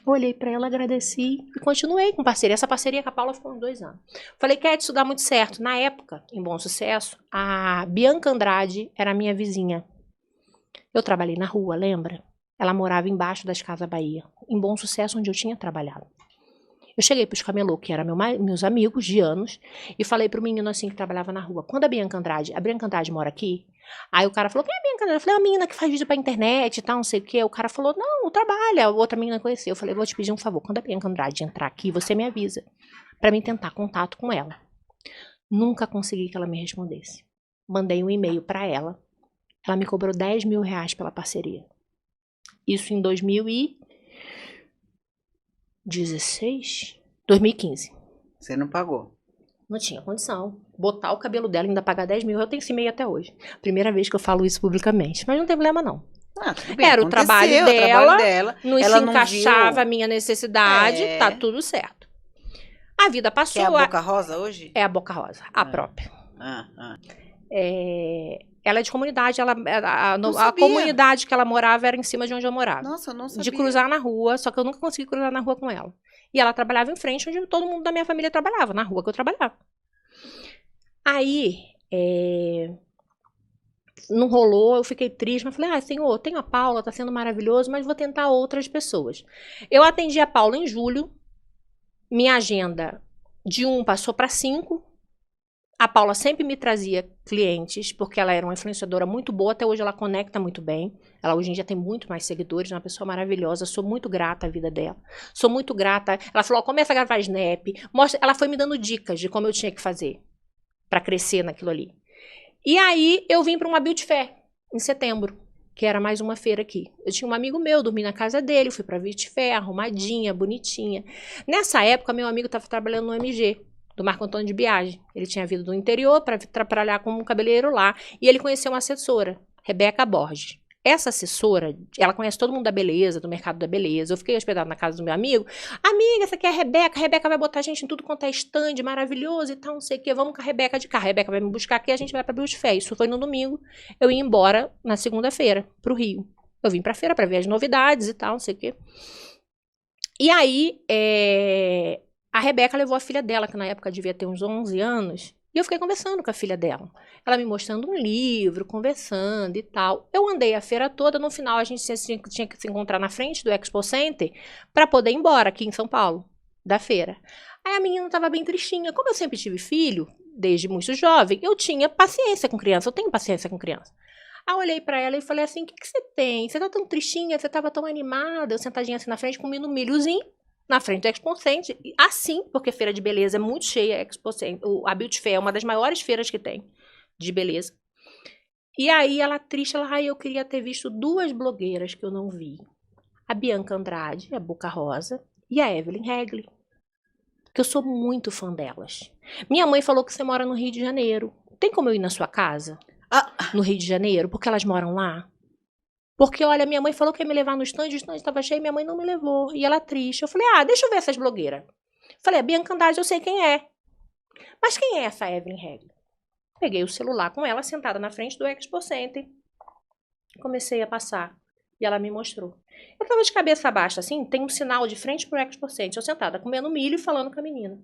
Eu olhei pra ela, agradeci e continuei com parceria. Essa parceria com a Paula ficou uns 2 anos. Falei, Cat, isso dá muito certo. Na época, em Bom Sucesso, a Bianca Andrade era minha vizinha. Eu trabalhei na rua, lembra? Ela morava embaixo das Casas Bahia. Em Bom Sucesso, onde eu tinha trabalhado. Eu cheguei pros camelô, que eram meus amigos de anos, e falei pro menino assim que trabalhava na rua, quando a Bianca Andrade mora aqui? Aí o cara falou, quem é a Bianca Andrade? Eu falei, a menina que faz vídeo pra internet e tal, não sei o quê. O cara falou, não, trabalha, a outra menina conheceu. Eu falei, vou te pedir um favor, quando a Bianca Andrade entrar aqui, você me avisa, pra mim tentar contato com ela. Nunca consegui que ela me respondesse. Mandei um e-mail pra ela, ela me cobrou 10 mil reais pela parceria. Isso em 2015. Você não pagou. Não tinha condição. Botar o cabelo dela e ainda pagar 10 mil, eu tenho esse e-mail até hoje. Primeira vez que eu falo isso publicamente. Mas não tem problema, não. Ah, tudo bem, Era o trabalho dela, não ela se encaixava viu. a minha necessidade, tá tudo certo. A vida passou. É a Boca Rosa hoje? É a Boca Rosa, a própria. Ela é de comunidade, a comunidade que ela morava era em cima de onde eu morava. Nossa, eu não sabia. De cruzar na rua, só que eu nunca consegui cruzar na rua com ela. E ela trabalhava em frente onde todo mundo da minha família trabalhava, na rua que eu trabalhava. Aí, não rolou, eu fiquei triste, mas falei, senhor, tenho a Paula, tá sendo maravilhoso, mas vou tentar outras pessoas. Eu atendi a Paula em julho, minha agenda de 1 passou para 5. A Paula sempre me trazia clientes, porque ela era uma influenciadora muito boa, até hoje ela conecta muito bem. Ela hoje em dia tem muito mais seguidores, é uma pessoa maravilhosa, sou muito grata à vida dela. Sou muito grata. Ela falou, começa a gravar Snap. Ela foi me dando dicas de como eu tinha que fazer para crescer naquilo ali. E aí eu vim para uma Beauty Fair, em setembro, que era mais uma feira aqui. Eu tinha um amigo meu, dormi na casa dele, fui pra Beauty Fair, arrumadinha, bonitinha. Nessa época, meu amigo estava trabalhando no MG. Do Marco Antônio de Biagi. Ele tinha vindo do interior para trabalhar como um cabeleireiro lá. E ele conheceu uma assessora, Rebeca Borges. Essa assessora, ela conhece todo mundo da beleza, do mercado da beleza. Eu fiquei hospedado na casa do meu amigo. Amiga, essa aqui é a Rebeca. A Rebeca vai botar a gente em tudo quanto é stand, maravilhoso e tal, não sei o quê. Vamos com a Rebeca de carro. A Rebeca vai me buscar aqui e a gente vai pra Beauty Fair. Isso foi no domingo. Eu ia embora na segunda-feira, pro Rio. Eu vim pra feira pra ver as novidades e tal, não sei o quê. E aí, a Rebeca levou a filha dela, que na época devia ter uns 11 anos, e eu fiquei conversando com a filha dela. Ela me mostrando um livro, conversando e tal. Eu andei a feira toda, no final a gente tinha que se encontrar na frente do Expo Center para poder ir embora aqui em São Paulo, da feira. Aí a menina estava bem tristinha. Como eu sempre tive filho, desde muito jovem, eu tinha paciência com criança, eu tenho paciência com criança. Aí eu olhei pra ela e falei assim, o que você tem? Você tá tão tristinha, você tava tão animada, eu sentadinha assim na frente, comendo um milhozinho, na frente do Expo Center, assim, porque feira de beleza é muito cheia, a Beauty Fair é uma das maiores feiras que tem de beleza. E aí ela triste, eu queria ter visto 2 blogueiras que eu não vi. A Bianca Andrade, a Boca Rosa, e a Evelyn Regli, que eu sou muito fã delas. Minha mãe falou que você mora no Rio de Janeiro. Tem como eu ir na sua casa? No Rio de Janeiro, porque elas moram lá? Porque, olha, minha mãe falou que ia me levar no stand, o stand estava cheio, minha mãe não me levou. E ela triste. Eu falei, deixa eu ver essas blogueiras. Falei, a Bianca Andrade, eu sei quem é. Mas quem é essa Evelyn Regli? Peguei o celular com ela, sentada na frente do Expo Center. Comecei a passar. E ela me mostrou. Eu tava de cabeça baixa, assim, tem um sinal de frente pro Expo Center. Eu sentada, comendo milho e falando com a menina.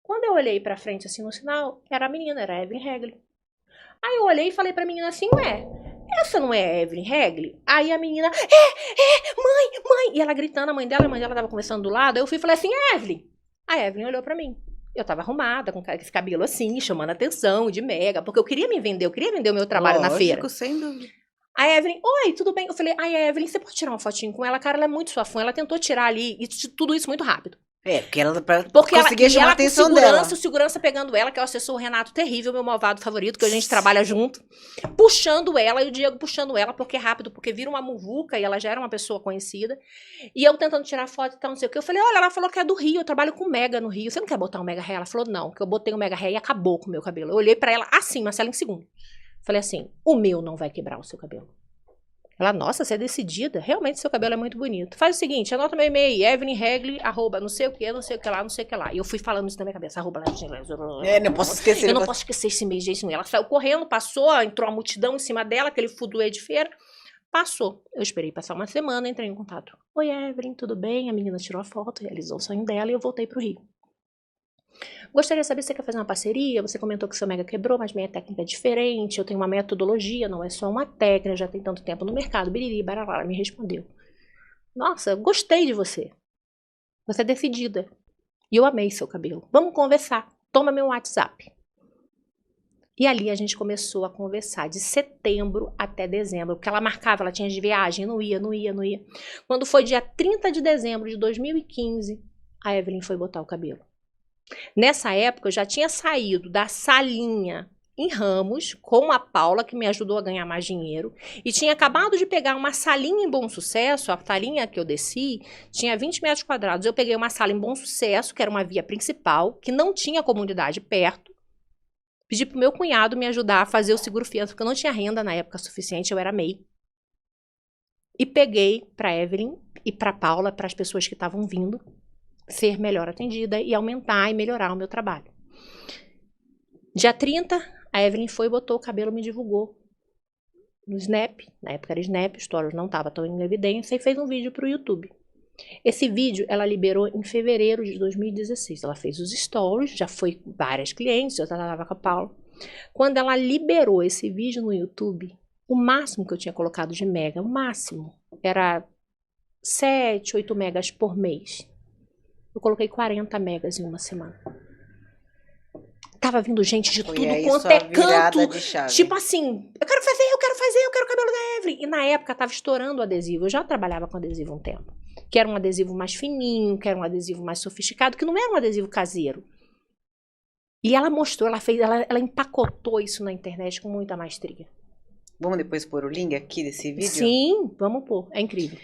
Quando eu olhei pra frente, assim, no sinal, era a menina, era a Evelyn Regli. Aí eu olhei e falei pra menina assim, essa não é a Evelyn Regli? Aí a menina, mãe! E ela gritando, a mãe dela tava conversando do lado. Aí eu fui e falei assim, Evelyn. A Evelyn olhou pra mim. Eu tava arrumada, com esse cabelo assim, chamando a atenção, de mega, porque eu queria me vender, eu queria vender o meu trabalho na feira. Lógico, sem dúvida. A Evelyn, oi, tudo bem? Eu falei, ai, Evelyn, você pode tirar uma fotinho com ela? Cara, ela é muito sua fã, ela tentou tirar ali, e tudo isso muito rápido. Porque ela, pra conseguir chamar a atenção dela. O segurança pegando ela, que é o assessor Renato Terrível, meu malvado favorito, que a gente trabalha junto, puxando ela, e o Diego puxando ela, porque é rápido, porque vira uma muvuca, e ela já era uma pessoa conhecida, e eu tentando tirar foto e tal, não sei o que. Eu falei, olha, ela falou que é do Rio, eu trabalho com mega no Rio, você não quer botar um mega ré? Ela falou, não, que eu botei um mega ré e acabou com o meu cabelo. Eu olhei pra ela assim, Marcela, em segundo. Falei assim, o meu não vai quebrar o seu cabelo. Ela, nossa, você é decidida. Realmente, seu cabelo é muito bonito. Faz o seguinte, anota meu e-mail, Evelyn Regli, @ não sei o que lá, não sei o que lá. E eu fui falando isso na minha cabeça, @ não posso esquecer. Eu não posso esquecer esse e-mail, gente. Ela saiu correndo, passou, entrou a multidão em cima dela, aquele fuduê de feira. Passou. Eu esperei passar uma semana, entrei em contato. Oi, Evelyn, tudo bem? A menina tirou a foto, realizou o sonho dela e eu voltei pro Rio. Gostaria de saber se você quer fazer uma parceria. Você comentou que seu mega quebrou, mas minha técnica é diferente. Eu tenho uma metodologia, não é só uma técnica. Já tem tanto tempo no mercado. Biriri, barará, ela me respondeu. Nossa, gostei de você. Você é decidida. E eu amei seu cabelo. Vamos conversar. Toma meu WhatsApp. E ali a gente começou a conversar de setembro até dezembro. Porque ela marcava, ela tinha de viagem, não ia. Quando foi dia 30 de dezembro de 2015, a Evelyn foi botar o cabelo. Nessa época, eu já tinha saído da salinha em Ramos com a Paula, que me ajudou a ganhar mais dinheiro, e tinha acabado de pegar uma salinha em Bom Sucesso. A salinha que eu desci tinha 20 metros quadrados. Eu peguei uma sala em Bom Sucesso, que era uma via principal, que não tinha comunidade perto. Pedi pro meu cunhado me ajudar a fazer o seguro-fiança, porque eu não tinha renda na época suficiente, eu era MEI. E peguei pra Evelyn e pra Paula, para as pessoas que estavam vindo, ser melhor atendida e aumentar e melhorar o meu trabalho. Dia 30, a Evelyn foi, botou o cabelo, me divulgou no Snap, na época era Snap, o Stories não estava tão em evidência, e fez um vídeo para o YouTube. Esse vídeo ela liberou em fevereiro de 2016. Ela fez os Stories, já foi várias clientes, já estava com a Paula. Quando ela liberou esse vídeo no YouTube, o máximo que eu tinha colocado de mega, o máximo, era 7, 8 megas por mês. Eu coloquei 40 megas em uma semana. Tava vindo gente de tudo quanto é canto. Tipo assim, eu quero o cabelo da Evelyn. E na época tava estourando o adesivo. Eu já trabalhava com adesivo há um tempo. Que era um adesivo mais fininho, que era um adesivo mais sofisticado, que não era um adesivo caseiro. E ela mostrou, ela empacotou isso na internet com muita maestria. Vamos depois pôr o link aqui desse vídeo? Sim, vamos pôr. É incrível.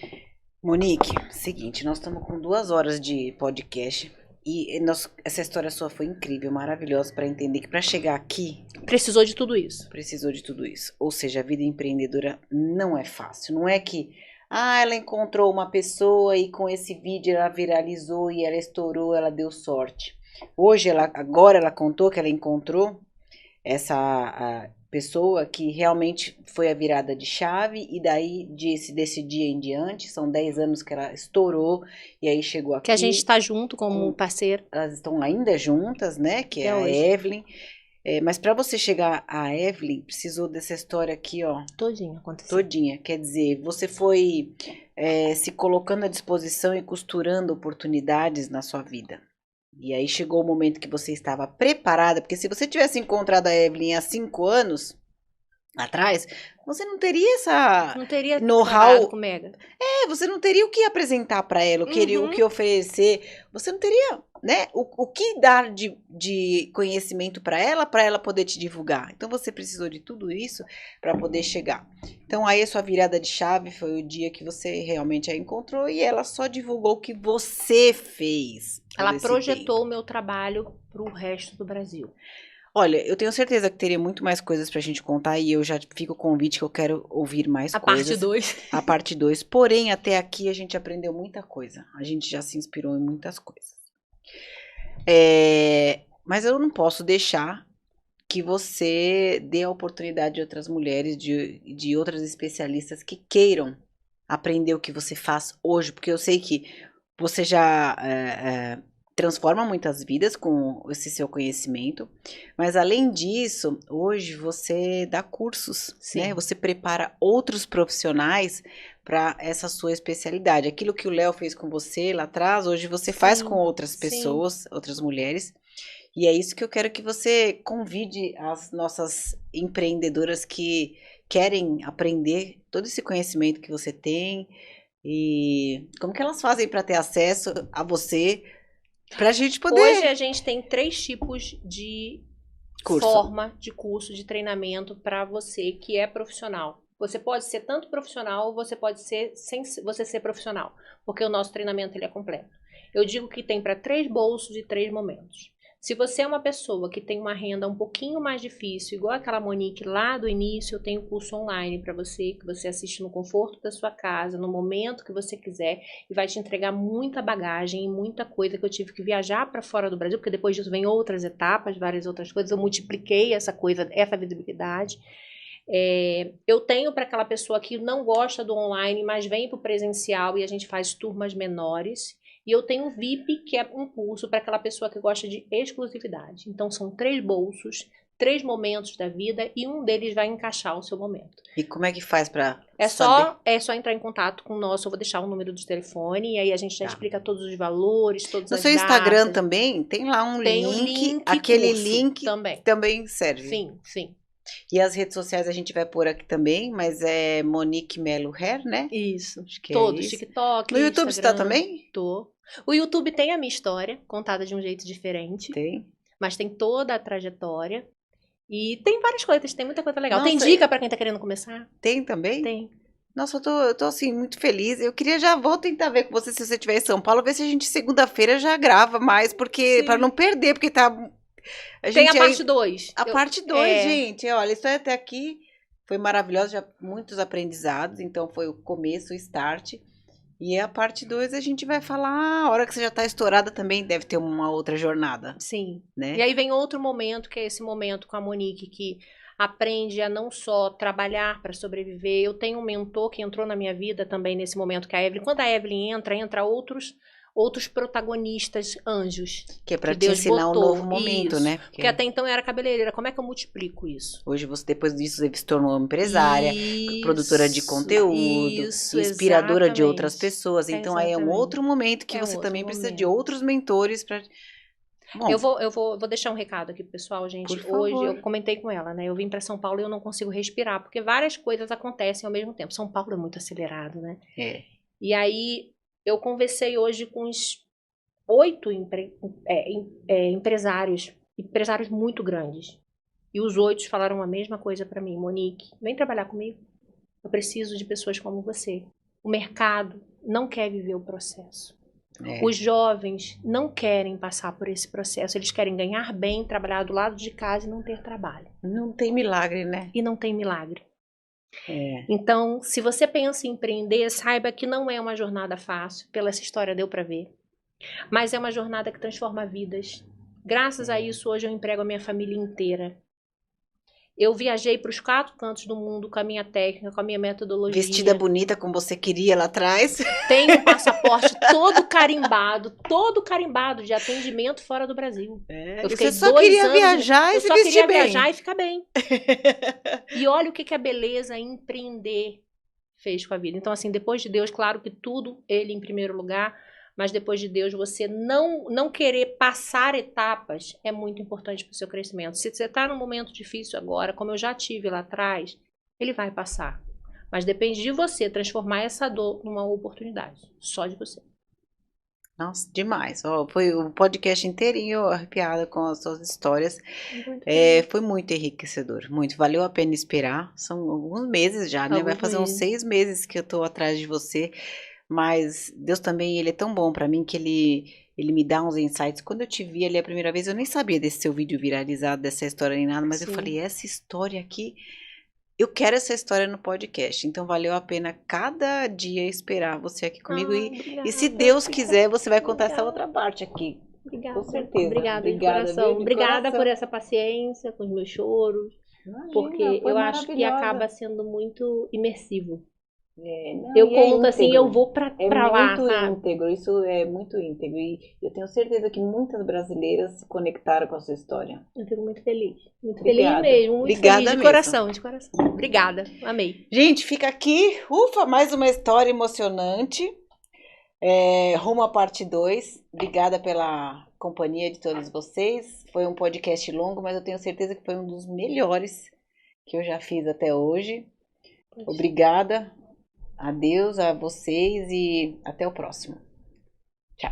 Monique, seguinte, nós estamos com 2 horas de podcast e essa história sua foi incrível, maravilhosa, para entender que para chegar aqui... Precisou de tudo isso. Precisou de tudo isso. Ou seja, a vida empreendedora não é fácil. Não é que, ela encontrou uma pessoa e com esse vídeo ela viralizou e ela estourou, ela deu sorte. Agora ela contou que ela encontrou essa... pessoa que realmente foi a virada de chave e daí desse dia em diante, são 10 anos que ela estourou e aí chegou aqui. Que a gente está junto como parceiro. Elas estão ainda juntas, né, que é a Evelyn. Mas para você chegar a Evelyn, precisou dessa história aqui, ó. Todinha aconteceu. Todinha, quer dizer, você foi se colocando à disposição e costurando oportunidades na sua vida. E aí chegou o momento que você estava preparada, porque se você tivesse encontrado a Evelyn há 5 anos atrás, você não teria essa know-how. Você não teria o que apresentar para ela, o que oferecer. Você não teria, né, o que dar de conhecimento para ela poder te divulgar. Então você precisou de tudo isso para poder chegar. Então aí a sua virada de chave foi o dia que você realmente a encontrou e ela só divulgou o que você fez. Ela projetou o meu trabalho para o resto do Brasil. Olha, eu tenho certeza que teria muito mais coisas pra gente contar e eu já fico com o convite que eu quero ouvir mais coisas. Parte 2. A parte 2. Porém, até aqui a gente aprendeu muita coisa. A gente já se inspirou em muitas coisas. Mas eu não posso deixar que você dê a oportunidade de outras mulheres, de outras especialistas que queiram aprender o que você faz hoje. Porque eu sei que você já transforma muitas vidas com esse seu conhecimento, mas além disso, hoje você dá cursos, né? Você prepara outros profissionais para essa sua especialidade. Aquilo que o Léo fez com você lá atrás, hoje você faz com outras pessoas, outras mulheres. E é isso que eu quero que você convide as nossas empreendedoras que querem aprender todo esse conhecimento que você tem e como que elas fazem para ter acesso a você, para a gente poder... Hoje a gente tem 3 tipos de forma de curso, de treinamento para você que é profissional. Você pode ser tanto profissional ou você pode ser sem você ser profissional, porque o nosso treinamento ele é completo. Eu digo que tem para 3 bolsos e 3 momentos. Se você é uma pessoa que tem uma renda um pouquinho mais difícil, igual aquela Monique lá do início, eu tenho curso online para você, que você assiste no conforto da sua casa, no momento que você quiser, e vai te entregar muita bagagem e muita coisa que eu tive que viajar para fora do Brasil, porque depois disso vem outras etapas, várias outras coisas, eu multipliquei essa coisa, essa visibilidade. Eu tenho para aquela pessoa que não gosta do online, mas vem para o presencial e a gente faz turmas menores. E eu tenho o VIP, que é um curso para aquela pessoa que gosta de exclusividade. Então, são 3 bolsos, 3 momentos da vida e um deles vai encaixar o seu momento. E como é que faz para saber? É só entrar em contato com o nosso, eu vou deixar o número do telefone e aí a gente já explica todos os valores, todas as datas. No seu Instagram também tem lá um link, aquele link também serve. Sim. E as redes sociais a gente vai pôr aqui também, mas é Monique Melo Hair, né? Isso. Acho que todos, é TikTok, no YouTube Instagram, está também? Tô. O YouTube tem a minha história, contada de um jeito diferente. Tem. Mas tem toda a trajetória. E tem várias coisas, tem muita coisa legal. Nossa, tem dica para quem tá querendo começar? Tem também? Tem. Nossa, eu tô assim, muito feliz. Eu queria vou tentar ver com você se você estiver em São Paulo, ver se a gente segunda-feira já grava mais, porque para não perder, porque tá... Tem a parte 2. A parte 2, gente. Olha, isso até aqui foi maravilhoso, já muitos aprendizados. Então, foi o começo, o start. E a parte 2 a gente vai falar, a hora que você já tá estourada também deve ter uma outra jornada. Sim. Né? E aí vem outro momento, que é esse momento com a Monique, que aprende a não só trabalhar para sobreviver. Eu tenho um mentor que entrou na minha vida também nesse momento, que é a Evelyn. Quando a Evelyn entra outros protagonistas anjos. Que é para te ensinar um novo momento, isso, né? Porque até então eu era cabeleireira. Como é que eu multiplico isso? Hoje, depois disso, você se tornou empresária, produtora de conteúdo, inspiradora exatamente. de outras pessoas. Então, aí é um outro momento que você também precisa de outros mentores para... Bom, eu vou deixar um recado aqui pro pessoal, gente. Hoje eu comentei com ela, né? Eu vim para São Paulo e eu não consigo respirar, porque várias coisas acontecem ao mesmo tempo. São Paulo é muito acelerado, né? E aí... Eu conversei hoje com uns 8 empresários muito grandes. E os 8 falaram a mesma coisa para mim. Monique, vem trabalhar comigo. Eu preciso de pessoas como você. O mercado não quer viver o processo. Os jovens não querem passar por esse processo. Eles querem ganhar bem, trabalhar do lado de casa e não ter trabalho. Não tem milagre, né? E não tem milagre. Então, se você pensa em empreender, saiba que não é uma jornada fácil, pela essa história deu para ver, mas é uma jornada que transforma vidas. Graças a isso, hoje eu emprego a minha família inteira. Eu viajei para os 4 cantos do mundo com a minha técnica, com a minha metodologia. Vestida bonita como você queria lá atrás. Tenho um passaporte todo carimbado de atendimento fora do Brasil. Eu fiquei você só queria viajar e se vestir bem. Eu só queria viajar e ficar bem. E olha o que a beleza empreender fez com a vida. Então, assim, depois de Deus, claro que tudo, Ele em primeiro lugar, mas depois de Deus, você não querer passar etapas é muito importante para o seu crescimento. Se você está num momento difícil agora, como eu já tive lá atrás, ele vai passar. Mas depende de você transformar essa dor numa oportunidade. Só de você. Nossa, demais. Foi o podcast inteirinho arrepiada com as suas histórias. Foi muito enriquecedor. Muito. Valeu a pena esperar. São alguns meses já, né? Vai fazer uns 6 meses que eu tô atrás de você. Mas Deus também, Ele é tão bom pra mim que Ele me dá uns insights. Quando eu te vi ali a primeira vez, eu nem sabia desse seu vídeo viralizado, dessa história nem nada, mas eu falei, essa história aqui, eu quero essa história no podcast. Então valeu a pena cada dia esperar você aqui comigo. E se Deus quiser, você vai contar essa outra parte aqui. Obrigada. Com certeza. Obrigada de coração. Obrigada por essa paciência com os meus choros. Imagina, porque eu acho que acaba sendo muito imersivo. Não, Eu e é conto assim, íntegro. eu vou pra É lá, muito sabe? íntegro, isso é muito íntegro. E eu tenho certeza que muitas brasileiras se conectaram com a sua história. Eu fico muito feliz. Muito feliz Obrigada. mesmo, muito feliz Obrigada de mesmo. coração, de coração. Obrigada, amei. Gente, fica aqui, ufa, mais uma história emocionante. Rumo à parte 2. Obrigada pela companhia de todos vocês. Foi um podcast longo, mas eu tenho certeza que foi um dos melhores que eu já fiz até hoje. Obrigada. Adeus a vocês e até o próximo. Tchau.